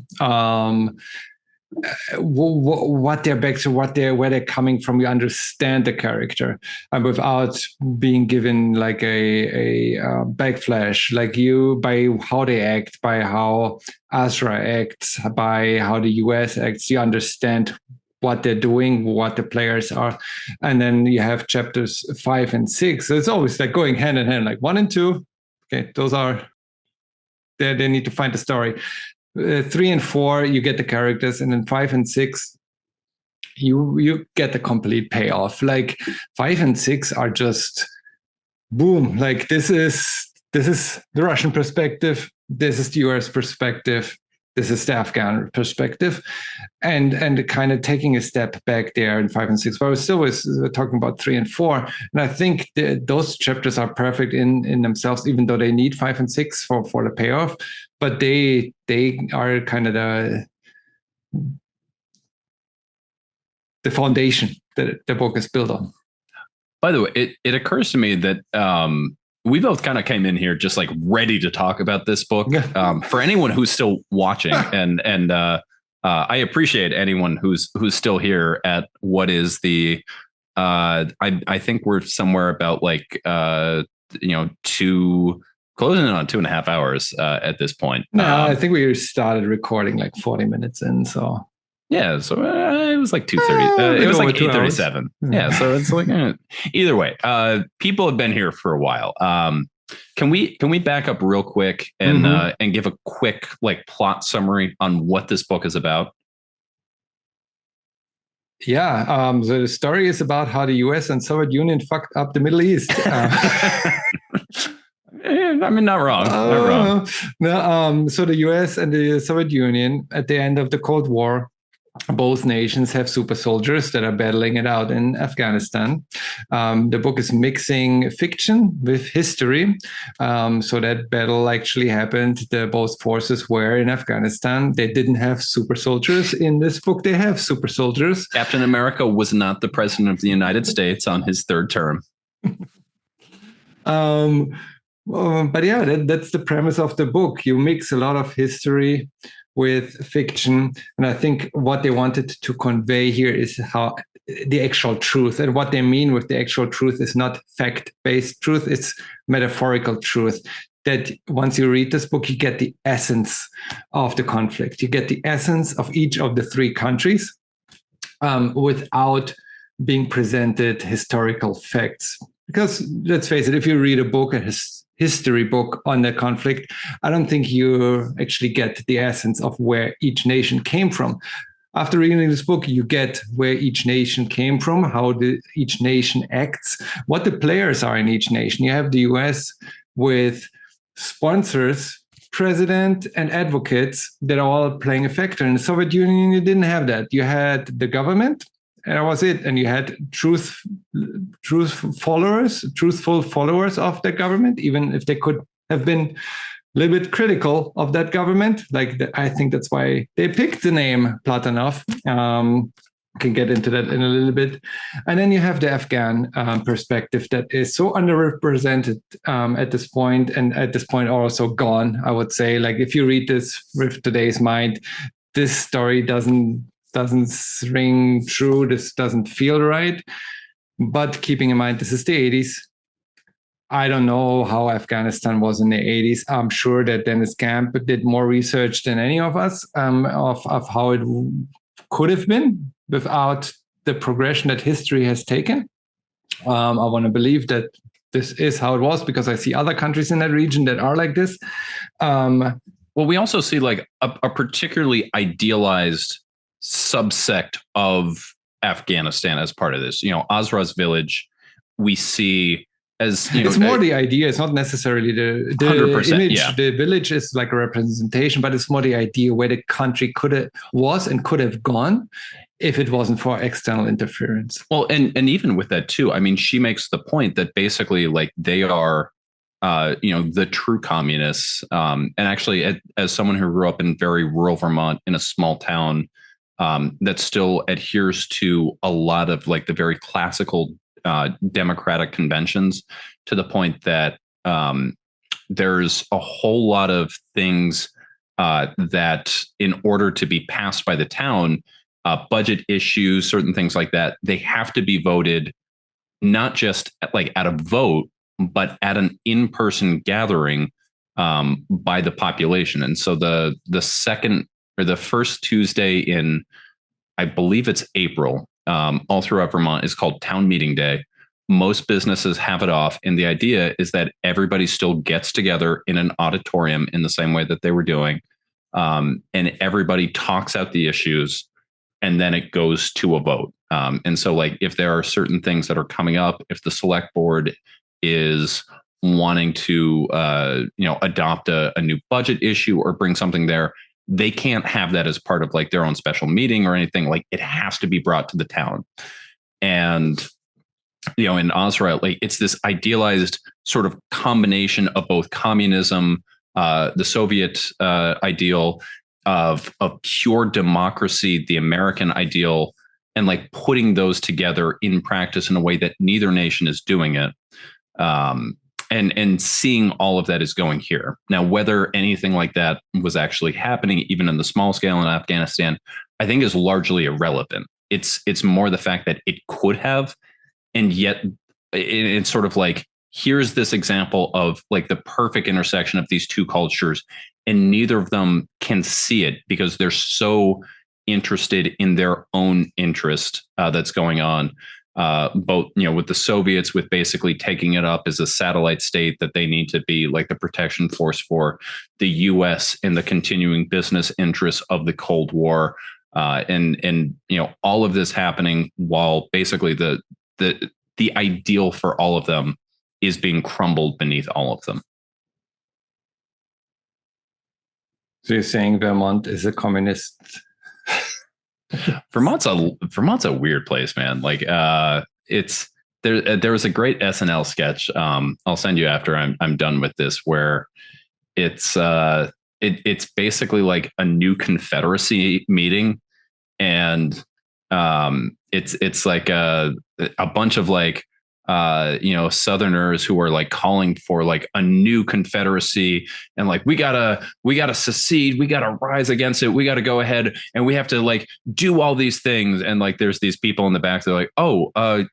what they're back to, where they're coming from, you understand the character, and without being given like a backflash, like by how they act, by how Asra acts, by how the US acts, you understand what they're doing, what the players are. And then you have chapters 5 and 6. So it's always like going hand in hand, like 1 and 2. Okay, those are. They need to find the story. 3 and 4, you get the characters, and then 5 and 6, you get the complete payoff. Like 5 and 6 are just boom. Like this is the Russian perspective. This is the US perspective. This is the Afghan perspective, and kind of taking a step back there in 5 and 6. But I was still talking about 3 and 4, and I think those chapters are perfect in themselves, even though they need 5 and 6 for the payoff. But they are kind of the foundation that the book is built on. By the way, it occurs to me that we both kind of came in here just like ready to talk about this book. For anyone who's still watching, and I appreciate anyone who's still here at what is the I think we're somewhere about like closing in on 2.5 hours at this point. No, I think we started recording like 40 minutes in. So yeah, so it was like 2:30. It was like 8:37. Yeah, so it's like either way. People have been here for a while. Can we back up real quick and and give a quick like plot summary on what this book is about? Yeah, so the story is about how the US and Soviet Union fucked up the Middle East. I mean, not wrong. Not wrong. No, so the US and the Soviet Union at the end of the Cold War, both nations have super soldiers that are battling it out in Afghanistan. The book is mixing fiction with history. So that battle actually happened. Both forces were in Afghanistan. They didn't have super soldiers. In this book, they have super soldiers. Captain America was not the president of the United States on his third term. But yeah, that's the premise of the book. You mix a lot of history with fiction. And I think what they wanted to convey here is how the actual truth, and what they mean with the actual truth is not fact-based truth, it's metaphorical truth. That once you read this book, you get the essence of the conflict. You get the essence of each of the three countries without being presented historical facts. Because let's face it, if you read a book, a history book on the conflict, I don't think you actually get the essence of where each nation came from. After reading this book, you get where each nation came from, how each nation acts, what the players are in each nation. You have the US with sponsors, president, and advocates that are all playing a factor. In the Soviet Union, you didn't have that. You had the government, and that was it. And you had truthful followers of the government, even if they could have been a little bit critical of that government. I think that's why they picked the name Platonov. Can get into that in a little bit. And then you have the Afghan perspective that is so underrepresented at this point, and at this point also gone, I would say. Like, if you read this with today's mind, this story doesn't ring true. This doesn't feel right. But keeping in mind, this is the 80s. I don't know how Afghanistan was in the 80s. I'm sure that Deniz Camp did more research than any of us of how it could have been without the progression that history has taken. I want to believe that this is how it was, because I see other countries in that region that are like this. Well, we also see like a particularly idealized subsect of Afghanistan as part of this. Azra's village, we see as, it's more the idea. It's not necessarily the 100%, image. Yeah. The village is like a representation, but it's more the idea where the country could have gone if it wasn't for external interference. Well, and even with that too, I mean, she makes the point that basically like they are, the true communists. And actually, as someone who grew up in very rural Vermont in a small town that still adheres to a lot of like the very classical democratic conventions, to the point that there's a whole lot of things that in order to be passed by the town, budget issues, certain things like that, they have to be voted not just at a vote, but at an in-person gathering by the population. And so the second or the first Tuesday in, I believe it's April, all throughout Vermont, is called Town Meeting Day. Most businesses have it off. And the idea is that everybody still gets together in an auditorium in the same way that they were doing. And everybody talks out the issues, and then it goes to a vote. And so like, if there are certain things that are coming up, if the select board is wanting to, adopt a new budget issue or bring something there, they can't have that as part of like their own special meeting or anything. Like, it has to be brought to the town. And, in Azra, like, it's this idealized sort of combination of both communism, the Soviet ideal of pure democracy, the American ideal, and like putting those together in practice in a way that neither nation is doing it. And seeing all of that is going here. Now, whether anything like that was actually happening, even in the small scale in Afghanistan, I think is largely irrelevant. It's more the fact that it could have, and yet it's sort of like, here's this example of like the perfect intersection of these two cultures, and neither of them can see it because they're so interested in their own interest that's going on. Both, with the Soviets, with basically taking it up as a satellite state that they need to be like the protection force for, the U.S. and the continuing business interests of the Cold War, and all of this happening while basically the ideal for all of them is being crumbled beneath all of them. So you're saying Vermont is a communist? Vermont's a weird place, man. Like, it's there. There was a great SNL sketch. I'll send you after I'm done with this, where it's basically like a new Confederacy meeting, and it's like a bunch of like Southerners who are like calling for like a new Confederacy and like we gotta secede, we gotta rise against it, we gotta go ahead and we have to like do all these things. And like there's these people in the back, they're like,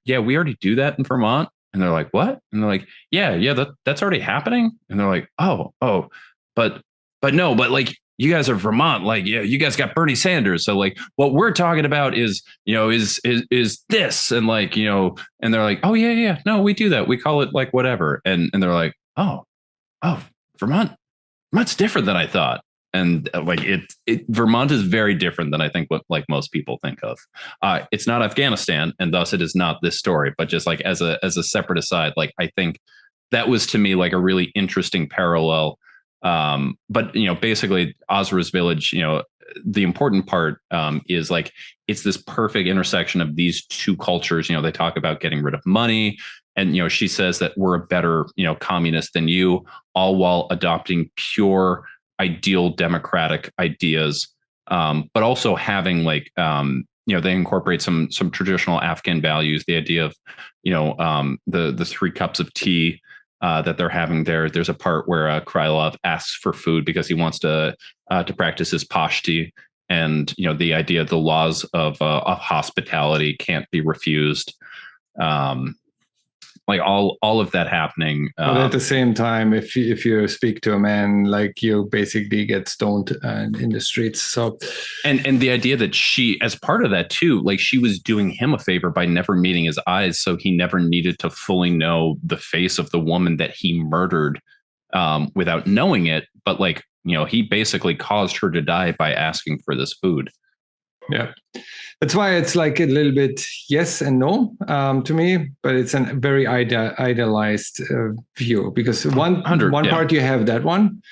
yeah, we already do that in Vermont. And they're like, what? And they're like, yeah, that's already happening. And they're like, oh, but no, but like you guys are Vermont, like, yeah, you guys got Bernie Sanders. So like what we're talking about is this. And like, and they're like, oh yeah, no, we do that. We call it like whatever. And they're like, oh, Vermont's different than I thought. And like Vermont is very different than I think what like most people think of. It's not Afghanistan, and thus it is not this story. But just like as a separate aside, like I think that was to me like a really interesting parallel. But basically Ozra's village, the important part is like it's this perfect intersection of these two cultures. They talk about getting rid of money, and she says that we're a better communist than you, all while adopting pure ideal democratic ideas, but also having like they incorporate some traditional Afghan values, the idea of the 3 cups of tea that they're having there. There's a part where Krylov asks for food because he wants to practice his Pashti, and the idea of the laws of hospitality can't be refused. Like all of that happening. But at the same time, if you speak to a man, like you basically get stoned in the streets. So, and the idea that she, as part of that too, like she was doing him a favor by never meeting his eyes, so he never needed to fully know the face of the woman that he murdered without knowing it. But like he basically caused her to die by asking for this food. Yeah, that's why it's like a little bit yes and no to me, but it's a very idealized view, because one part you have that one,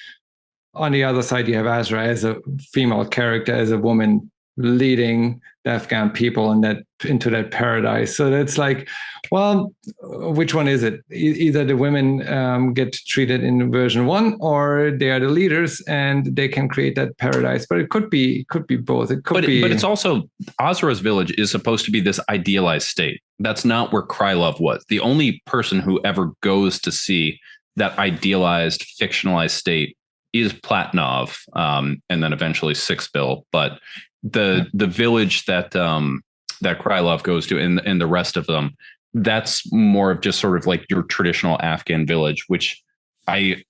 on the other side you have Azra as a female character, as a woman leading the Afghan people into that paradise. So that's like, well, which one is it? Either the women get treated in version 1, or they are the leaders and they can create that paradise. But it could be both. It could be. But it's also, Ozra's village is supposed to be this idealized state. That's not where Krylov was. The only person who ever goes to see that idealized, fictionalized state is Platonov, and then eventually Sixbill. But the village that Krylov goes to, and the rest of them, that's more of just sort of like your traditional Afghan village, which I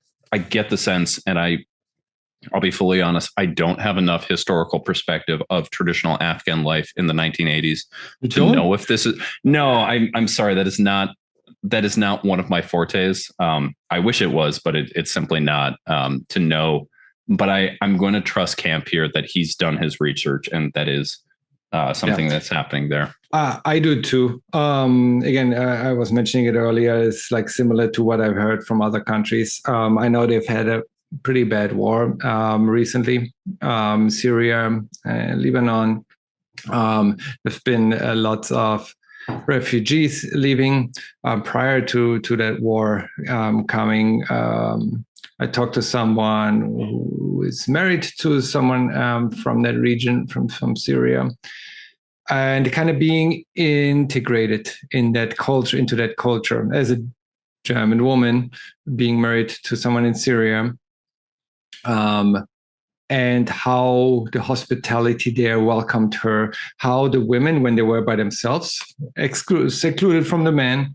get the sense, and I'll be fully honest, I don't have enough historical perspective of traditional Afghan life in the 1980s to know if this is. No, I'm sorry, that is not one of my fortes. I wish it was, but it's simply not to know. But I'm going to trust Camp here that he's done his research, and that is something that's happening there. I do too. Again, I was mentioning it earlier. It's like similar to what I've heard from other countries. I know they've had a pretty bad war recently. Syria, Lebanon. There've been lots of refugees leaving prior to that war coming. I talked to someone who is married to someone from that region, from Syria, and kind of being integrated in that culture, into that culture as a German woman being married to someone in Syria, and how the hospitality there welcomed her, how the women, when they were by themselves, secluded from the men,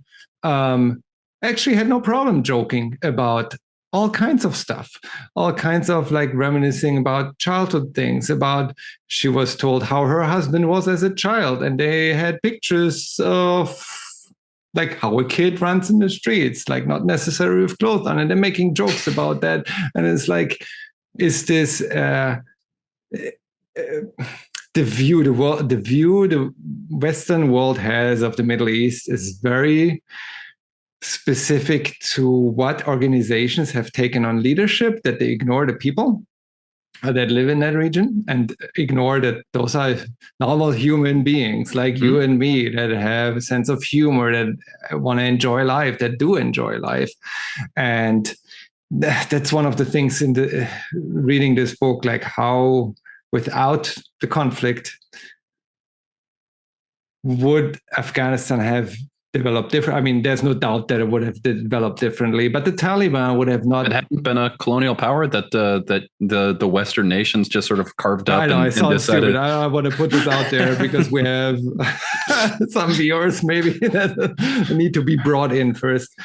actually had no problem joking about all kinds of stuff, all kinds of like reminiscing about childhood things, about, she was told how her husband was as a child, and they had pictures of like how a kid runs in the streets, like not necessarily with clothes on, and they're making jokes about that. And it's like, is this the view the Western world has of the Middle East is very specific to what organizations have taken on leadership, that they ignore the people that live in that region, and ignore that those are normal human beings like you and me, that have a sense of humor, that want to enjoy life, that do enjoy life. And that's one of the things in the reading this book, like how without the conflict would Afghanistan have developed different. I mean, there's no doubt that it would have developed differently, but the Taliban would have not. It hadn't been a colonial power that the Western nations just sort of carved up. I know, I sound stupid. I want to put this out there because we have some viewers maybe that need to be brought in first.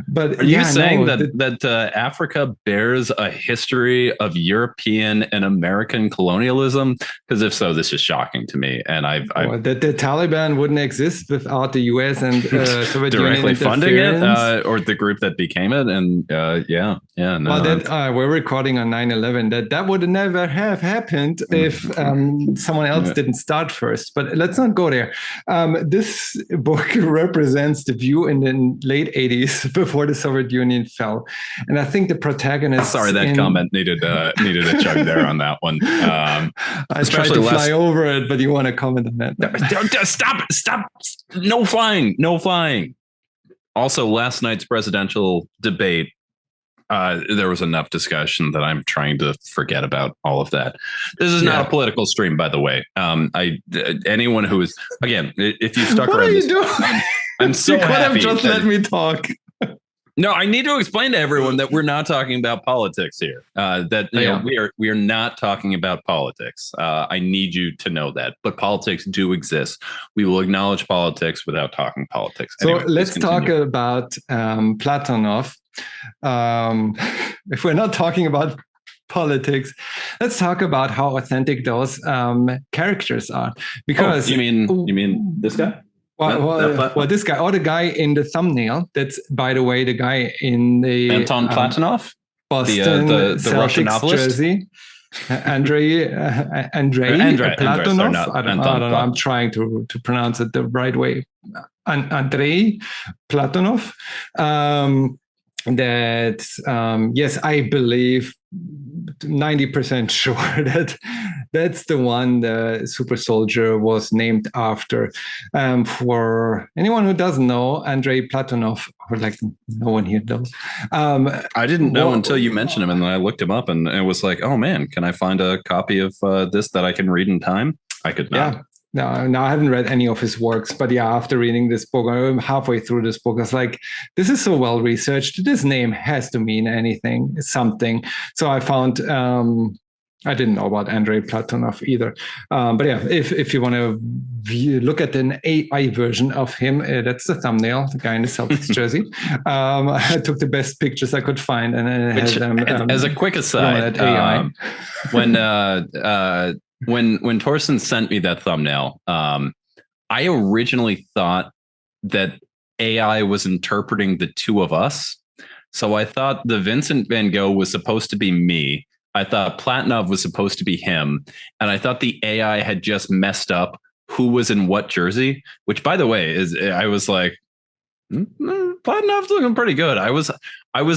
But are you saying that Africa bears a history of European and American colonialism? Because if so, this is shocking to me. And the Taliban wouldn't exist without the U.S. and Soviet directly Union funding it, or the group that became it. And no. Well, we're recording on 9/11. That would never have happened if someone else didn't start first. But let's not go there. This book represents the view in the late 80s before the Soviet Union fell, and I think the protagonist. Sorry, that comment needed a chug there on that one. I tried to fly over it, but you want to comment on that? Stop! No flying. Also, last night's presidential debate, there was enough discussion that I'm trying to forget about all of that. This is not a political stream, by the way. Anyone who is, again, if you stuck around this, I'm so you could happy. Have just let me talk. No, I need to explain to everyone that we're not talking about politics here. We are not talking about politics. I need you to know that. But politics do exist. We will acknowledge politics without talking politics. So anyway, let's talk about Platonov. If we're not talking about politics, let's talk about how authentic those characters are. Because you mean this guy? Well, this guy, or the guy in the thumbnail. That's, by the way, the guy in the Anton Platonov, Boston the Russian Celtics novelist jersey. Andrei Platonov. I don't know. I'm trying to pronounce it the right way. Andrei Platonov. Yes, I believe 90% sure that that's the one the super soldier was named after. For anyone who doesn't know, Andrei Platonov, or like no one here knows. I didn't know until you mentioned him, and then I looked him up, and it was like, oh man, can I find a copy of this that I can read in time? I could not. Yeah. No, I haven't read any of his works, but yeah, after reading this book, I'm halfway through this book, I was like, this is so well researched. This name has to mean something. So I found, I didn't know about Andrei Platonov either. But yeah, if you want to look at an AI version of him, that's the thumbnail, the guy in the Celtics jersey. I took the best pictures I could find. And as a quick aside, when Torsten sent me that thumbnail, I originally thought that AI was interpreting the two of us. So I thought the Vincent van Gogh was supposed to be me. I thought Platonov was supposed to be him. And I thought the AI had just messed up who was in what jersey, which, by the way, I was like, Platonov's looking pretty good. I was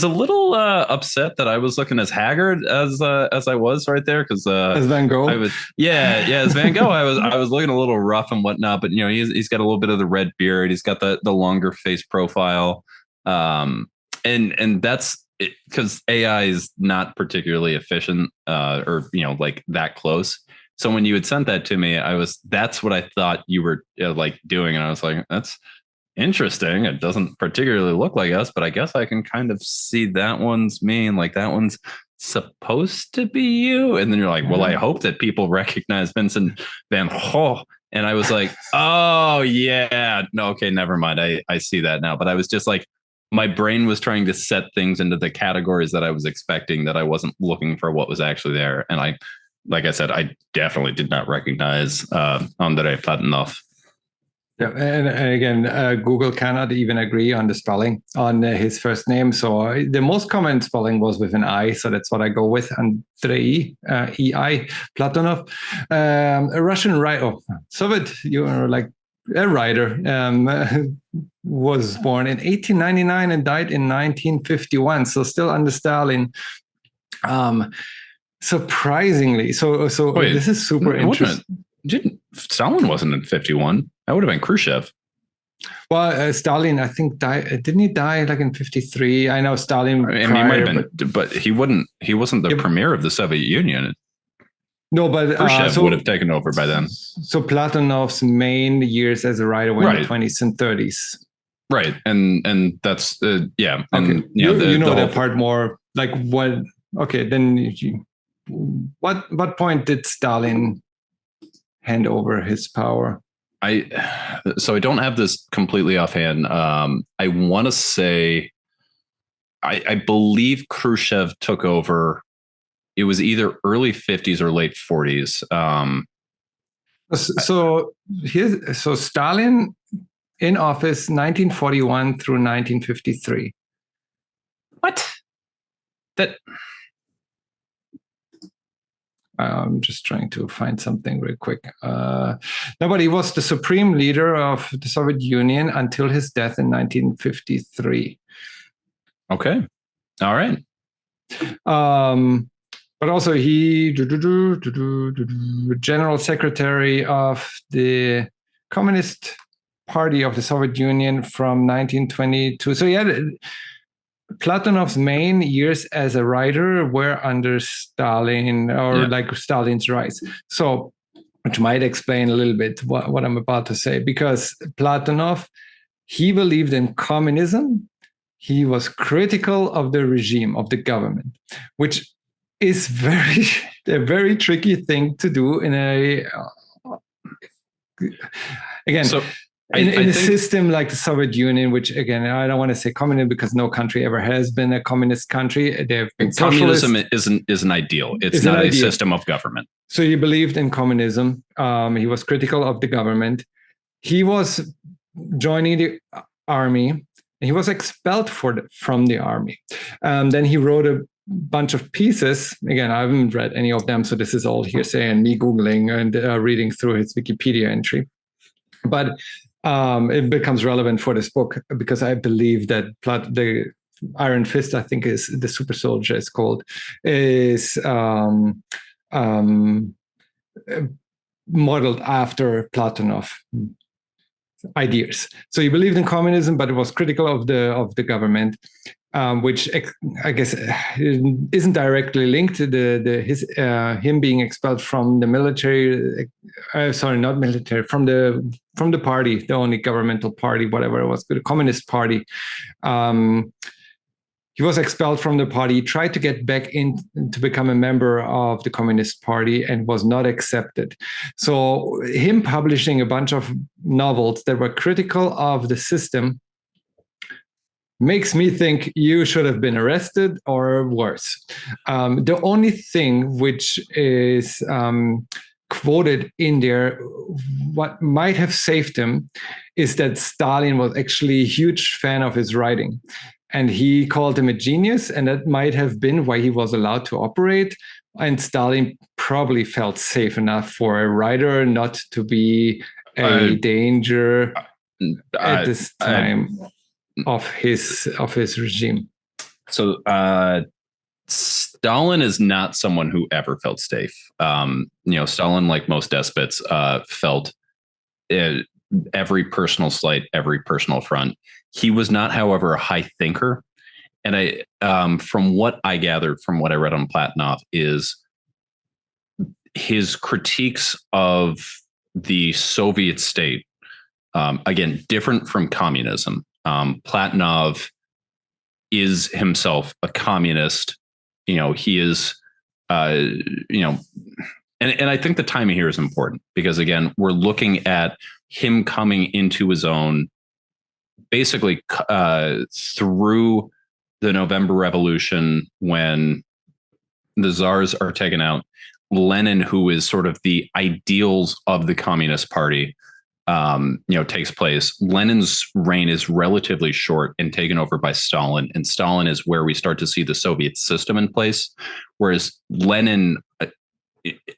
a little upset that I was looking as haggard as I was right there, because as Van Gogh. As Van Gogh, I was looking a little rough and whatnot, but he's got a little bit of the red beard. He's got the longer face profile, and that's because AI is not particularly efficient, or like that close. So when you had sent that to me, that's what I thought you were like doing, and I was like, that's interesting. It doesn't particularly look like us, but I guess I can kind of see that one's me, and like that one's supposed to be you. And then you're like, well, I hope that people recognize Vincent van Gogh. And I was like, oh yeah, no, okay, never mind. I see that now. But I was just like, my brain was trying to set things into the categories that I was expecting, that I wasn't looking for what was actually there. And like I said, I definitely did not recognize Andrei Platonov. Yeah, and again, Google cannot even agree on the spelling on his first name. So the most common spelling was with an I, so that's what I go with. Andrei E-I Platonov, a Russian writer, Soviet, a writer, was born in 1899 and died in 1951. So still under Stalin. Surprisingly, so wait, this is super interesting. Stalin wasn't in 51. That would have been Khrushchev. Well, Stalin, I think, died. Didn't he die like in 53? I know Stalin. He might have been, but he wasn't the premier of the Soviet Union. No, but Khrushchev would have taken over by then. So Platonov's main years as a writer were in the 20s and 30s. Right. And that's, yeah. And, Okay. You know that part more, like what, okay, then what point did Stalin hand over his power? So I don't have this completely offhand. I want to say, I believe Khrushchev took over. It was either early 50s or late 40s. So Stalin in office 1941 through 1953. What? That. I'm just trying to find something real quick. No, but he was the supreme leader of the Soviet Union until his death in 1953. Okay. All right. But also he general secretary of the Communist Party of the Soviet Union from 1922. So he had Platonov's main years as a writer were under Stalin, or like Stalin's rise. So, which might explain a little bit what I'm about to say, because Platonov, he believed in communism. He was critical of the regime, of the government, which is a very tricky thing to do in a, again, so in a system like the Soviet Union, which again, I don't want to say communism because no country ever has been a communist country. Communism isn't ideal. It's not a system of government. So he believed in communism. He was critical of the government. He was joining the army, and he was expelled from the army. Then he wrote a bunch of pieces. Again, I haven't read any of them, so this is all hearsay and me Googling and reading through his Wikipedia entry. But it becomes relevant for this book because I believe that the Iron Fist, I think is the super soldier is called, is modeled after Platonov ideas. So he believed in communism, but it was critical of the government, which I guess isn't directly linked to him being expelled from the military. Sorry, not military, from the party, the only governmental party, whatever it was, the Communist Party. He was expelled from the party. He tried to get back in to become a member of the Communist Party and was not accepted. So him publishing a bunch of novels that were critical of the system makes me think you should have been arrested or worse. The only thing which is quoted in there, what might have saved him, is that Stalin was actually a huge fan of his writing. And he called him a genius, and that might have been why he was allowed to operate. And Stalin probably felt safe enough for a writer not to be a danger at this time of his regime. So Stalin is not someone who ever felt safe. Stalin, like most despots, felt every personal slight, every personal affront. He was not, however, a high thinker. And from what I gathered, from what I read on Platonov, is his critiques of the Soviet state, again, different from communism. Platonov is himself a communist. He is, and I think the timing here is important because, again, we're looking at him coming into his own basically through the November Revolution, when the czars are taken out. Lenin, who is sort of the ideals of the Communist Party, takes place. Lenin's reign is relatively short and taken over by Stalin, and Stalin is where we start to see the Soviet system in place. Whereas Lenin,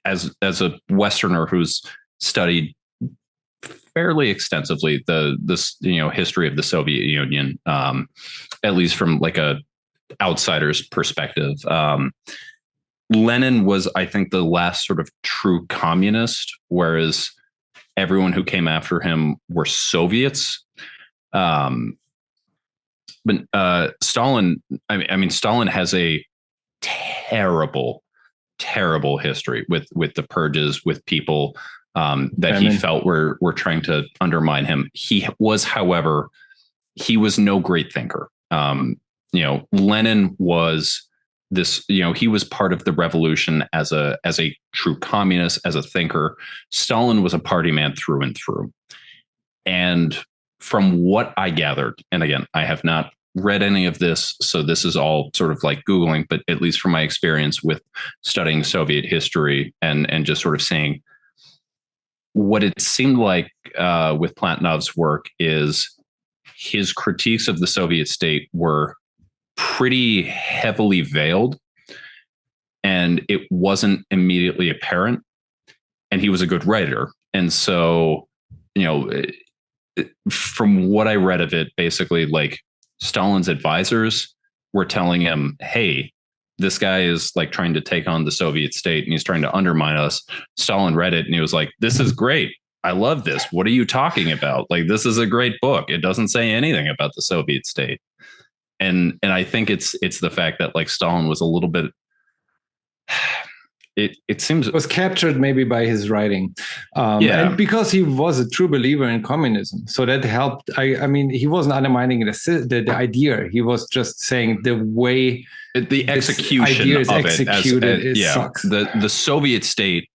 as a Westerner who's studied fairly extensively the history of the Soviet Union, at least from like a outsider's perspective, Lenin was, I think, the last sort of true communist, whereas everyone who came after him were Soviets. But Stalin, Stalin has a terrible history with the purges, with people that he felt were trying to undermine him. He was, however, he was no great thinker. Lenin was this, he was part of the revolution as a true communist, as a thinker. Stalin was a party man through and through. And from what I gathered, and again, I have not read any of this, so this is all sort of like Googling, but at least from my experience with studying Soviet history and just sort of seeing what it seemed like with Platonov's work is his critiques of the Soviet state were pretty heavily veiled, and it wasn't immediately apparent, and he was a good writer. And so, from what I read of it, basically like Stalin's advisors were telling him, hey, this guy is like trying to take on the Soviet state and he's trying to undermine us. Stalin read it and he was like, this is great. I love this. What are you talking about? Like, this is a great book. It doesn't say anything about the Soviet state. And I think it's the fact that like Stalin was a little bit, it seems was captured maybe by his writing, and because he was a true believer in communism, so that helped. I mean, he wasn't undermining the idea. He was just saying the way the execution idea is of executed it sucks. The Soviet state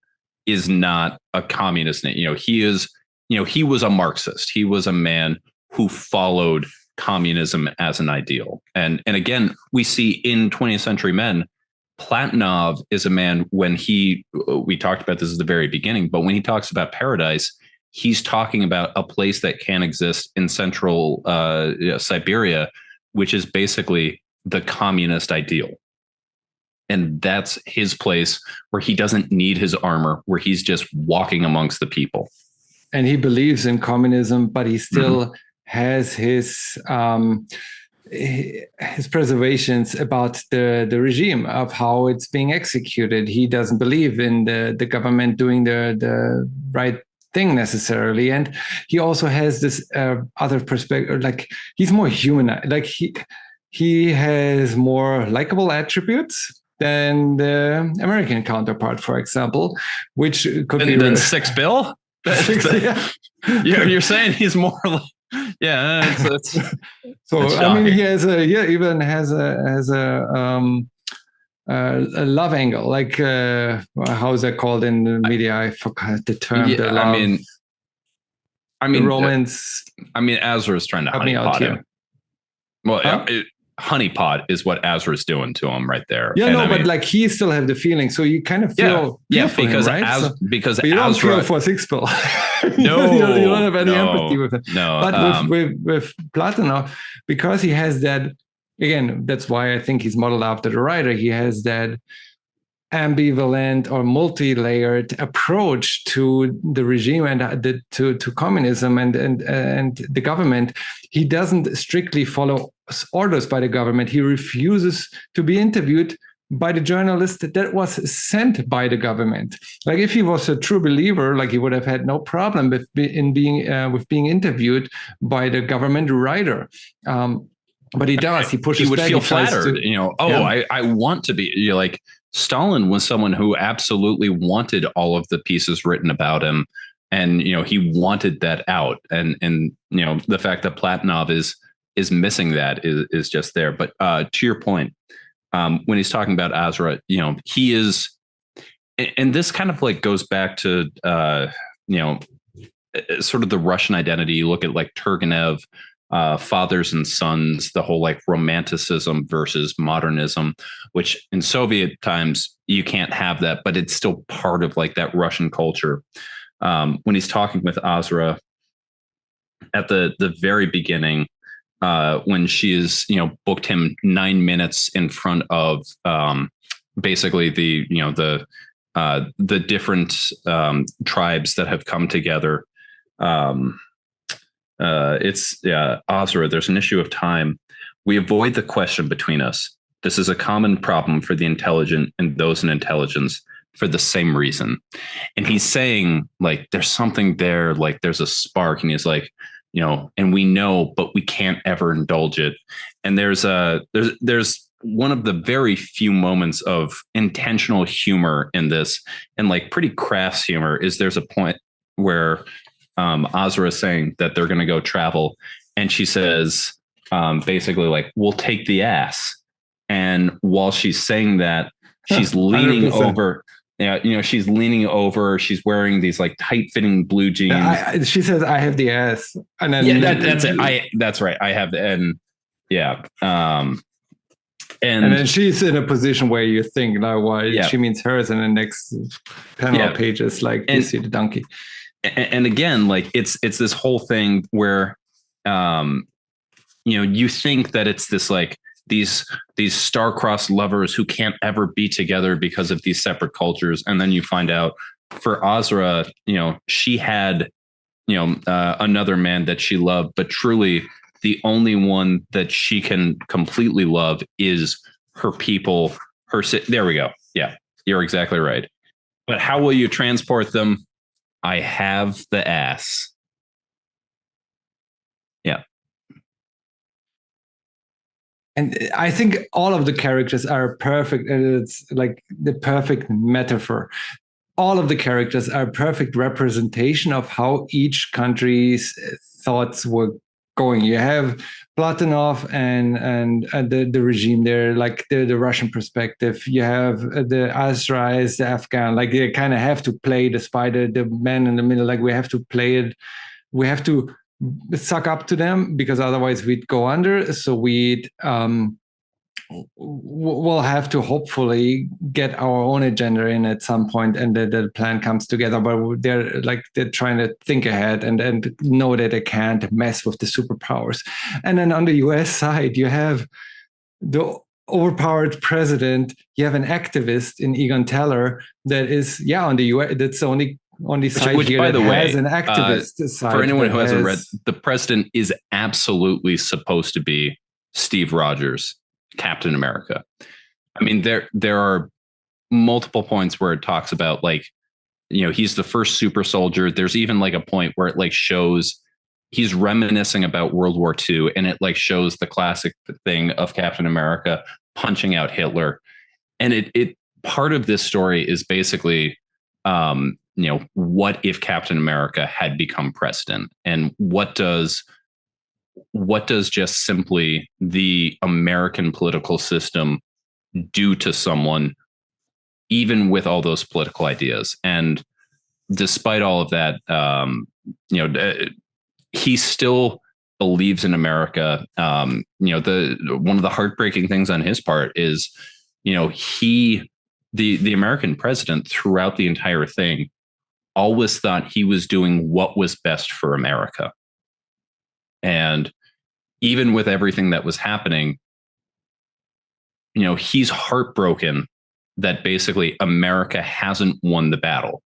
is not a communist. He is. He was a Marxist. He was a man who followed communism as an ideal. And again, we see in 20th Century Men, Platonov is a man when we talked about this at the very beginning, but when he talks about paradise, he's talking about a place that can exist in central Siberia, which is basically the communist ideal. And that's his place where he doesn't need his armor, where he's just walking amongst the people. And he believes in communism, but he still has his preservations about the regime of how it's being executed. He doesn't believe in the government doing the right thing necessarily. And he also has this other perspective, like he's more human, like he has more likable attributes than the American counterpart, for example, which could be than Six Bill. You're saying he's more like, it's so I mean, he even has a love angle, like how is that called in the media? I forgot the term. The love, I mean, romance. Azra is trying to honeypot him. Well, honeypot is what Azra's doing to him right there. Yeah, but like he still have the feeling, so you kind of feel for because him, right? Because you don't Azra, feel for Six Bill. No, you don't have any empathy with him. No, but with Platonov, because he has that. Again, that's why I think he's modeled after the writer. He has that ambivalent or multi-layered approach to the regime and to communism and the government. He doesn't strictly follow orders by the government. He refuses to be interviewed by the journalist that was sent by the government. Like if he was a true believer, like he would have had no problem with being interviewed by the government writer. But he does. He pushes. He would back. feel flattered. I want to be. Like Stalin was someone who absolutely wanted all of the pieces written about him, and he wanted that out. And the fact that Platonov is missing that is just there. But to your point, when he's talking about Azra, he is, and this kind of like goes back to sort of the Russian identity. You look at like Turgenev. Fathers and Sons, the whole like romanticism versus modernism, which in Soviet times you can't have that, but it's still part of like that Russian culture. When he's talking with Azra at the very beginning, when she is booked him 9 minutes in front of basically the different tribes that have come together. Azra, there's an issue of time. We avoid the question between us. This is a common problem for the intelligent and those in intelligence for the same reason. And he's saying like, there's something there, like there's a spark. And he's like, and we know, but we can't ever indulge it. And there's one of the very few moments of intentional humor in this, and like pretty crass humor, is there's a point where Azra is saying that they're going to go travel, and she says, basically like, we'll take the ass. And while she's saying that, she's leaning 100%. over. Yeah, she's leaning over. She's wearing these like tight-fitting blue jeans. She says, "I have the ass," and then that's it. That's right. I have, and yeah, and then she's in a position where you think, "Now, why she means hers?" In the next panel pages, like you see the donkey. And again, like it's this whole thing where, you think that it's this like these star-crossed lovers who can't ever be together because of these separate cultures. And then you find out for Azra, she had, another man that she loved, but truly the only one that she can completely love is her people, there we go. Yeah, you're exactly right. But how will you transport them? I have the ass. Yeah. And I think all of the characters are perfect. It's like the perfect metaphor. All of the characters are a perfect representation of how each country's thoughts were going. You have Platonov and the regime there, like the Russian perspective. You have the Azrais, the Afghan. Like they kind of have to play the spider, the man in the middle. Like we have to play it. We have to suck up to them because otherwise we'd go under. So we'll have to hopefully get our own agenda in at some point, and the plan comes together. But they're trying to think ahead and know that they can't mess with the superpowers. And then on the US side, you have the overpowered president. You have an activist in Egon Teller that is on the US. That's the only side which here by the way, has an activist side. For anyone who hasn't read, the president is absolutely supposed to be Steve Rogers, Captain America. I mean, there are multiple points where it talks about like, he's the first super soldier. There's even like a point where it like shows he's reminiscing about World War II, and it like shows the classic thing of Captain America punching out Hitler. And it part of this story is basically, what if Captain America had become president, and what does just simply the American political system do to someone, even with all those political ideas? And despite all of that, he still believes in America. One of the heartbreaking things on his part is, the American president throughout the entire thing always thought he was doing what was best for America. And even with everything that was happening, he's heartbroken that basically America hasn't won the battle.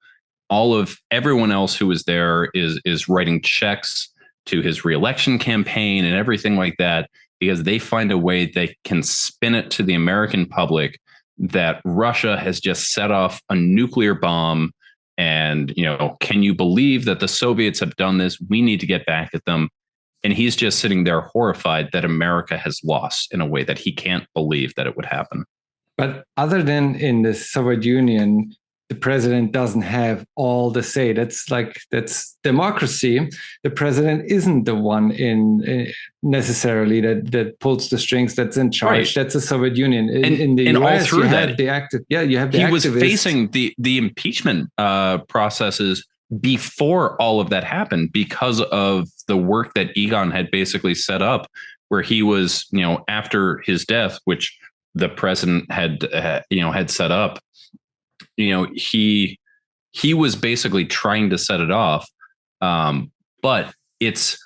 Everyone else who was there is writing checks to his reelection campaign and everything like that, because they find a way they can spin it to the American public that Russia has just set off a nuclear bomb. And, can you believe that the Soviets have done this? We need to get back at them. And he's just sitting there horrified that America has lost in a way that he can't believe that it would happen. But other than in the Soviet Union, the president doesn't have all the say. That's democracy. The president isn't the one necessarily that pulls the strings, that's in charge. Right. That's the Soviet Union. In the US, you have the active. Yeah, you have the activist. He was facing the impeachment processes before all of that happened because of the work that Egon had basically set up, where he was, after his death, which the president had set up. He was basically trying to set it off, but it's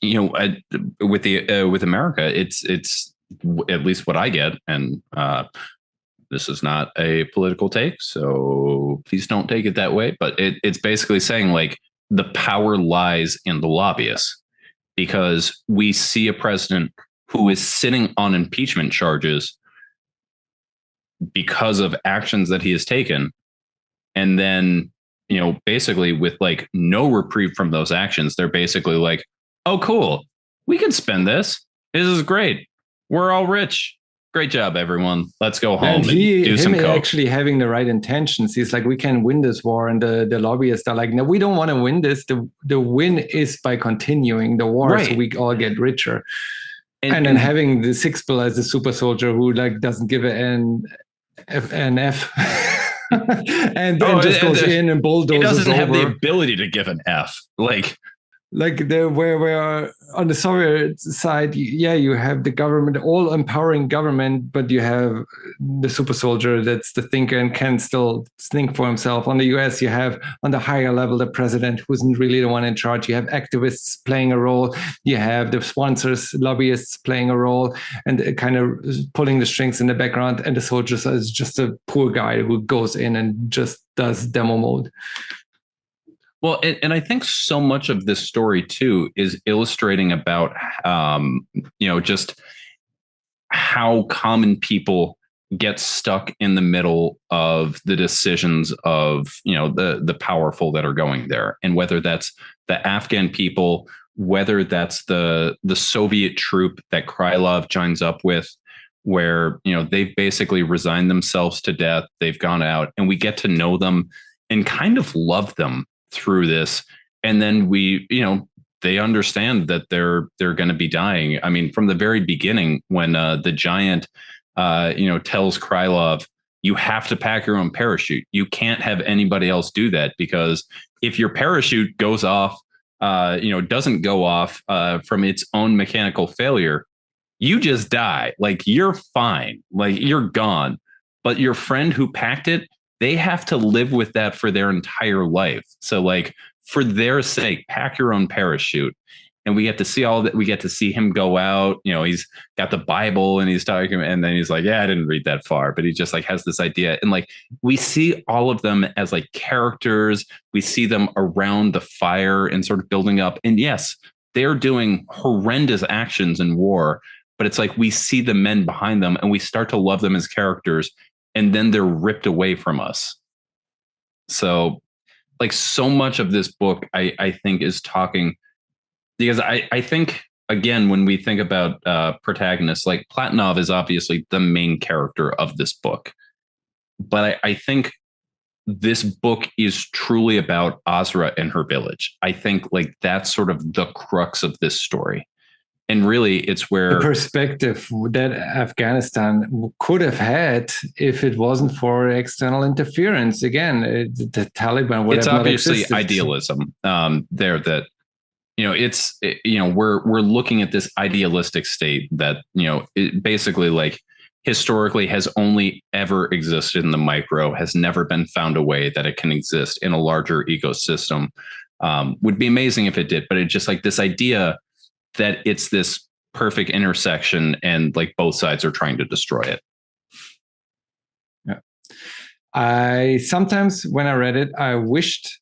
with America, it's at least what I get, and this is not a political take, so please don't take it that way. But it's basically saying like the power lies in the lobbyists, because we see a president who is sitting on impeachment charges because of actions that he has taken. And then, basically with like no reprieve from those actions, they're basically like, oh, cool, we can spend this. This is great. We're all rich. great job, everyone. Let's go home And do some coke. Actually having the right intentions. He's like, we can win this war. And the lobbyists are like, no, we don't want to win this. The win is by continuing the war, so we all get richer. And then having the sixth bill as the super soldier who like doesn't give an F. And then just goes in and bulldozes. He doesn't have the ability to give an F. Like where on the Soviet side, you have the government, all empowering government, but you have the super soldier that's the thinker and can still think for himself. On the US, you have on the higher level the president who isn't really the one in charge. You have activists playing a role. You have the sponsors, lobbyists playing a role, and kind of pulling the strings in the background. And the soldier is just a poor guy who goes in and just does demo mode. Well, and I think so much of this story, too, is illustrating about, just how common people get stuck in the middle of the decisions of, the powerful that are going there. And whether that's the Afghan people, whether that's the Soviet troop that Krylov joins up with, where, they've basically resigned themselves to death. They've gone out and we get to know them and kind of love them through this. And then they understand that they're going to be dying. I mean, from the very beginning, when the giant tells Krylov, you have to pack your own parachute. You can't have anybody else do that, because if your parachute goes off, doesn't go off from its own mechanical failure, you just die. Like, you're fine. Like, you're gone. But your friend who packed it, they have to live with that for their entire life. So, like, for their sake, pack your own parachute. And we get to see all that. We get to see him go out. He's got the Bible and he's talking, and then he's like, yeah, I didn't read that far, but he just like has this idea. And like, we see all of them as like characters. We see them around the fire and sort of building up. And yes, they're doing horrendous actions in war, but it's like we see the men behind them and we start to love them as characters. And then they're ripped away from us. So, like, so much of this book, I think, is talking, because I think, again, when we think about protagonists, like Platonov is obviously the main character of this book. But I think this book is truly about Azra and her village. I think, like, that's sort of the crux of this story. And really, it's where the perspective that Afghanistan could have had if it wasn't for external interference. Again, the Taliban would it's have obviously not existed. Idealism there that, we're looking at this idealistic state that, it basically, like, historically has only ever existed in the micro, has never been found a way that it can exist in a larger ecosystem. Would be amazing if it did, but it's just like this idea that it's this perfect intersection and like both sides are trying to destroy it. Yeah. I sometimes, when I read it, I wished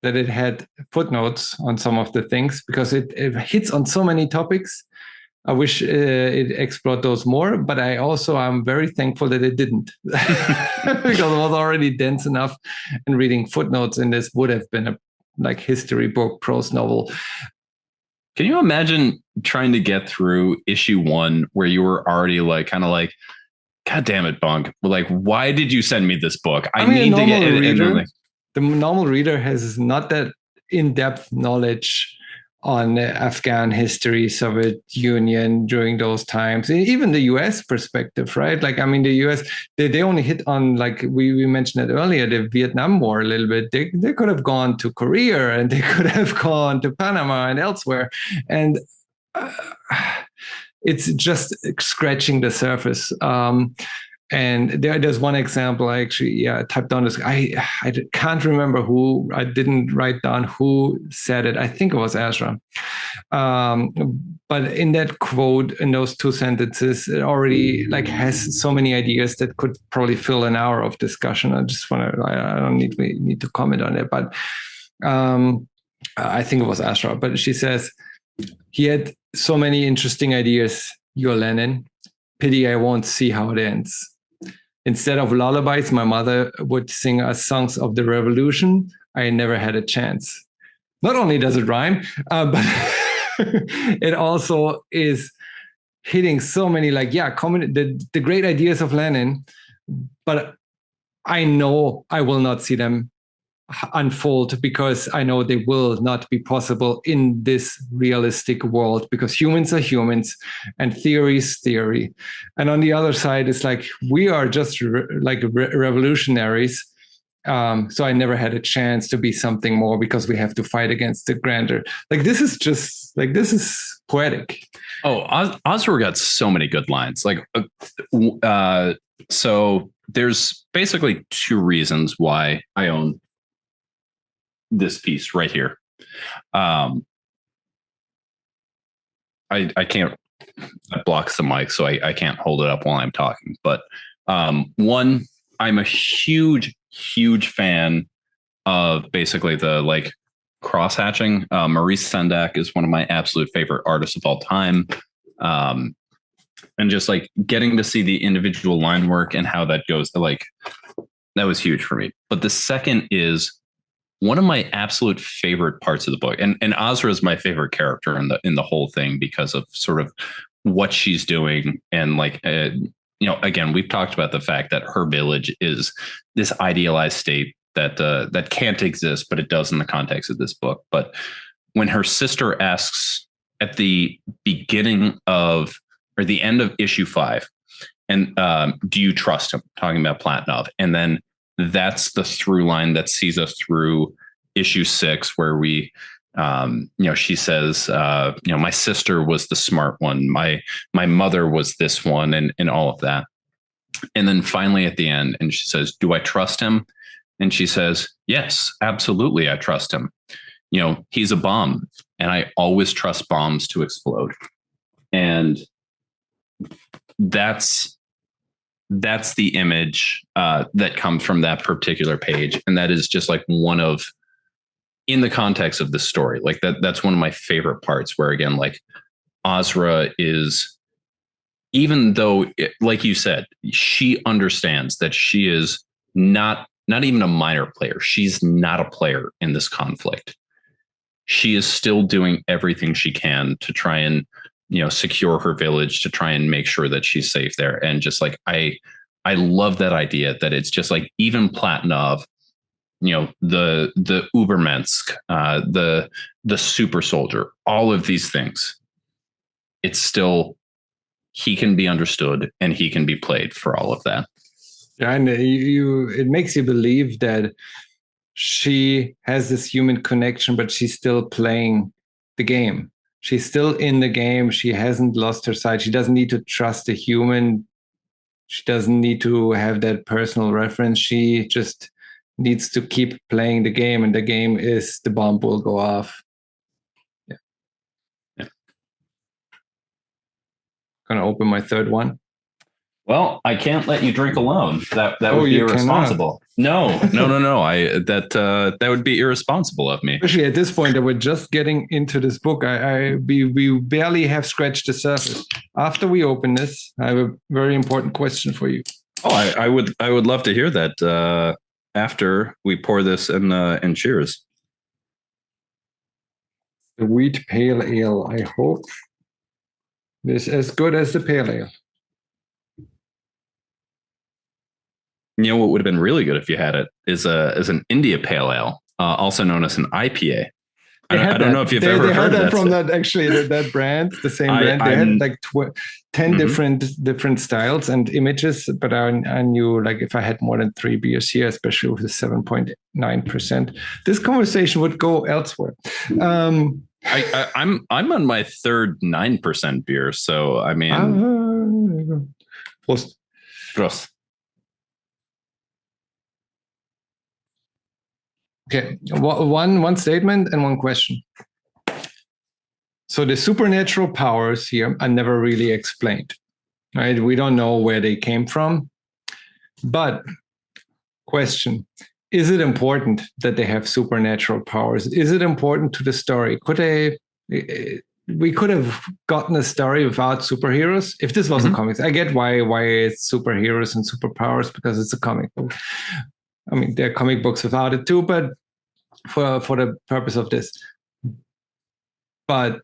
that it had footnotes on some of the things, because it hits on so many topics. I wish it explored those more, but I'm very thankful that it didn't, because it was already dense enough, and reading footnotes in this would have been a like history book, prose novel. Can you imagine trying to get through issue 1 where you were already like, kind of like, God damn it, Bunk. Like, why did you send me this book? I need to get it. The normal reader has not that in-depth knowledge on Afghan history, Soviet Union during those times, even the US perspective, right? Like, I mean, the US, they only hit on, like we mentioned it earlier, the Vietnam War a little bit. They could have gone to Korea, and they could have gone to Panama and elsewhere. And it's just scratching the surface. And there's one example I actually typed down. I can't remember who. I didn't write down who said it. I think it was Azra. But in that quote, in those 2 sentences, it already like has so many ideas that could probably fill an hour of discussion. I don't need to comment on it, but I think it was Azra. But she says, he had so many interesting ideas, your Lenin. Pity I won't see how it ends. Instead of lullabies, my mother would sing us songs of the revolution. I never had a chance. Not only does it rhyme, but it also is hitting so many the great ideas of Lenin, but I know I will not see them unfold because I know they will not be possible in this realistic world because humans are humans and theory is theory. And on the other side, it's like we are just revolutionaries. So I never had a chance to be something more because we have to fight against the grander. This is poetic. Oh, Osro got so many good lines. So there's basically two reasons why I own this piece right here. I can't, that blocks the mic, so I can't hold it up while I'm talking. But one, I'm a huge fan of basically the cross hatching. Maurice Sendak is one of my absolute favorite artists of all time. And just getting to see the individual line work and how that goes, that was huge for me. But the second is one of my absolute favorite parts of the book. And Azra is my favorite character in the whole thing because of sort of what she's doing. And again, we've talked about the fact that her village is this idealized state that can't exist, but it does in the context of this book. But when her sister asks at the beginning of, or the end of issue 5, and do you trust him? Talking about Platonov. And then that's the through line that sees us through issue 6, where we, she says, my sister was the smart one. My mother was this one, and all of that. And then finally at the end, and she says, do I trust him? And she says, yes, absolutely. I trust him. He's a bomb, and I always trust bombs to explode. And that's the image that comes from that particular page. And that is just one of, in the context of the story, that's one of my favorite parts, where again, Azra is, even though, like you said, she understands that she is not even a minor player. She's not a player in this conflict. She is still doing everything she can to try and, secure her village, to try and make sure that she's safe there. And just I love that idea that it's just even Platonov, the Ubermensk, the super soldier, all of these things, it's still, he can be understood and he can be played for all of that. Yeah, and it makes you believe that she has this human connection, but she's still playing the game. She's still in the game. She hasn't lost her side. She doesn't need to trust a human. She doesn't need to have that personal reference. She just needs to keep playing the game, and the game is the bomb will go off. Yeah. Gonna open my third one. Well, I can't let you drink alone. That would be irresponsible. No. That would be irresponsible of me. Especially at this point that we're just getting into this book. We barely have scratched the surface. After we open this, I have a very important question for you. Oh, I would love to hear that after we pour this and cheers. The wheat pale ale. I hope this is as good as the pale ale. What would have been really good if you had it is an India Pale Ale, also known as an IPA. I don't know if you've ever heard that from that brand, the same brand. They had 10 different styles and images, but I knew if I had more than 3 beers here, especially with the 7.9%, this conversation would go elsewhere. I'm on my third 9% beer, so I mean, Prost. Prost. Okay, one statement and one question. So the supernatural powers here are never really explained, right? We don't know where they came from. But question, is it important that they have supernatural powers? Is it important to the story? We could have gotten a story without superheroes if this wasn't comics. I get why it's superheroes and superpowers, because it's a comic book. I mean, there are comic books without it too, but for the purpose of this. But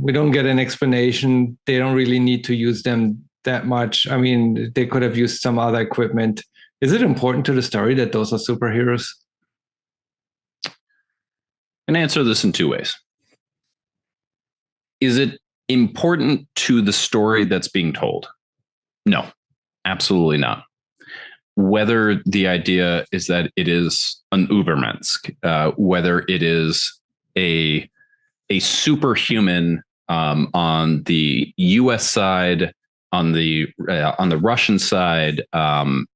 we don't get an explanation. They don't really need to use them that much. I mean, they could have used some other equipment. Is it important to the story that those are superheroes? I can answer this in two ways. Is it important to the story that's being told? No, absolutely not. Whether the idea is that it is an Ubermensch, whether it is a superhuman on the U.S. side, on the Russian side,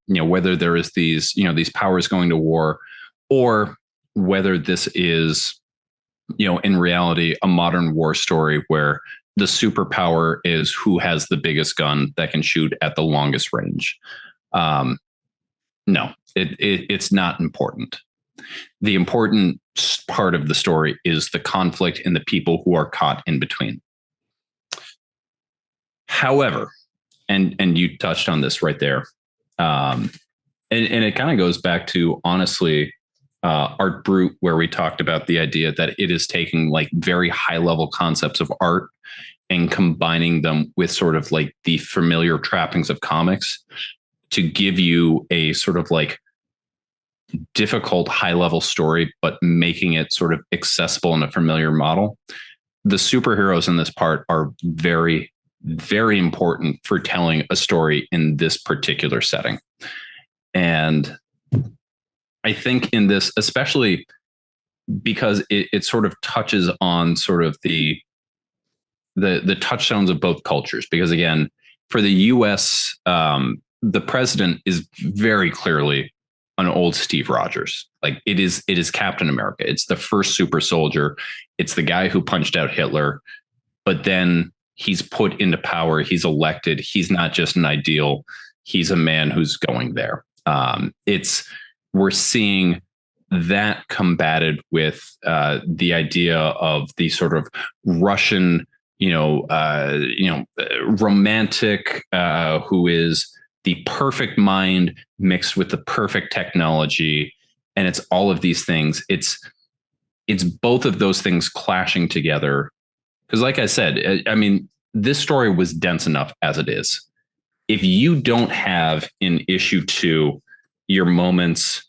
whether there is these powers going to war, or whether this is, in reality, a modern war story where the superpower is who has the biggest gun that can shoot at the longest range. No, it's not important. The important part of the story is the conflict and the people who are caught in between. However, and you touched on this right there, and it kind of goes back to, honestly, Art Brut, where we talked about the idea that it is taking like very high level concepts of art and combining them with sort of like the familiar trappings of comics to give you a sort of like difficult high level story, but making it sort of accessible in a familiar model. The superheroes in this part are very, very important for telling a story in this particular setting. And I think in this, especially because it sort of touches on sort of the touchstones of both cultures, because again, for the US, the president is very clearly an old Steve Rogers. Like it is Captain America. It's the first super soldier. It's the guy who punched out Hitler, but then he's put into power. He's elected. He's not just an ideal. He's a man who's going there. We're seeing that combated with the idea of the sort of Russian, romantic who is the perfect mind mixed with the perfect technology, and it's all of these things. It's both of those things clashing together. Because, like I said, I mean, this story was dense enough as it is. If you don't have in issue 2 your moments,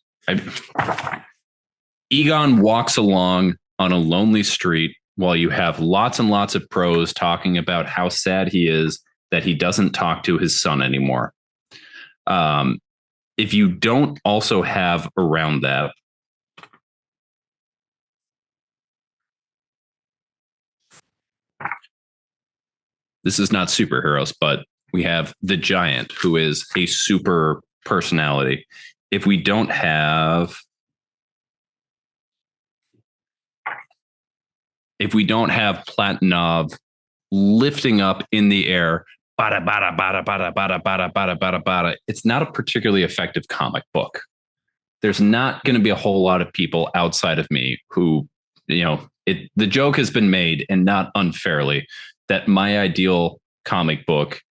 Egon walks along on a lonely street while you have lots and lots of prose talking about how sad he is that he doesn't talk to his son anymore. If you don't also have around that this is not superheroes, but we have the Giant, who is a super personality. If we don't have Platinov lifting up in the air, bada, bada, bada, bada, bada, bada, bada, bada, bada, it's not a particularly effective comic book. There's not going to be a whole lot of people outside of me who, the joke has been made, and not unfairly, that my ideal comic book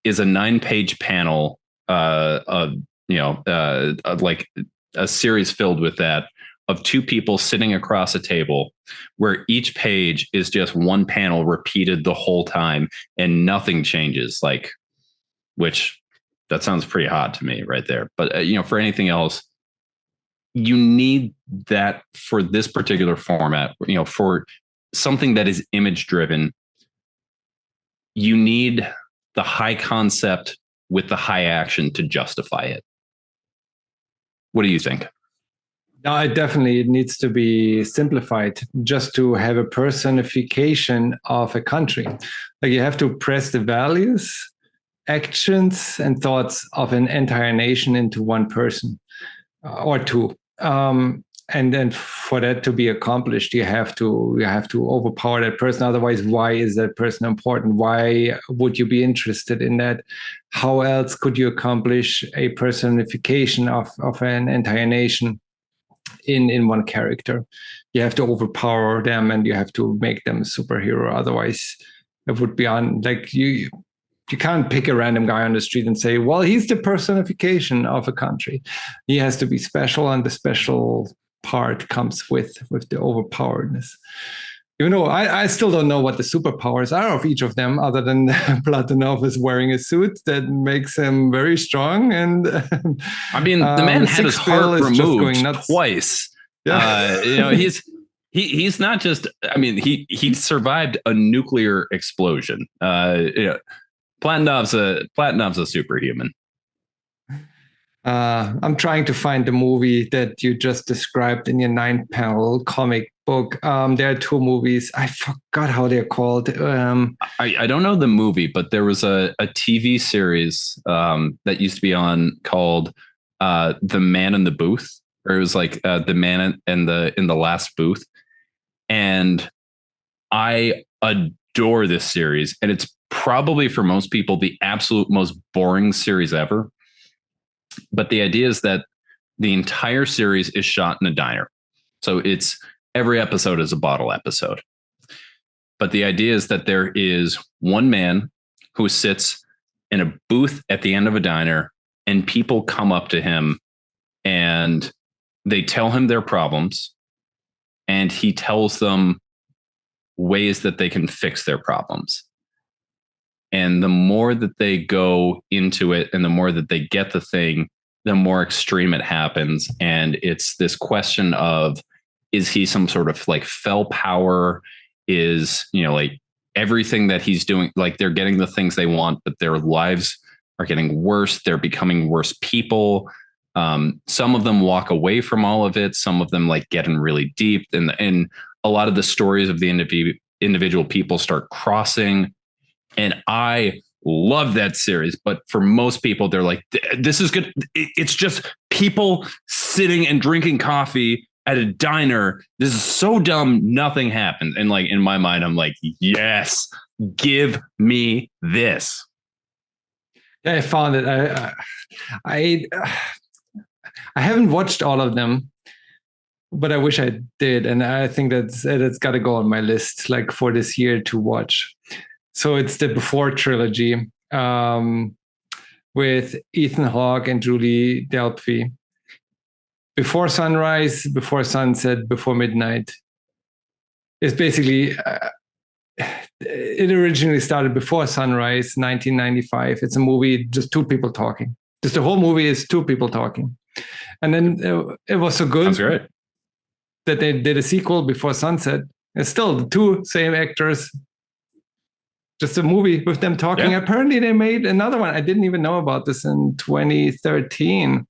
is a 9-page panel, like a series filled with that, of 2 people sitting across a table where each page is just one panel repeated the whole time and nothing changes, which that sounds pretty hot to me right there. But, for anything else, you need that for this particular format, for something that is image driven. You need the high concept with the high action to justify it. What do you think? No, it needs to be simplified just to have a personification of a country. Like you have to press the values, actions, and thoughts of an entire nation into one person or 2. And then for that to be accomplished, you have to overpower that person. Otherwise, why is that person important? Why would you be interested in that? How else could you accomplish a personification of an entire nation in one character? You have to overpower them and you have to make them a superhero. Otherwise, it would be you can't pick a random guy on the street and say, well, he's the personification of a country. He has to be special, and the special part comes with the overpoweredness. I still don't know what the superpowers are of each of them, other than Platonov is wearing a suit that makes him very strong. And I mean, the man had his heart removed twice. Yeah. He's not just. I mean, he survived a nuclear explosion. Platonov's a superhuman. I'm trying to find the movie that you just described in your 9-panel comic book. There are 2 movies. I forgot how they're called. I don't know the movie, but there was a TV series that used to be on called The Man in the Booth, or it was like The Man in the Last Booth. And I adore this series, and it's probably for most people the absolute most boring series ever. But the idea is that the entire series is shot in a diner. So every episode is a bottle episode. But the idea is that there is one man who sits in a booth at the end of a diner, and people come up to him and they tell him their problems, and he tells them ways that they can fix their problems. And the more that they go into it and the more that they get the thing, the more extreme it happens. And it's this question of, is he some sort of like fell power? Is, like everything that he's doing, like they're getting the things they want, but their lives are getting worse. They're becoming worse people. Some of them walk away from all of it. Some of them like get in really deep. And a lot of the stories of the individual people start crossing. And I love that series. But for most people, they're like, this is good. It's just people sitting and drinking coffee at a diner. This is so dumb. Nothing happened. And like in my mind, I'm like, yes, give me this. Yeah, I found it. I haven't watched all of them, but I wish I did. And I think it's got to go on my list, like for this year to watch. So it's the Before trilogy with Ethan Hawke and Julie Delpy. Before Sunrise, Before Sunset, Before Midnight. It's basically, it originally started before Sunrise, 1995. It's a movie, just 2 people talking. Just the whole movie is 2 people talking. And then it was so good that they did a sequel, Before Sunset. It's still the 2 same actors, just a movie with them talking. Yeah. Apparently they made another one. I didn't even know about this in 2013.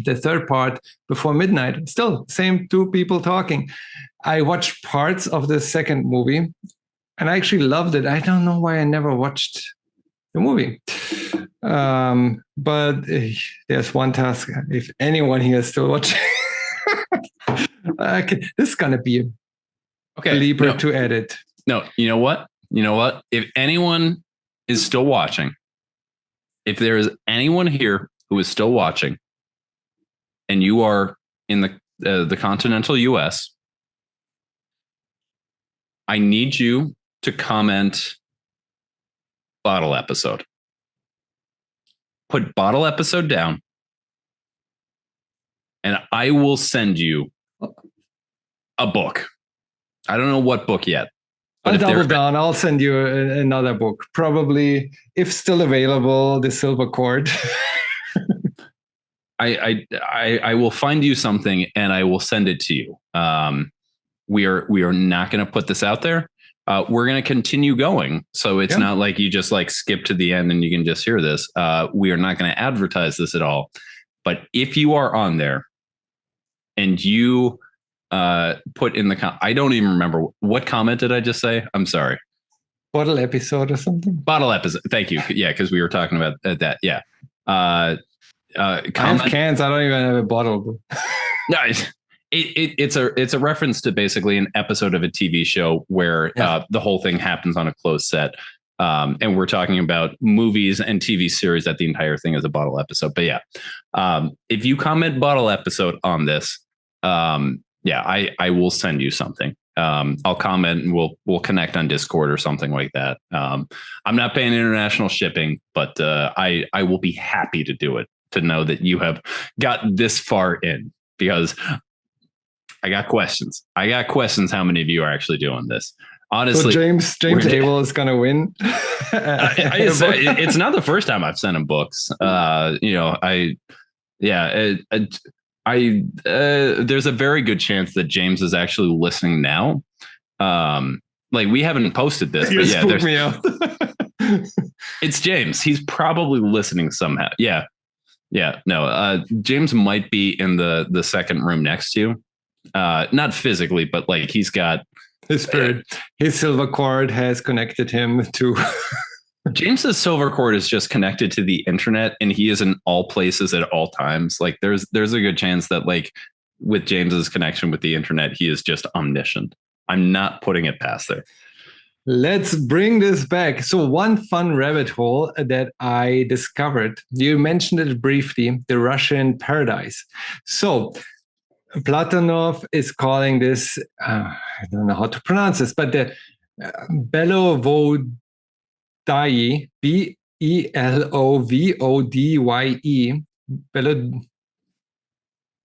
The 3rd part, Before Midnight, still same 2 people talking. I watched parts of the 2nd movie and I actually loved it. I don't know why I never watched the movie. But there's one task. If anyone here is still watching, this is going to be a leaper to edit. No, you know what? If anyone is still watching, if there is anyone here who is still watching, and you are in the continental US, I need you to comment bottle episode. Put bottle episode down, and I will send you a book. I don't know what book yet. I'll double down. I'll send you another book. Probably, if still available, The Silver Cord. I will find you something and I will send it to you. We are not going to put this out there. We're going to continue going. So it's not like you just like skip to the end and you can just hear this. We are not going to advertise this at all. But if you are on there and you put in the I don't even remember what comment did I just say? I'm sorry. Bottle episode or something. Bottle episode. Thank you. Yeah, because we were talking about that. Yeah. I have cans. I don't even have a bottle. No, it's a reference to basically an episode of a TV show where the whole thing happens on a closed set. And we're talking about movies and TV series that the entire thing is a bottle episode. But yeah, if you comment bottle episode on this, I will send you something. I'll comment and we'll connect on Discord or something like that. I'm not paying international shipping, but I will be happy to do it, to know that you have got this far in, because I got questions. How many of you are actually doing this? Honestly, so James Abel is gonna win. It's not the first time I've sent him books. There's a very good chance that James is actually listening now. Like we haven't posted this, but yeah, there's me out. It's James. He's probably listening somehow. Yeah. No, James might be in the second room next to you. Not physically, but like he's got his spirit. His silver cord has connected him to James's silver cord is just connected to the internet, and he is in all places at all times. Like there's a good chance that like with James's connection with the internet, he is just omniscient. I'm not putting it past there. Let's bring this back. So one fun rabbit hole that I discovered, you mentioned it briefly, the Russian paradise. So Platonov is calling this, I don't know how to pronounce this, but the Belovodye, Belovodye,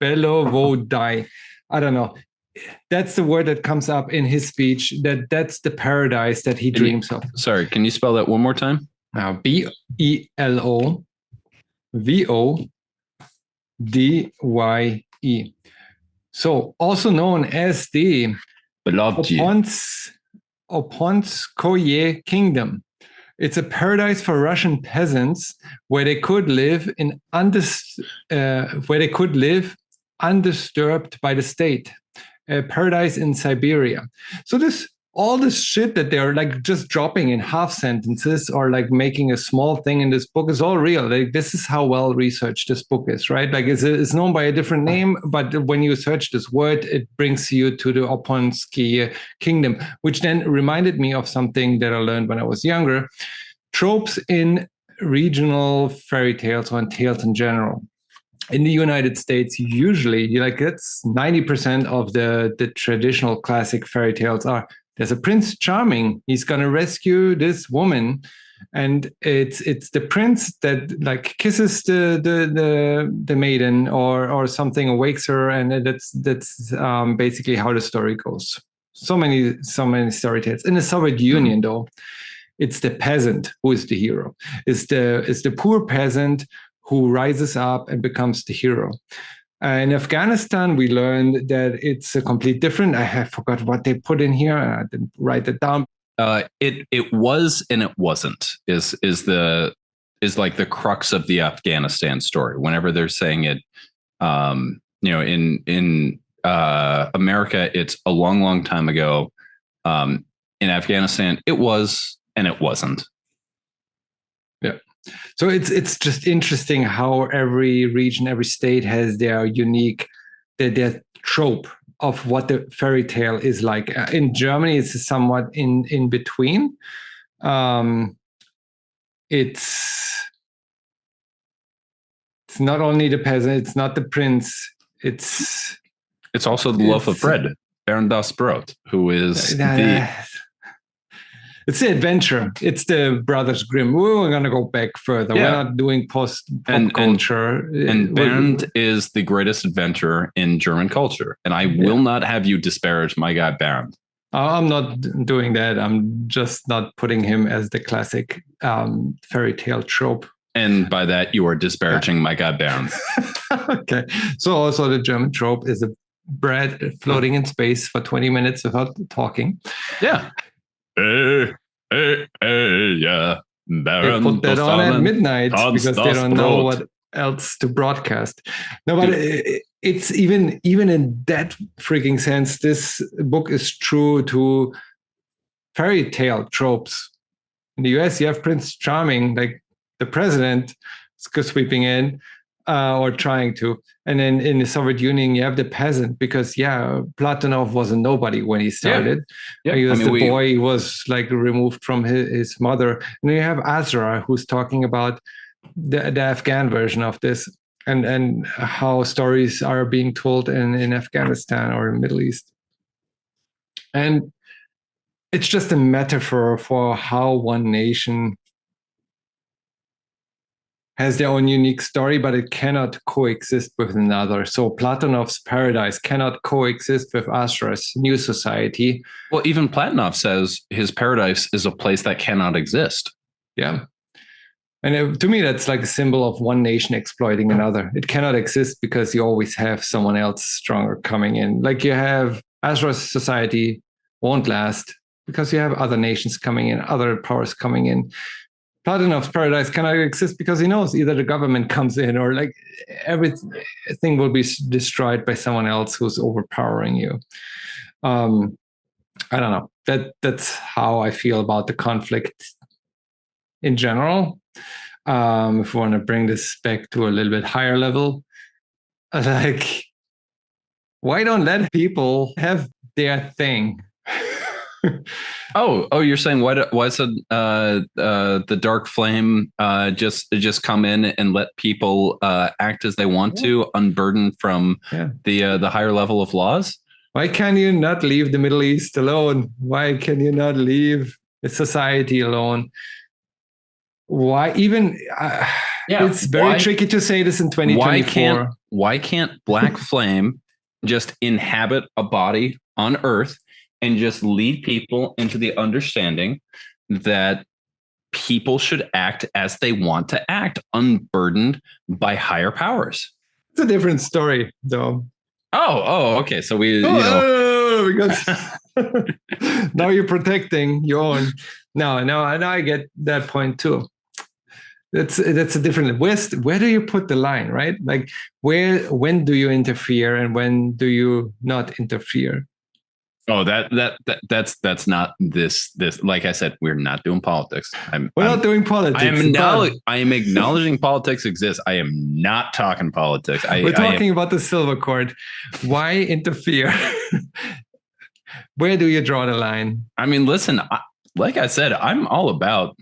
Belovodye. I don't know. That's the word that comes up in his speech. That's the paradise that he dreams of. Sorry, can you spell that one more time? Belovodye. So also known as the Oponskoye Kingdom. It's a paradise for Russian peasants where they could live undisturbed by the state. A paradise in Siberia. So all this shit that they're like just dropping in half sentences or like making a small thing in this book is all real. Like this is how well researched this book is, right? Like it's known by a different name, but when you search this word, it brings you to the Oponsky Kingdom, which then reminded me of something that I learned when I was younger. Tropes in regional fairy tales or in tales in general. In the United States, usually, that's 90% of the traditional classic fairy tales are, there's a Prince Charming. He's going to rescue this woman. And it's the prince that like kisses the maiden or something, awakes her. And that's basically how the story goes. So many story tales. In the Soviet Union, though, it's the peasant who is the hero. It's the poor peasant who rises up and becomes the hero. In Afghanistan, we learned that it's a complete different. I forgot what they put in here. I didn't write it down. It was and it wasn't is like the crux of the Afghanistan story. Whenever they're saying it, in America, it's a long, long time ago. In Afghanistan, it was and it wasn't. Yeah. So it's just interesting how every region, every state has their unique, their trope of what the fairy tale is like. In Germany, it's somewhat in between. It's not only the peasant, it's not the prince. It's also the loaf of bread, Baron das Brot, who is It's the adventure. It's the Brothers Grimm. We're going to go back further. Yeah. We're not doing pop culture. And Bernd is the greatest adventurer in German culture. And I will not have you disparage my guy Bernd. I'm not doing that. I'm just not putting him as the classic fairy tale trope. And by that, you are disparaging my guy Bernd. Okay. So also the German trope is a bread floating in space for 20 minutes without talking. Yeah. Yeah. They put that on at midnight because they don't know what else to broadcast. No, but it's even in that freaking sense, this book is true to fairy tale tropes. In the US, you have Prince Charming, like the president sweeping in or trying to. And then in the Soviet Union, you have the peasant because, Platonov was a nobody when he started. Yeah. He was boy, he was like removed from his mother. And then you have Azra, who's talking about the Afghan version of this and how stories are being told in Afghanistan or in the Middle East. And it's just a metaphor for how one nation has their own unique story, but it cannot coexist with another. So Platonov's paradise cannot coexist with Asra's new society. Well, even Platonov says his paradise is a place that cannot exist. Yeah. And to me, that's like a symbol of one nation exploiting another. It cannot exist because you always have someone else stronger coming in. Like you have Asra's society won't last because you have other nations coming in, other powers coming in. Platonov's paradise cannot exist because he knows either the government comes in or like everything will be destroyed by someone else who's overpowering you. I don't know. That's how I feel about the conflict in general. If we want to bring this back to a little bit higher level, like, why don't let people have their thing? Oh, you're saying why isn't the dark flame just come in and let people act as they want to, unburdened from the higher level of laws? Why can you not leave the Middle East alone? Why can you not leave the society alone? Why even? It's very tricky to say this in 2024. Why can't Black Flame just inhabit a body on Earth and just lead people into the understanding that people should act as they want to act, unburdened by higher powers? It's a different story, though. Oh, okay. So because now you're protecting your own. No, I get that point too. That's a different West. Where do you put the line, right? Like when do you interfere and when do you not interfere? Oh, that's not this. Like I said, we're not doing politics. We're not doing politics. I am acknowledging politics exists. I am not talking politics. We're talking about the silver cord. Why interfere? Where do you draw the line? I mean, listen. Like I said, I'm all about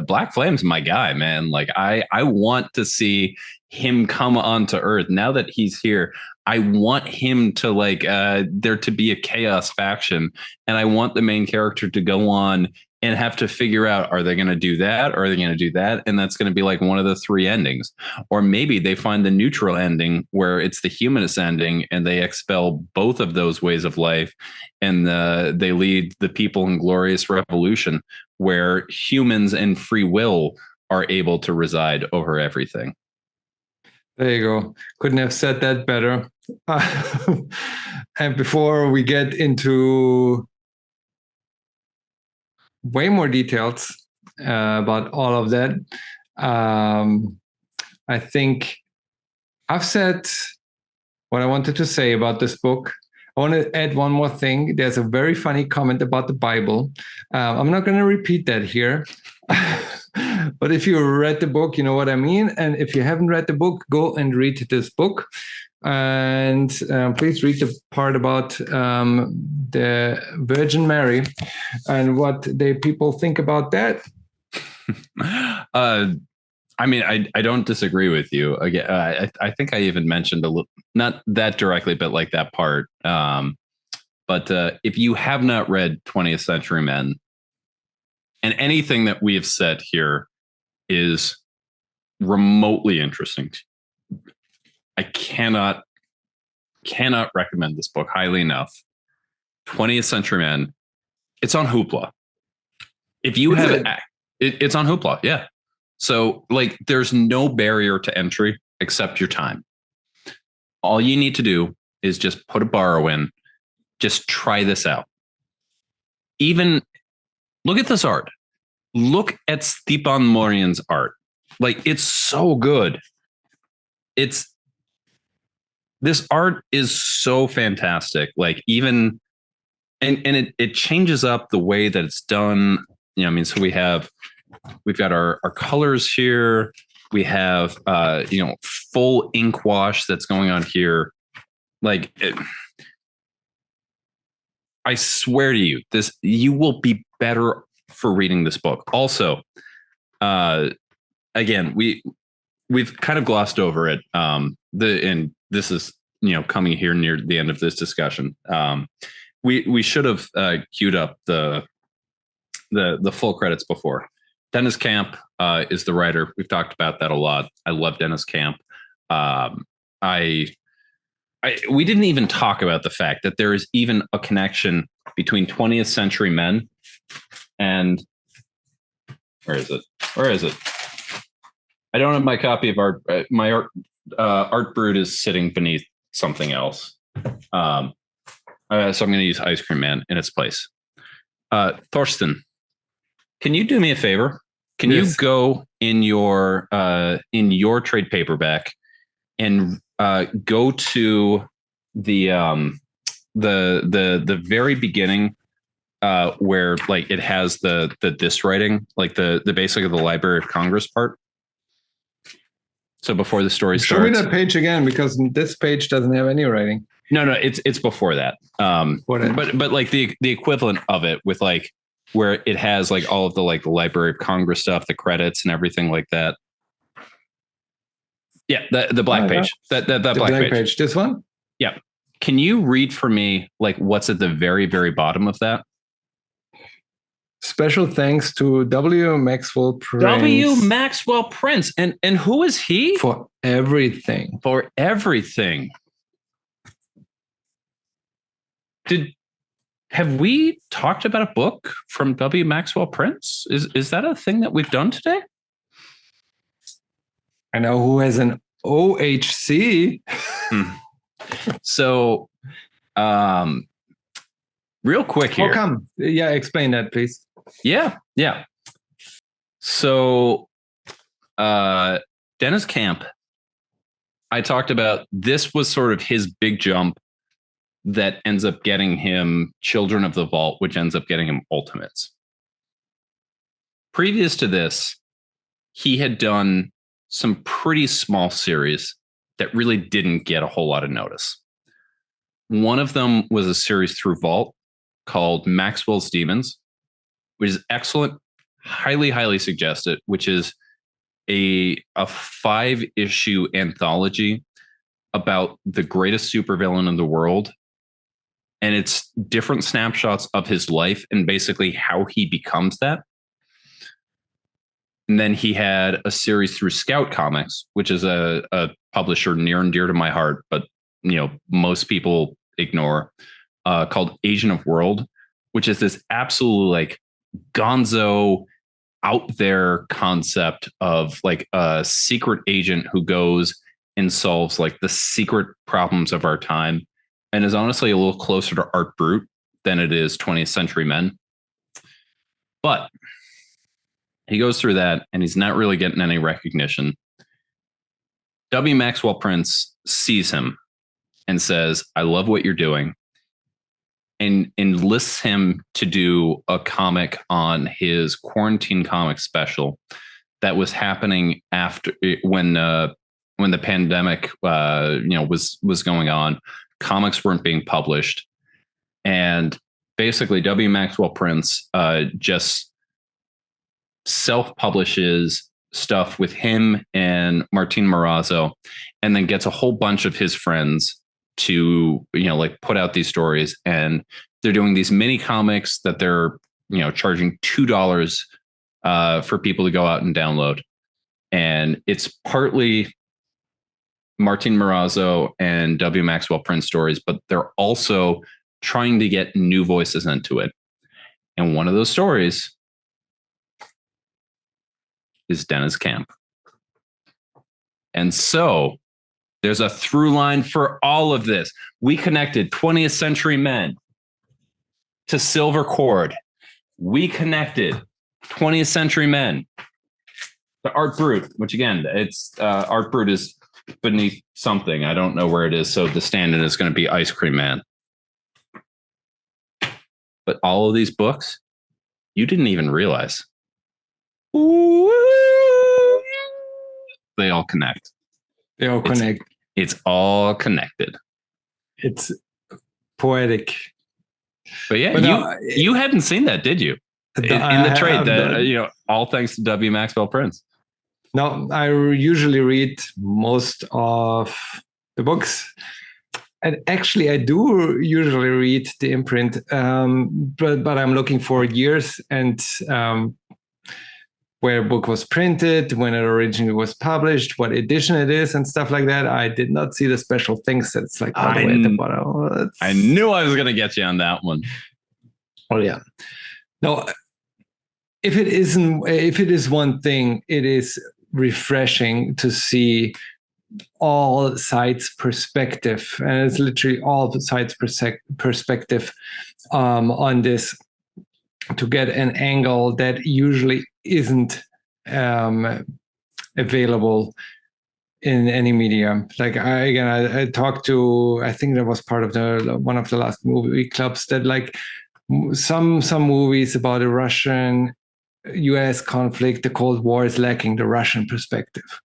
Black Flame's my guy, man. Like I want to see him come onto Earth. Now that he's here, I want him to there to be a chaos faction, and I want the main character to go on and have to figure out, are they going to do that? Or are they going to do that? And that's going to be like one of the three endings. Or maybe they find the neutral ending where it's the humanist ending and they expel both of those ways of life. And they lead the people in glorious revolution where humans and free will are able to reside over everything. There you go. Couldn't have said that better. And before we get into way more details about all of that, I think I've said what I wanted to say about this book. I want to add one more thing. There's a very funny comment about the Bible. I'm not going to repeat that here. But if you read the book, you know what I mean. And if you haven't read the book, go and read this book. And please read the part about the Virgin Mary and what the people think about that. I mean, I don't disagree with you. Again, I think I even mentioned a little, not that directly, but like that part. But if you have not read 20th Century Men, and anything that we have said here is remotely interesting, I cannot recommend this book highly enough. 20th Century Men. It's on Hoopla. If you have it's on Hoopla, yeah. So like there's no barrier to entry except your time. All you need to do is just put a borrow in, just try this out. Even look at this art. Look at Stipan Morian's art. Like it's so good. This art is so fantastic. Like even and it changes up the way that it's done. You know, I mean, so we've got our colors here. We have full ink wash that's going on here. Like I swear to you, you will be better for reading this book. Also, again, we've kind of glossed over it. And this is coming here near the end of this discussion. We should have queued up the full credits before. Deniz Camp is the writer. We've talked about that a lot. I love Deniz Camp. We didn't even talk about the fact that there is even a connection between 20th Century Men and where is it? I don't have my copy of art. My art Brut is sitting beneath something else. So I'm going to use Ice Cream Man in its place. Thorsten, can you do me a favor? Can you go in your trade paperback and go to the very beginning where like it has the this writing, like the basically the Library of Congress part. So before the story starts. Show me that page again, because this page doesn't have any writing. No, it's before that. But like the equivalent of it with like where it has like all of the like the Library of Congress stuff, the credits and everything like that. Yeah, the black page. That black page. This one? Yeah. Can you read for me like what's at the very, very bottom of that? Special thanks to W. Maxwell Prince. W. Maxwell Prince. And who is he? For everything. For everything. Have we talked about a book from W. Maxwell Prince? Is that a thing that we've done today? I know who has an OHC. So, real quick here. Oh, come. Yeah, explain that, please. Yeah. So, Deniz Camp, I talked about, this was sort of his big jump that ends up getting him Children of the Vault, which ends up getting him Ultimates. Previous to this, he had done some pretty small series that really didn't get a whole lot of notice. One of them was a series through Vault called Maxwell's Demons, which is excellent. Highly, highly suggest it, which is a 5-issue anthology about the greatest supervillain in the world. And it's different snapshots of his life and basically how he becomes that. And then he had a series through Scout Comics, which is a publisher near and dear to my heart, but most people ignore, called Agent of World, which is this absolute like gonzo out there concept of like a secret agent who goes and solves like the secret problems of our time, and is honestly a little closer to Art Brut than it is 20th Century Men. But he goes through that and he's not really getting any recognition. W. Maxwell Prince sees him and says, I love what you're doing, and enlists him to do a comic on his quarantine comic special that was happening after when the pandemic was going on. Comics weren't being published, and basically W. Maxwell Prince just self-publishes stuff with him and Martín Morazzo, and then gets a whole bunch of his friends to put out these stories, and they're doing these mini comics that they're charging $2 for people to go out and download. And it's partly Martín Morazzo and W. Maxwell Prince stories, but they're also trying to get new voices into it. And one of those stories is Deniz Camp. And so there's a through line for all of this. We connected 20th Century Men to Silver Cord. We connected 20th Century Men to Art Brut, which again, it's Art Brut is beneath something. I don't know where it is. So the stand-in is going to be Ice Cream Man. But all of these books, you didn't even realize. Ooh, they all connect. They all connect. It's all connected. It's poetic. But yeah, you hadn't seen that, did you? In the trade, that all thanks to W. Maxwell Prince. No, I usually read most of the books, and actually, I do usually read the imprint. But I'm looking for years, and where a book was printed, when it originally was published, what edition it is, and stuff like that. I did not see the special things that's like all the way at the bottom. I knew I was going to get you on that one. Oh yeah. No, if it is one thing, it is refreshing to see all sides perspective, and it's literally all sides perspective on this, to get an angle that usually isn't available in any medium. Like I talked to, I think that was part of one of the last movie clubs, that like some movies about the Russian-US conflict, the Cold War, is lacking the Russian perspective.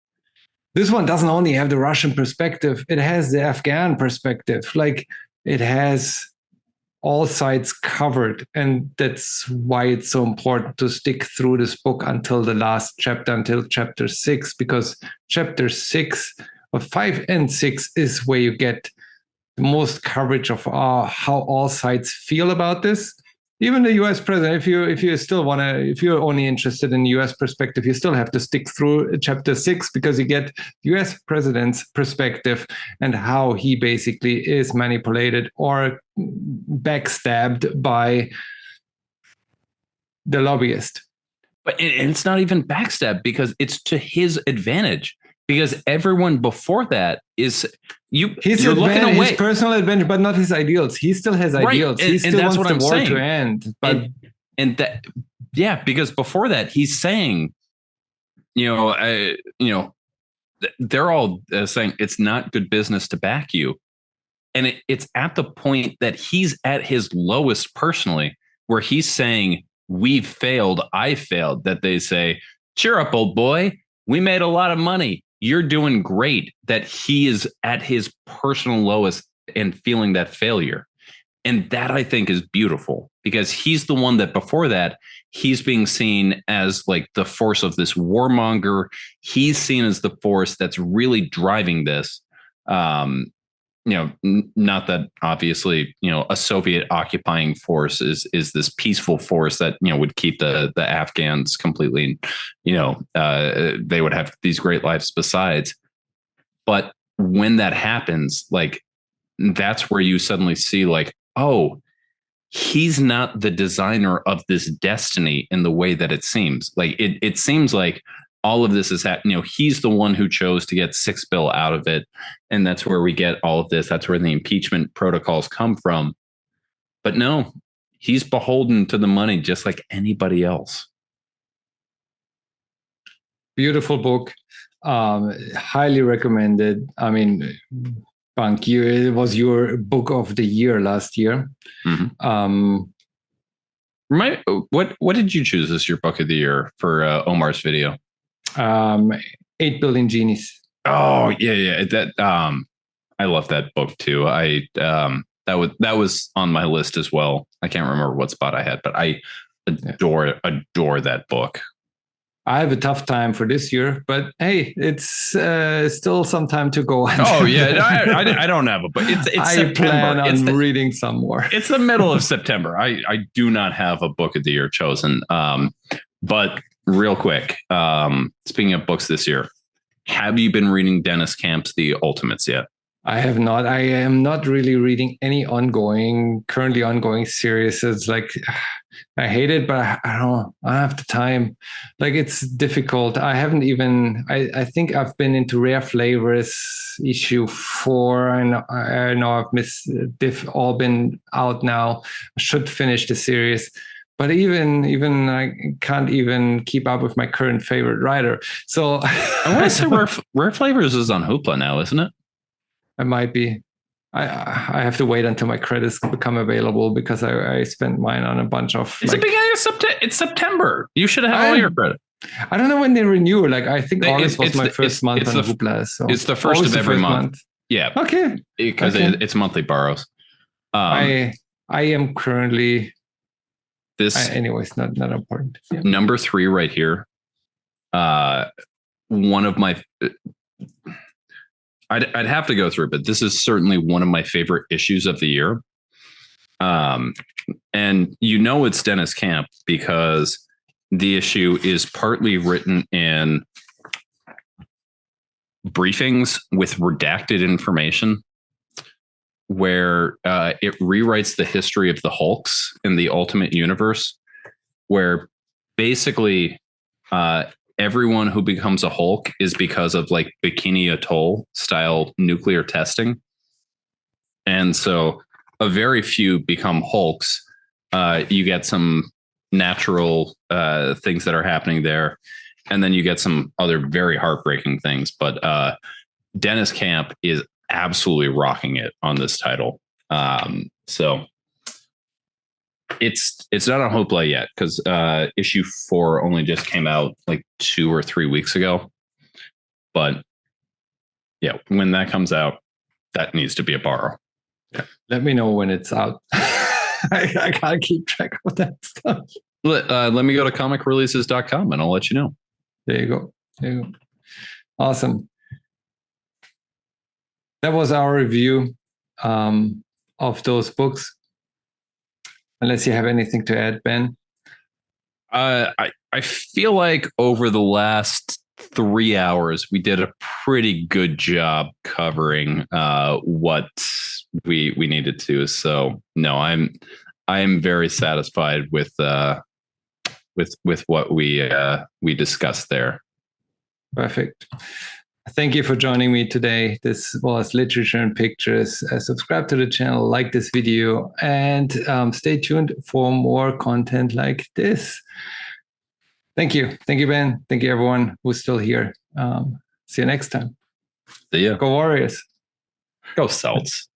This one doesn't only have the Russian perspective, it has the Afghan perspective. Like, it has all sides covered. And that's why it's so important to stick through this book until the last chapter, until chapter 6, because chapter 6 or 5 and 6 is where you get the most coverage of how all sides feel about this. Even the U.S. president, if you still want to, if you're only interested in the U.S. perspective, you still have to stick through chapter 6, because you get U.S. president's perspective and how he basically is manipulated or backstabbed by the lobbyist. But it's not even backstab, because it's to his advantage. Because everyone before that is you're looking away. His personal advantage, but not his ideals. He still has ideals. Right. He still wants the war to end. But because before that, he's saying, they're all saying it's not good business to back you, and it's at the point that he's at his lowest personally, where he's saying, "We've failed. I failed." That they say, "Cheer up, old boy. We made a lot of money. You're doing great." That he is at his personal lowest and feeling that failure. And that, I think, is beautiful, because he's the one that before that, he's being seen as like the force of this warmonger. He's seen as the force that's really driving this. Not that obviously, a Soviet occupying force is this peaceful force that, would keep the Afghans completely, they would have these great lives besides. But when that happens, like, that's where you suddenly see like, oh, he's not the designer of this destiny in the way that it seems. Like, it seems like all of this is happening. He's the one who chose to get 6 bill out of it. And that's where we get all of this. That's where the impeachment protocols come from. But no, he's beholden to the money just like anybody else. Beautiful book. Highly recommended. I mean, Bunk, it was your book of the year last year. Mm-hmm. What did you choose as your book of the year for Omar's video? 8 Billion Genies. Oh yeah. That I love that book too. That was on my list as well. I can't remember what spot I had, but I adore that book. I have a tough time for this year, but hey, it's still some time to go. Oh yeah, I don't have a book. It's I September. plan on reading some more. It's the middle of September. I do not have a book of the year chosen. But real quick, speaking of books this year, have you been reading Dennis Camp's The Ultimates yet? I have not. I am not really reading any currently ongoing series. It's like, I hate it, but I don't have the time. Like, it's difficult. I haven't even, I think I've been into Rare Flavors issue 4. I know I've missed, they've all been out now. I should finish the series. But even I can't even keep up with my current favorite writer. So I want to say Rare Flavors is on Hoopla now, isn't it? It might be. I have to wait until my credits become available, because I spent mine on a bunch of. It's the beginning of September. It's September. You should have all your credit. I don't know when they renew. Like, I think August was my first month on Hoopla. So it's the first of every month. Yeah. Okay. Because it's monthly borrows. I am currently. This anyways, not important. Yeah. Number 3 right here. One of my. I'd have to go through it, but this is certainly one of my favorite issues of the year. And it's Dennis Camp, because the issue is partly written in briefings with redacted information, where it rewrites the history of the Hulks in the Ultimate Universe, where basically everyone who becomes a Hulk is because of like Bikini Atoll style nuclear testing. And so a very few become Hulks. You get some natural things that are happening there. And then you get some other very heartbreaking things. But Deniz Camp is absolutely rocking it on this title. So it's not on Hoopla yet, because issue 4 only just came out like 2 or 3 weeks ago. But yeah, when that comes out, that needs to be a borrow. Yeah. Let me know when it's out. I can't keep track of that stuff. Let me go to comicreleases.com and I'll let you know. There you go. There you go. Awesome. That was our review of those books. Unless you have anything to add, Ben. I feel like over the last 3 hours, we did a pretty good job covering what we needed to. So no, I'm very satisfied with what we discussed there. Perfect. Thank you for joining me today. This was Literature and Pictures. Subscribe to the channel, like this video, and stay tuned for more content like this. Thank you. Thank you, Ben. Thank you, everyone who's still here. See you next time. See ya. Go Warriors. Go Celts.